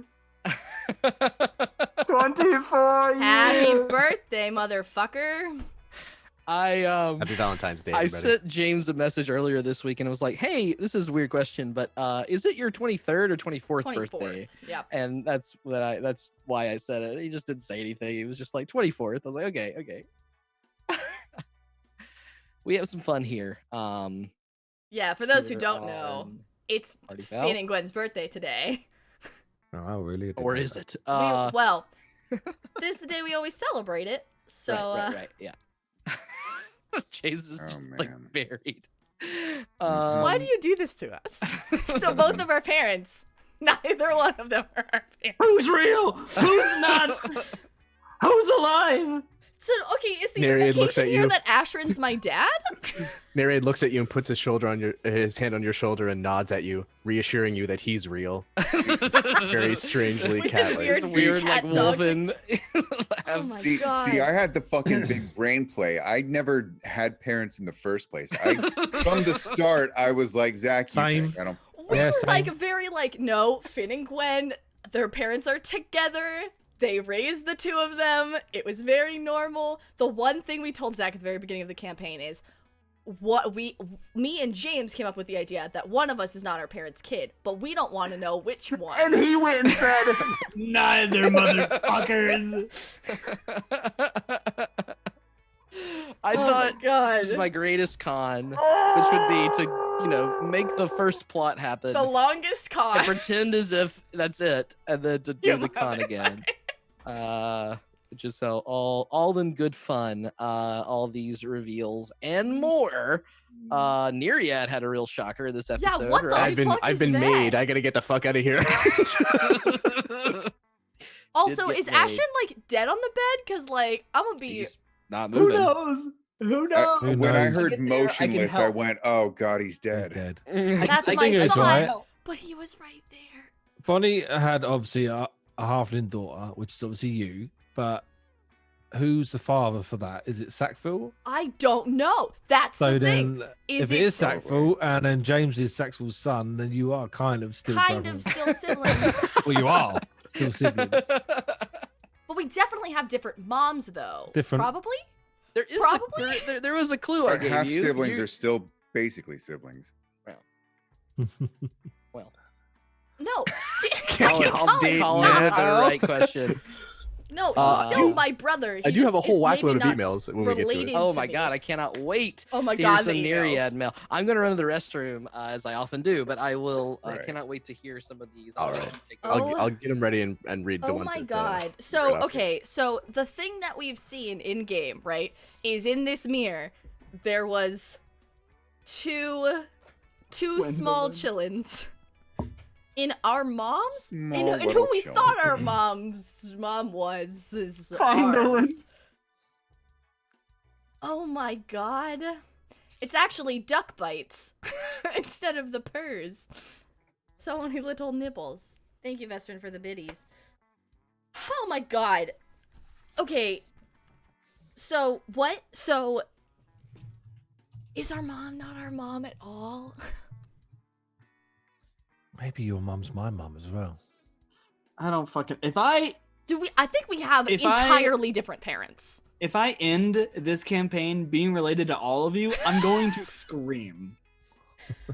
24 years. Happy birthday, motherfucker! Happy Valentine's Day, I everybody. sent James a message earlier this week and it was like, "Hey, this is a weird question, but is it your 23rd or 24th birthday?" Yep. And that's why I said it. He just didn't say anything. He was just like 24th. I was like, okay. We have some fun here. Yeah, for those who here don't know, on it's Party Finn Foul. and Gwen's birthday today. Oh, really? I didn't Or know is that. it? Well, this is the day we always celebrate it. So right, yeah. James is Oh, just like man. buried. Why do you do this to us? so both of our parents, neither one of them are our parents. Who's real? Who's not? Who's alive? So okay, is the Neriad looks implication at here you. that Ashrin's my dad? Neriad looks at you and puts his hand on your shoulder and nods at you, reassuring you that he's real. Very strangely With his cat-like. weird Weird like cat dog. wolven. Oh my See, god. I had the fucking big brain play. I never had parents in the first place. From the start, I was like, Zach, you Same. think I don't. We Yeah, were like same. very like, no, Finn and Gwen, their parents are together. They raised the two of them. It was very normal. The one thing we told Zach at the very beginning of the campaign is me and James came up with the idea that one of us is not our parents' kid, but we don't want to know which one. And he went and said, neither, motherfuckers. I Oh thought my god. this is my greatest con, which would be to, make the first plot happen The longest and con. pretend as if that's it, and then to do You the love con it. again. Which is how all in good fun. All these reveals and more. Neread had a real shocker this Yeah, episode. what the right? fuck I've is been that? made. I gotta get the fuck out of here. Also, get is made. Ashen like dead on the bed? Cause like I'm gonna be. He's not Who moving. knows? Who knows? Who When I knows? heard Get there, I can motionless, I help. went, "Oh God, he's He's dead." dead. That's I my think it was thought. right. But he was right there. Bonnie had obviously a halfling daughter, which is obviously you, but who's the father for that? Is it Sackville? I don't know. That's So the thing. then, Is if it is Probably. Sackville and then James is Sackville's son, then you are kind of still Kind brothers. of still siblings. Well, you are still siblings. But we definitely have different moms, though. Different- Probably? There is Probably. there was a clue I But gave half you. siblings You- are still basically siblings. well. No. I'll date Calling Matt. it the right question. No, he's I still do- my brother. I He do have a just whole is maybe whackload of not emails when we get to related it. Oh to my me. god, I cannot wait. Oh my to god, hear some the Neriad emails. mail. I'm gonna run to the restroom as I often do, but I will. I Right. cannot wait to hear some of these. All I'll right. take Oh. those. I'll get them ready and read the Oh ones my that. god. read So, off okay, so the thing that we've seen in game, right, is in this mirror, there was two small Gwendolyn. chillins. In our moms? Small In who little we thought children. our mom was. Is Gwendolyn. ours. Oh my god. It's actually duck bites instead of the purrs. So many little nibbles. Thank you, Vestrin, for the biddies. Oh my god. Okay. So, what? So, is our mom not our mom at all? Maybe your mum's my mum as well. I don't fucking. If I I think we have If I- entirely different parents. end this campaign being related to all of you, I'm going to scream.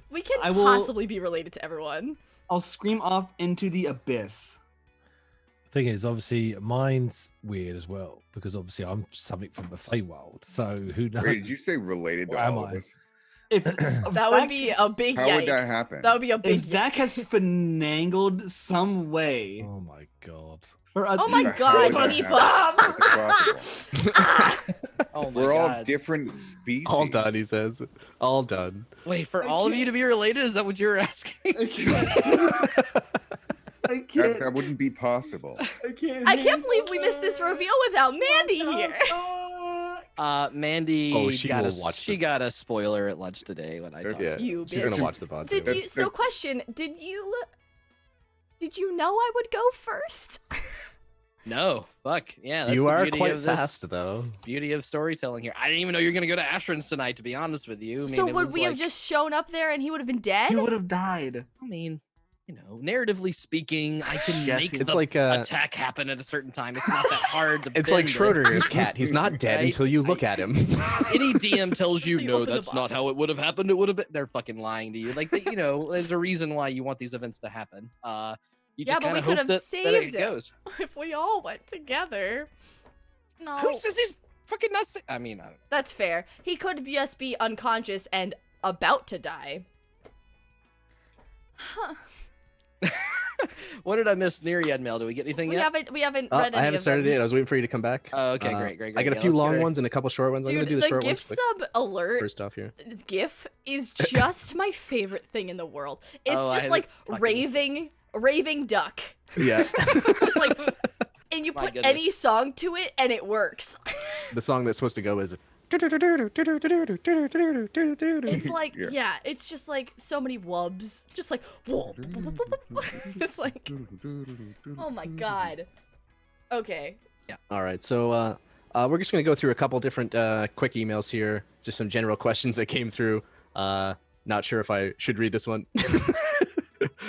We can I will- possibly be related to everyone. I'll scream off into the abyss. Thing is, obviously, mine's weird as well because obviously I'm something from the Feywild. So who knows? Wait, did you say related to Or am all of I? us? if That would be a big How would yikes. that happen? That would be a big if Zach has finagled some way Oh my god. for us. Oh my How God, would that keep happen? up. It's impossible. Oh my We're all god. different species. All done, he says. All done. Wait, for all of you to be related? Is that what you're asking? I can't. That wouldn't be possible. I can't. I can't believe we missed this reveal without Mandy here. Mandy Oh, she got will watch she got a spoiler at lunch today when I That's- talked. Yeah, You she's bitch. gonna watch the pod. Did too. you? That's So, the- question: Did you know I would go first? No, fuck yeah. That's You the are beauty quite of this fast, though. Beauty of storytelling here. I didn't even know you were gonna go to Ashran's tonight. To be honest with you, I mean, So it would was we have like- just shown up there and he would have been dead? He would have died. I mean, you know, narratively speaking, I can Yes, make It's the like attack happen at a certain time. It's not that hard to. It's like bend it. Schrodinger's cat. He's not dead Right? until you look at him. Any DM tells you, So you no, open the that's not box. how it would have happened. It would have been. They're fucking lying to you. Like, you know, there's a reason why you want these events to happen. You Yeah, just but we kinda could hope have that saved it him. goes. If we all went together. No, Who says he's fucking not? I mean, I don't that's fair. He could just be unconscious and about to die. Huh. What did I miss? Neriad mail. Do we get anything We yet? haven't Oh, read any I haven't of started them. it. I was waiting for you to come back. Oh, okay, great. I got a Yeah, few let's long get it. ones and a couple short ones. I'm Dude, gonna do the the short GIF ones quick. sub alert First off here. GIF is just my favorite thing in the world. It's Oh, I just like fucking- raving duck. Yeah. Just like, and you My put goodness. any song to it and it works. The song that's supposed to go is. It's like, Yeah. yeah, it's just like so many wubs. Just like, whoop. It's like, oh my god. Okay. All right, so we're just gonna go through a couple different quick emails here. Just some general questions that came through. Not sure if I should read this one.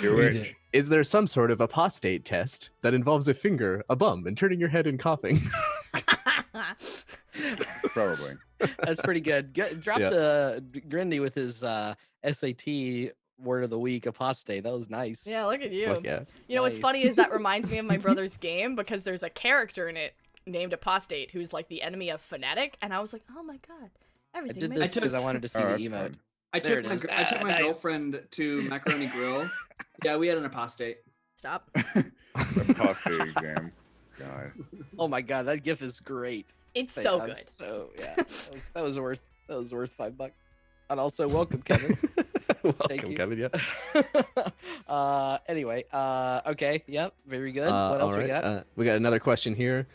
Do Read it. it. Is there some sort of apostate test that involves a finger, a bum, and turning your head and coughing? Probably. That's pretty good. Drop Yeah. the Grendy with his SAT word of the week apostate. That was nice. Yeah, look at you. Fuck yeah. You know what's Nice. funny is that reminds me of my brother's game because there's a character in it named Apostate who's like the enemy of Fnatic, and I was like, oh my god, I everything did makes this because I sense. wanted to see Oh, the that's emote. fun. I There took it my is. I took my Nice. girlfriend to Macaroni Grill. Yeah, we had an apostate. Stop. Apostate exam. God. Oh my god, that GIF is great. It's Like, so I'm good. So yeah, that was worth $5. And also welcome, Kevin. Welcome, you. Kevin. Yeah. Anyway, okay, yep, very good. What else all we right, got? we got another question here.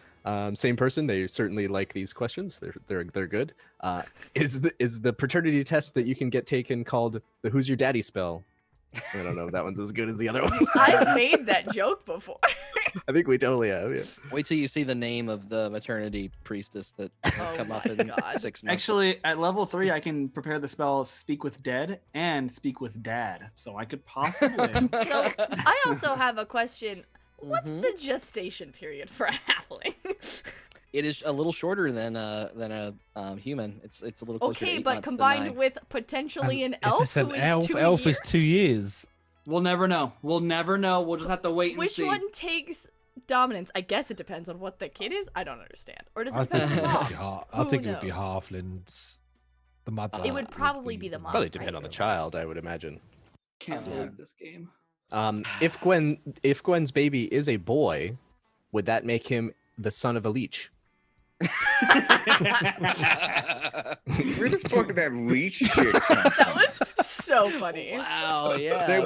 Same person. They certainly like these questions. They're good. Is the paternity test that you can get taken called the "Who's Your Daddy" spell? I don't know if that one's as good as the other ones. I've made that joke before. I think we totally have. Yeah. Wait till you see the name of the maternity priestess that will Oh come up my in God. 6 months. Actually, at level 3, I can prepare the spell Speak with Dead and Speak with Dad, so I could possibly. So I also have a question. What's Mhm. the gestation period for a halfling? It is a little shorter than a human. It's a little closer to Okay, 8 but months than combined 9. with potentially an If elf it's an who is elf, 2 elf years? is 2 years. We'll never know. We'll never know. We'll just have to wait and Which see. one takes dominance? I guess it depends on what the kid is. I don't understand. Or does it I depend think on it the would be mom? I Who think it would be knows? halflings. The mother. It would probably be the mom. Probably depend on the child, I would imagine. Can't believe this game. If Gwen's baby is a boy, would that make him the son of a leech? Where the fuck did that leech shit come That from? was so funny. Wow, yeah. That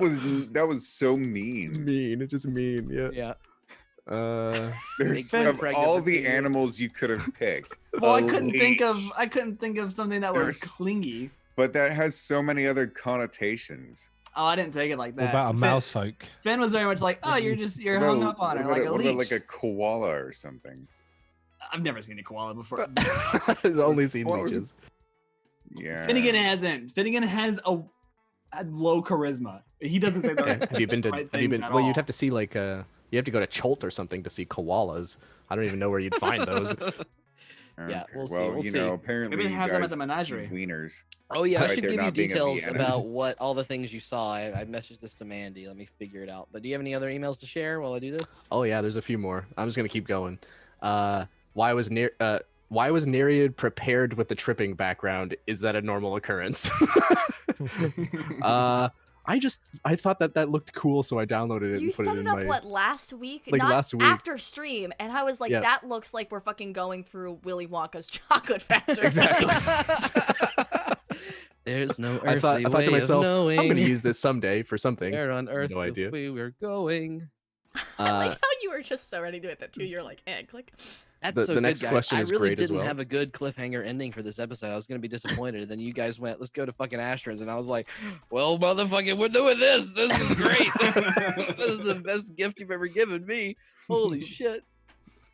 was so mean. Mean. It's just mean. Yeah. yeah. There's Big of pregnant all for 2 the years. animals you could have picked. Well, I a couldn't think of leech. something that was There's- clingy. But that has so many other connotations. Oh, I didn't take it like What that. about a Finn- mouse folk? Finn was very much like, oh, you're What hung about- up on her what like about- a what leech. about like a koala or something? I've never seen a koala before. He's only seen What was- leeches. Yeah. Finnegan hasn't. Finnegan has a low charisma. He doesn't say the Yeah. Have you been to? right Have you things been? at Well, all. you'd have to see like you have to go to Cholt or something to see koalas. I don't even know where you'd find those. Yeah, Okay, we'll see, well, we'll you see. know, apparently Maybe you have them at guys the menagerie. wieners. Oh yeah, I Right should there give you not being a details vegan. about what all the things you saw. I messaged this to Mandy. Let me figure it out. But do you have any other emails to share while I do this? Oh yeah, there's a few more. I'm just gonna keep going. Why was why was Neriad prepared with the tripping background? Is that a normal occurrence? I thought that looked cool, so I downloaded it You and put set it it in up, my. what, last week? Like Not last week. after stream. And I was like, Yeah. that looks like we're fucking going through Willy Wonka's chocolate factory. Exactly. There's no earthly I thought to way myself, of knowing I'm going to use this someday for something. where on earth No idea. we were going. I like how you were just so ready to hit that too. You're like, click. That's The- so the good, next guys. question I is really great as didn't well. have a good cliffhanger ending for this episode. I was going to be disappointed. And then you guys went, let's go to fucking Astrons. And I was like, well, motherfucking, we're doing this. This is great. This is the best gift you've ever given me. Holy shit.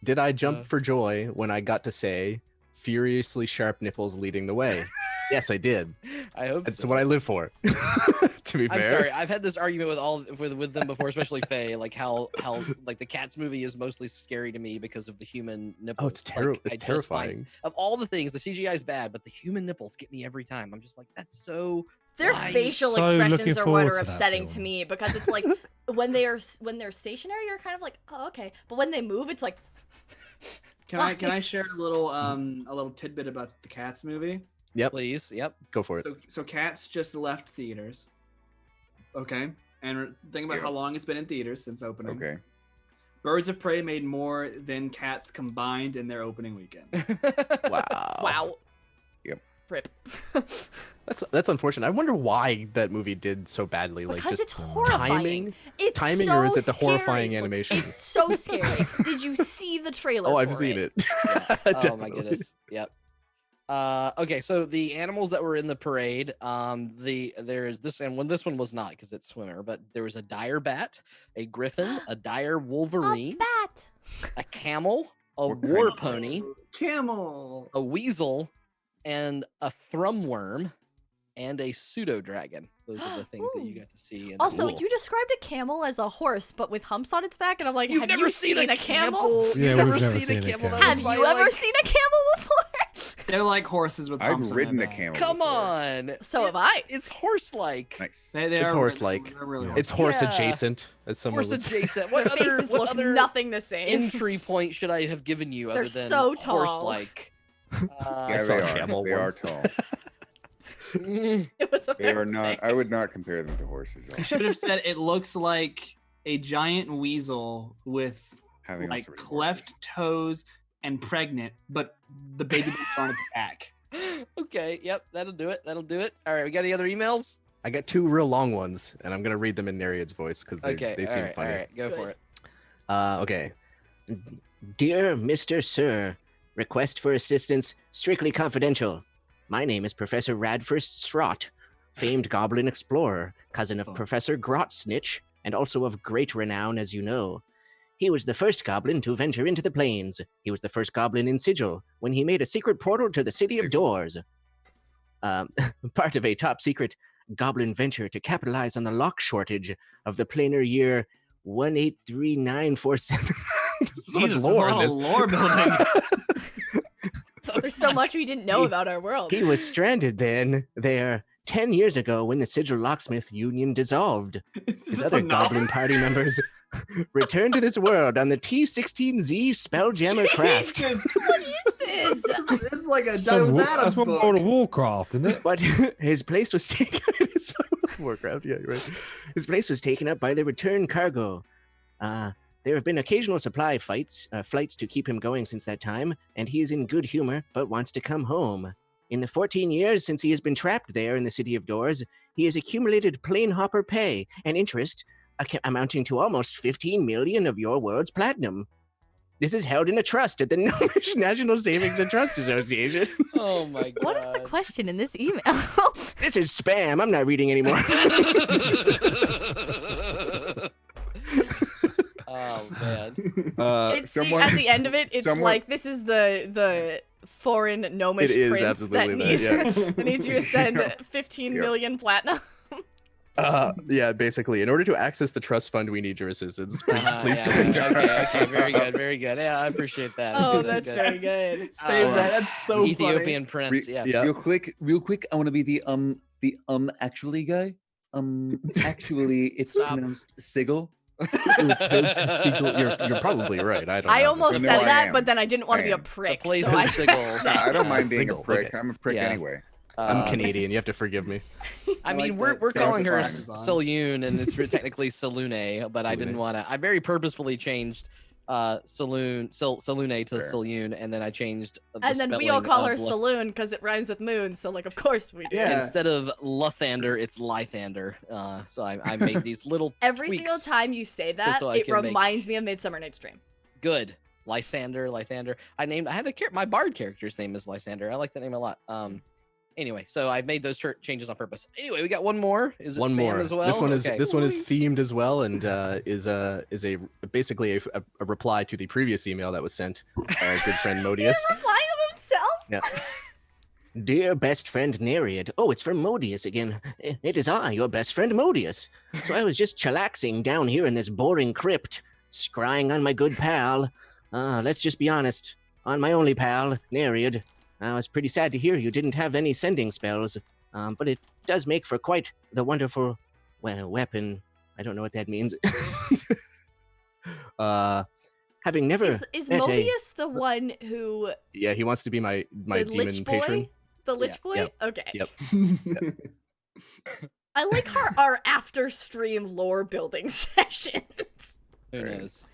Did I jump for joy when I got to say furiously sharp nipples leading the way? Yes, I did. I hope That's so. what I live for. To be I'm fair. sorry. I've had this argument with them before, especially Faye, like how like the Cats movie is mostly scary to me because of the human nipples. Oh, it's Like, terrible. I It's just find- terrifying. of all the things, the CGI is bad, but the human nipples get me every time. I'm just like, that's so. Their Why? facial So expressions looking are what forward are to that upsetting to film. me because it's like when they're stationary, you're kind of like, oh, okay. But when they move, it's like, Can I share a little tidbit about the Cats movie? Yep. Please, yep. Go for it. So Cats just left theaters. Okay, and think about how long it's been in theaters since opening. Okay. Birds of Prey made more than Cats combined in their opening weekend. Wow. wow. Yep. Rip. That's unfortunate. I wonder why that movie did so badly. Like Because just it's horrifying. timing. It's Timing, so or is it the scary. horrifying Look, animation? It's so scary. Did you see the trailer? Oh, I've for seen it. Yeah. Oh my Definitely. goodness. Yep. Okay, so the animals that were in the parade, there's this, and when this one was not because it's swimmer, but there was a dire bat, a griffin, a dire wolverine, A bat. a camel, a What war kind? pony, Camel. a weasel, and a thrumworm, and a pseudo dragon. Those are the things that you Ooh. got to see. In Also, Cool. you described a camel as a horse, but with humps on its back, and I'm like, You've have never you seen a camel? You've Yeah, never we've never seen seen a a camel. camel. That Have was my, you ever like- seen a camel before? They're like horses with I've humps on ridden their a back. camel. Come before. on. So have I. It's horse-like. Nice. They It's are horse-like. They're really Yeah. It's horse Yeah. adjacent, as someone Horse would say. adjacent. Their What other, faces what look other nothing the same. entry point should I have given you They're other than so tall. horse-like? Yeah, saw they a are. camel They once. are tall. It was a They are mistake. not. I would not compare them to horses. I should have said it looks like a giant weasel with Having like also ridden cleft horses. toes and pregnant, but the baby is on its back. Okay, yep, that'll do it. That'll do it. All right, we got any other emails? I got two real long ones, and I'm gonna read them in Neriad's voice because Okay, they all seem right, funny. all right, go for it. Okay. Dear Mr. Sir, request for assistance strictly confidential. My name is Professor Radfirst Strott, famed goblin explorer, cousin of Professor Grotsnitch, and also of great renown, as you know. He was the first goblin to venture into the plains. He was the first goblin in Sigil when he made a secret portal to the city of Doors. Part of a top secret goblin venture to capitalize on the lock shortage of the planar year 183947. So much Jesus, lore in there's a this. lot of lore building. There's so much we didn't know about our world. He was stranded there 10 years ago when the Sigil Locksmith Union dissolved. Is His this other a novel? goblin party members returned to this world on the T-16Z Spelljammer craft. Jesus, What is this? it's like a That's Douglas from Adams World book. of Warcraft, isn't it? But his place was taken. It's Warcraft, yeah, you're right. His place was taken up by the return cargo. There have been occasional supply flights to keep him going since that time, and he is in good humor but wants to come home. In the 14 years since he has been trapped there in the city of Doors, he has accumulated plane hopper pay and interest amounting to almost 15 million of your world's platinum. This is held in a trust at the Gnomish National Savings and Trust Association. Oh my god. What is the question in this email? This is spam. I'm not reading anymore. Oh man. It's someone- at the end of it, it's someone- like this is the foreign gnomish It is prince that absolutely that, needs, yeah. that needs you to send Yeah. 15 Yep. million platinum. Yeah, basically, in order to access the trust fund, we need your assistance. Please, please Yeah, send. okay, very good, very good. Yeah, I appreciate that. Oh, Really that's good. very good. Save Uh, that. That's so funny. Ethiopian prince. Yeah. Yeah. Real quick, I want to be the actually guy. Actually, it's Stop. pronounced Sigil. You're probably right. I don't. I know. almost No, said I that, am. but then I didn't want to be a am. prick. The place so I is Sigil. I don't mind being a Single, prick. okay. I'm a prick Yeah. anyway. I'm Canadian. You have to forgive me. I mean, like we're that. calling her Sounds fine. Saloon, and it's technically Salune, but I didn't Salune. want to. I very purposefully changed Salune to Fair. Saloon, and then I changed. And then we all call her Saloon. Saloon because it rhymes with moon. So like, of course we do. Yeah. Instead of Lathander, it's Lythander. So I made these little Every tweaks. single time you say that, so I it can make- reminds me of Midsummer Night's Dream. Good. Lythander. I had my bard character's name is Lysander. I like that name a lot. Anyway, so I made those changes on purpose. Anyway, we got one more. Is it One spam more. as well? This one is Okay. this one is themed as well, and is basically a reply to the previous email that was sent by our good friend Modius. Reply to themselves. Yeah. Dear best friend Neriad. Oh, it's from Modius again. It is I, your best friend Modius. So I was just chillaxing down here in this boring crypt, scrying on my good pal. Let's just be honest. On my only pal, Neriad. I was pretty sad to hear you didn't have any sending spells, but it does make for quite the wonderful, weapon. I don't know what that means. Having never Is met a- Mobius the one who Yeah, he wants to be my the demon Lich patron. Boy? The Lich Boy? yep, Okay. Yep. I like our after stream lore building sessions. Who knows?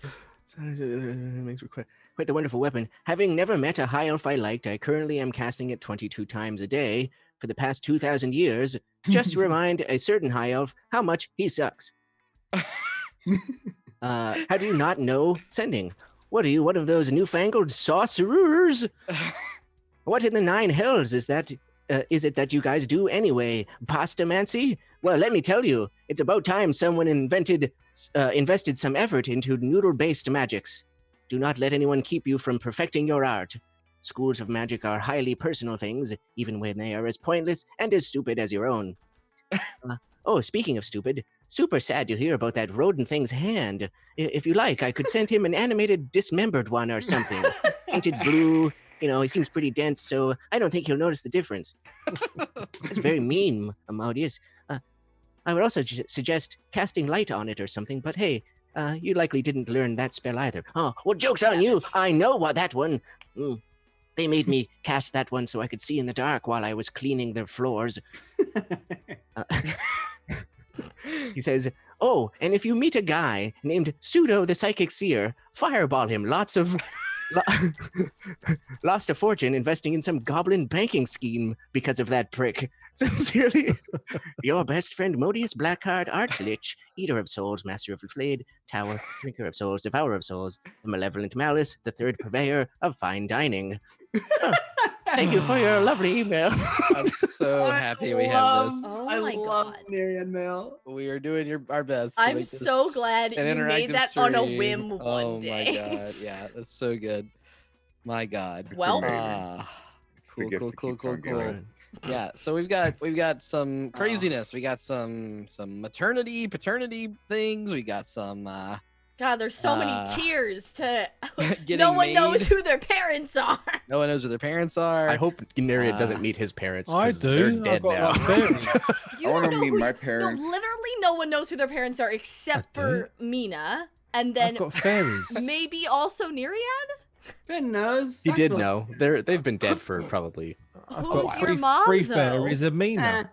Makes for quite the wonderful weapon. Having never met a high elf I liked, I currently am casting it 22 times a day for the past 2,000 years, just to remind a certain high elf how much he sucks. How do you not know sending? What are you, one of those newfangled sorcerers? What in the nine hells is that? Is it that you guys do anyway? Pastamancy? Well, let me tell you, it's about time someone invested some effort into noodle-based magics. Do not let anyone keep you from perfecting your art. Schools of magic are highly personal things, even when they are as pointless and as stupid as your own. Speaking of stupid, super sad to hear about that rodent thing's hand. If you like, I could send him an animated dismembered one or something. Painted blue. You know, he seems pretty dense, so I don't think he'll notice the difference. That's very mean, Amodius. I would also suggest casting light on it or something, but hey, you likely didn't learn that spell either. Oh, well, joke's on you. I know what that one. They made me cast that one so I could see in the dark while I was cleaning their floors. He says, oh, and if you meet a guy named Pseudo the Psychic Seer, fireball him. Lost a fortune investing in some goblin banking scheme because of that prick. Sincerely, your best friend Modius Blackheart Archlich, Eater of Souls, Master of the Flayed, Tower, Drinker of Souls, Devourer of Souls, the Malevolent Malice, the third purveyor of fine dining. Thank you for your lovely email. I'm so happy we have this. Oh I my love God. Neriad mail. We are doing our best. to I'm make this so glad an you made interactive that on a stream. whim one day. Oh my god, yeah, that's so good. My god. Well- amazing. It's the Cool, gift cool, that cool, keeps cool, on cool. giving. Yeah, so we've got some craziness. We got some maternity, paternity things. We got some God, there's so many Uh, tiers to. getting No one knows made. who their parents are. No one knows who their parents are. I hope Neriad doesn't meet his parents. I 'cause do. They're I've dead got, now. like, fairies. You I want don't to know meet who- my parents. No, literally, no one knows who their parents are except I for Meena, and then I've got fairies. maybe also Neriad. Ben knows. He did Actually- know. They've been dead for probably. I've Who's got your mom, three though? fairies and Eh.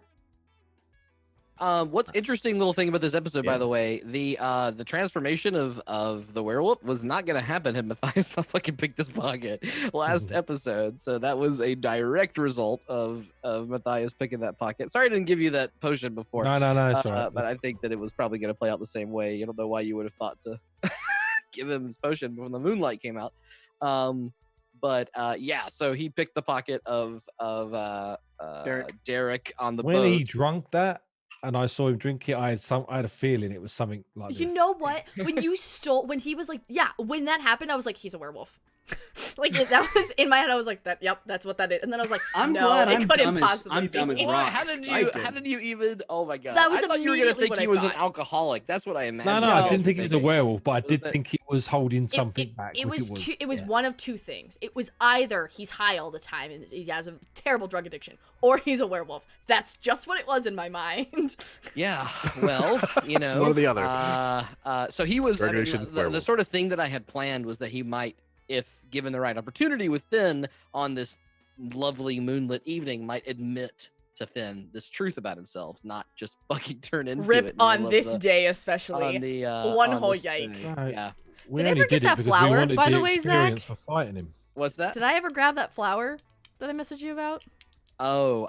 Meena. What's interesting little thing about this episode, by Yeah. the way, the transformation of the werewolf was not gonna happen had Matthias not fucking picked his pocket last episode. So that was a direct result of Matthias picking that pocket. Sorry I didn't give you that potion before. No, it's all right. But I think that it was probably gonna play out the same way. I don't know why you would have thought to give him his potion when the moonlight came out. Yeah, so he picked the pocket of Derek on the When boat. he drunk that and I saw him drink it, I had a feeling it was something like this. You know what? When he was like, yeah, when that happened, I was like, he's a werewolf. That was in my head. I was like, "That, yep, that's what that is." And then I was like, I'm "No, glad it I'm couldn't dumb as- possibly I'm be." dumb as What? rocks. How did you even? Oh my god! That was I thought you were gonna immediately think what he I was an thought. alcoholic. That's what I No, imagined. no, you I guys didn't think were he was a thinking. werewolf, but I Was did that- think he was holding something back. It which was yeah. one of two things. It was either he's high all the time and he has a terrible drug addiction, or he's a werewolf. That's just what it was in my mind. Yeah, well, you know, It's one or the other. So he was. I mean, Federation the werewolf. sort of thing that I had planned was that he might, if given the right opportunity with Finn on this lovely moonlit evening, might admit to Finn this truth about himself, not just fucking turn into it. Rip in the middle on of this the- day, especially. On the One on whole this yike. day. Right. Yeah. We Did I only ever get did it that because flower, we wanted by the the way, experience Zach? for fighting him. What's that? Did I ever grab that flower that I messaged you about? Oh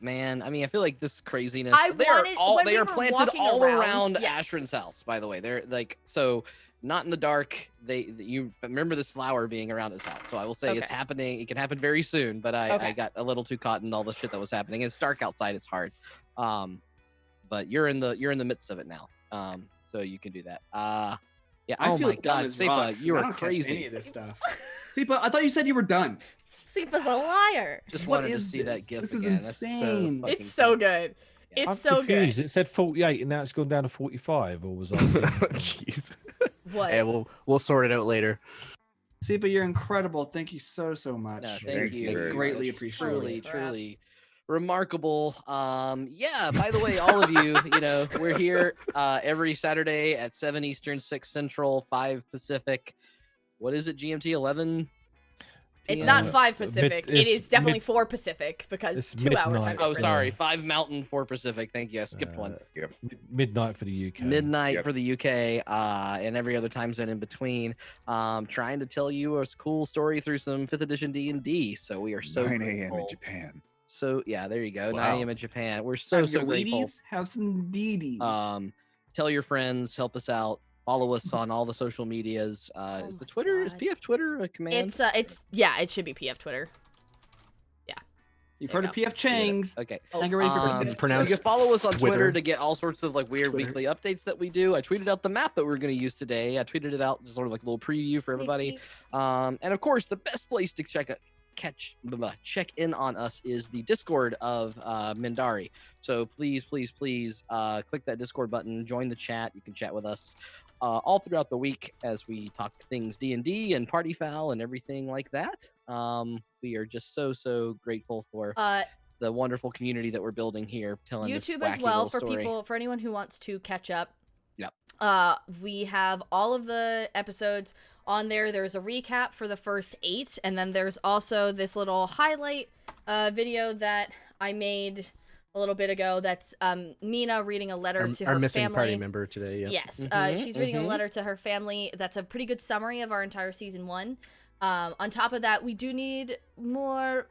man, I mean, I feel like this craziness. I They are wanted- all when they we are were planted walking all around yeah. Ashran's house. By the way, they're like so not in the dark. You remember this flower being around his house. So I will say it's Okay. happening. It can happen very soon. But I Okay. got a little too caught in all the shit that was happening. It's dark outside. It's hard. But you're in the midst of it now. So you can do that. Yeah. I Oh feel my dumb God, as Sepa, rocks, you I are don't catch crazy. Any of this stuff. Sepa, I thought you said you were done. Seepa's a liar. Just What wanted to is see that this? gift This is again. That's so insane. fucking It's so funny. good. Yeah. It's I'm so confused. good. It said 48 and now it's gone down to 45, or was I seeing it wrong? Jeez. What? Yeah, we'll sort it out later. Sepa, you're incredible. Thank you so much. No, Thank thank you you. very Greatly much. appreciate Truly, it. truly remarkable. Yeah, by the way, all of you, we're here every Saturday at 7 Eastern, 6 Central, 5 Pacific. What is it, GMT 11? It's PM? not 5 Pacific. It it's is definitely mid- 4 Pacific because it's 2 hour time midnight. Oh, difference. sorry, 5 Mountain, 4 Pacific. Thank you. I skipped one. Midnight for the UK. Midnight Yep. for the UK, and every other time zone in between. Trying to tell you a cool story through some 5th edition D&D. So we are so 9 a.m. grateful. in Japan. So yeah, there you go. Wow. 9 a.m. in Japan. We're so Have your grateful. Wheaties, have some DDs. Tell your friends, help us out, follow us on all the social medias. Is the my Twitter, is God. PF Twitter a command? It's yeah, it should be PF Twitter. You've there heard you of PF Changs. Okay. Now get ready for It's You pronounced can follow us on Twitter Twitter. to get all sorts of like weird Twitter. weekly updates that we do. I tweeted out the map that we're going to use today. I tweeted it out, just sort of like a little preview for everybody. And of course, the best place to check in on us is the Discord of Mindari. So please click that Discord button, join the chat. You can chat with us all throughout the week as we talk things D&D and Party Foul and everything like that. We are just so grateful for the wonderful community that we're building here, telling this YouTube as wacky well little story. for anyone who wants to catch up. Yep. We have all of the episodes on there. There's a recap for the first 8, and then there's also this little highlight video that I made a little bit ago. That's Meena reading a letter to Our her missing family. party member today. Yeah. Yes, Mhm, she's reading a mhm. letter to her family. That's a pretty good summary of our entire season 1. On top of that, we do need more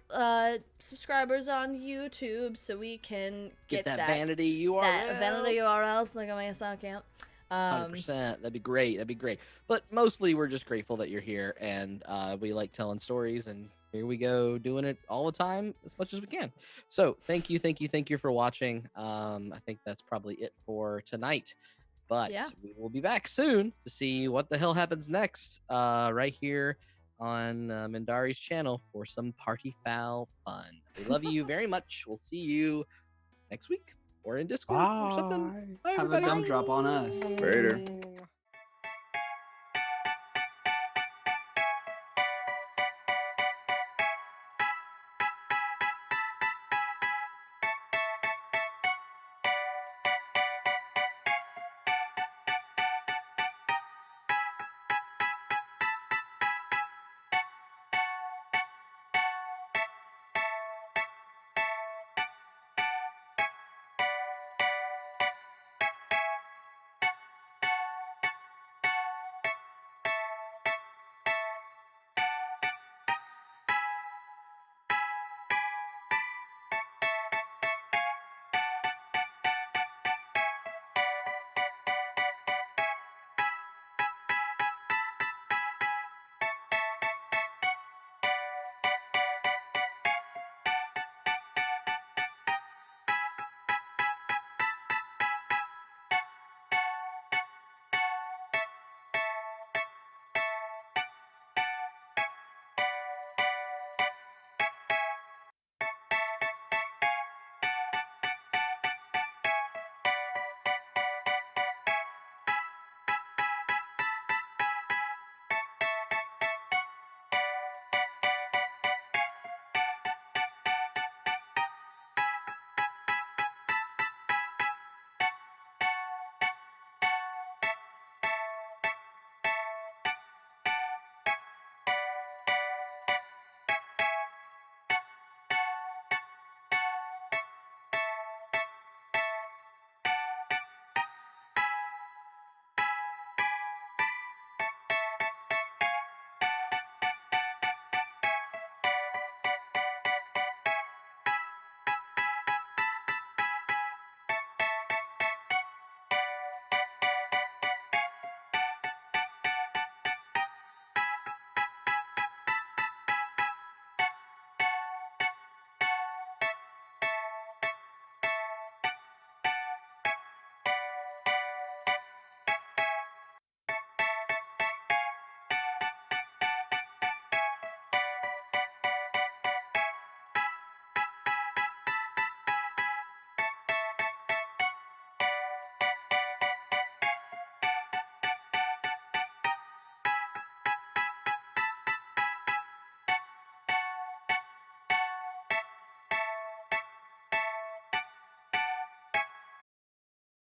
subscribers on YouTube so we can Get that that vanity URL. that vanity URL. So look at my account. 100%. That'd be great. But mostly we're just grateful that you're here, and we like telling stories, and here we go doing it all the time as much as we can. So thank you for watching. I think that's probably it for tonight. But Yeah. we will be back soon to see what the hell happens next right here on Mindari's channel for some Party Foul fun. We love you very much. We'll see you next week or in Discord or something. Bye. Bye, Have a everybody. gumdrop on us. Later.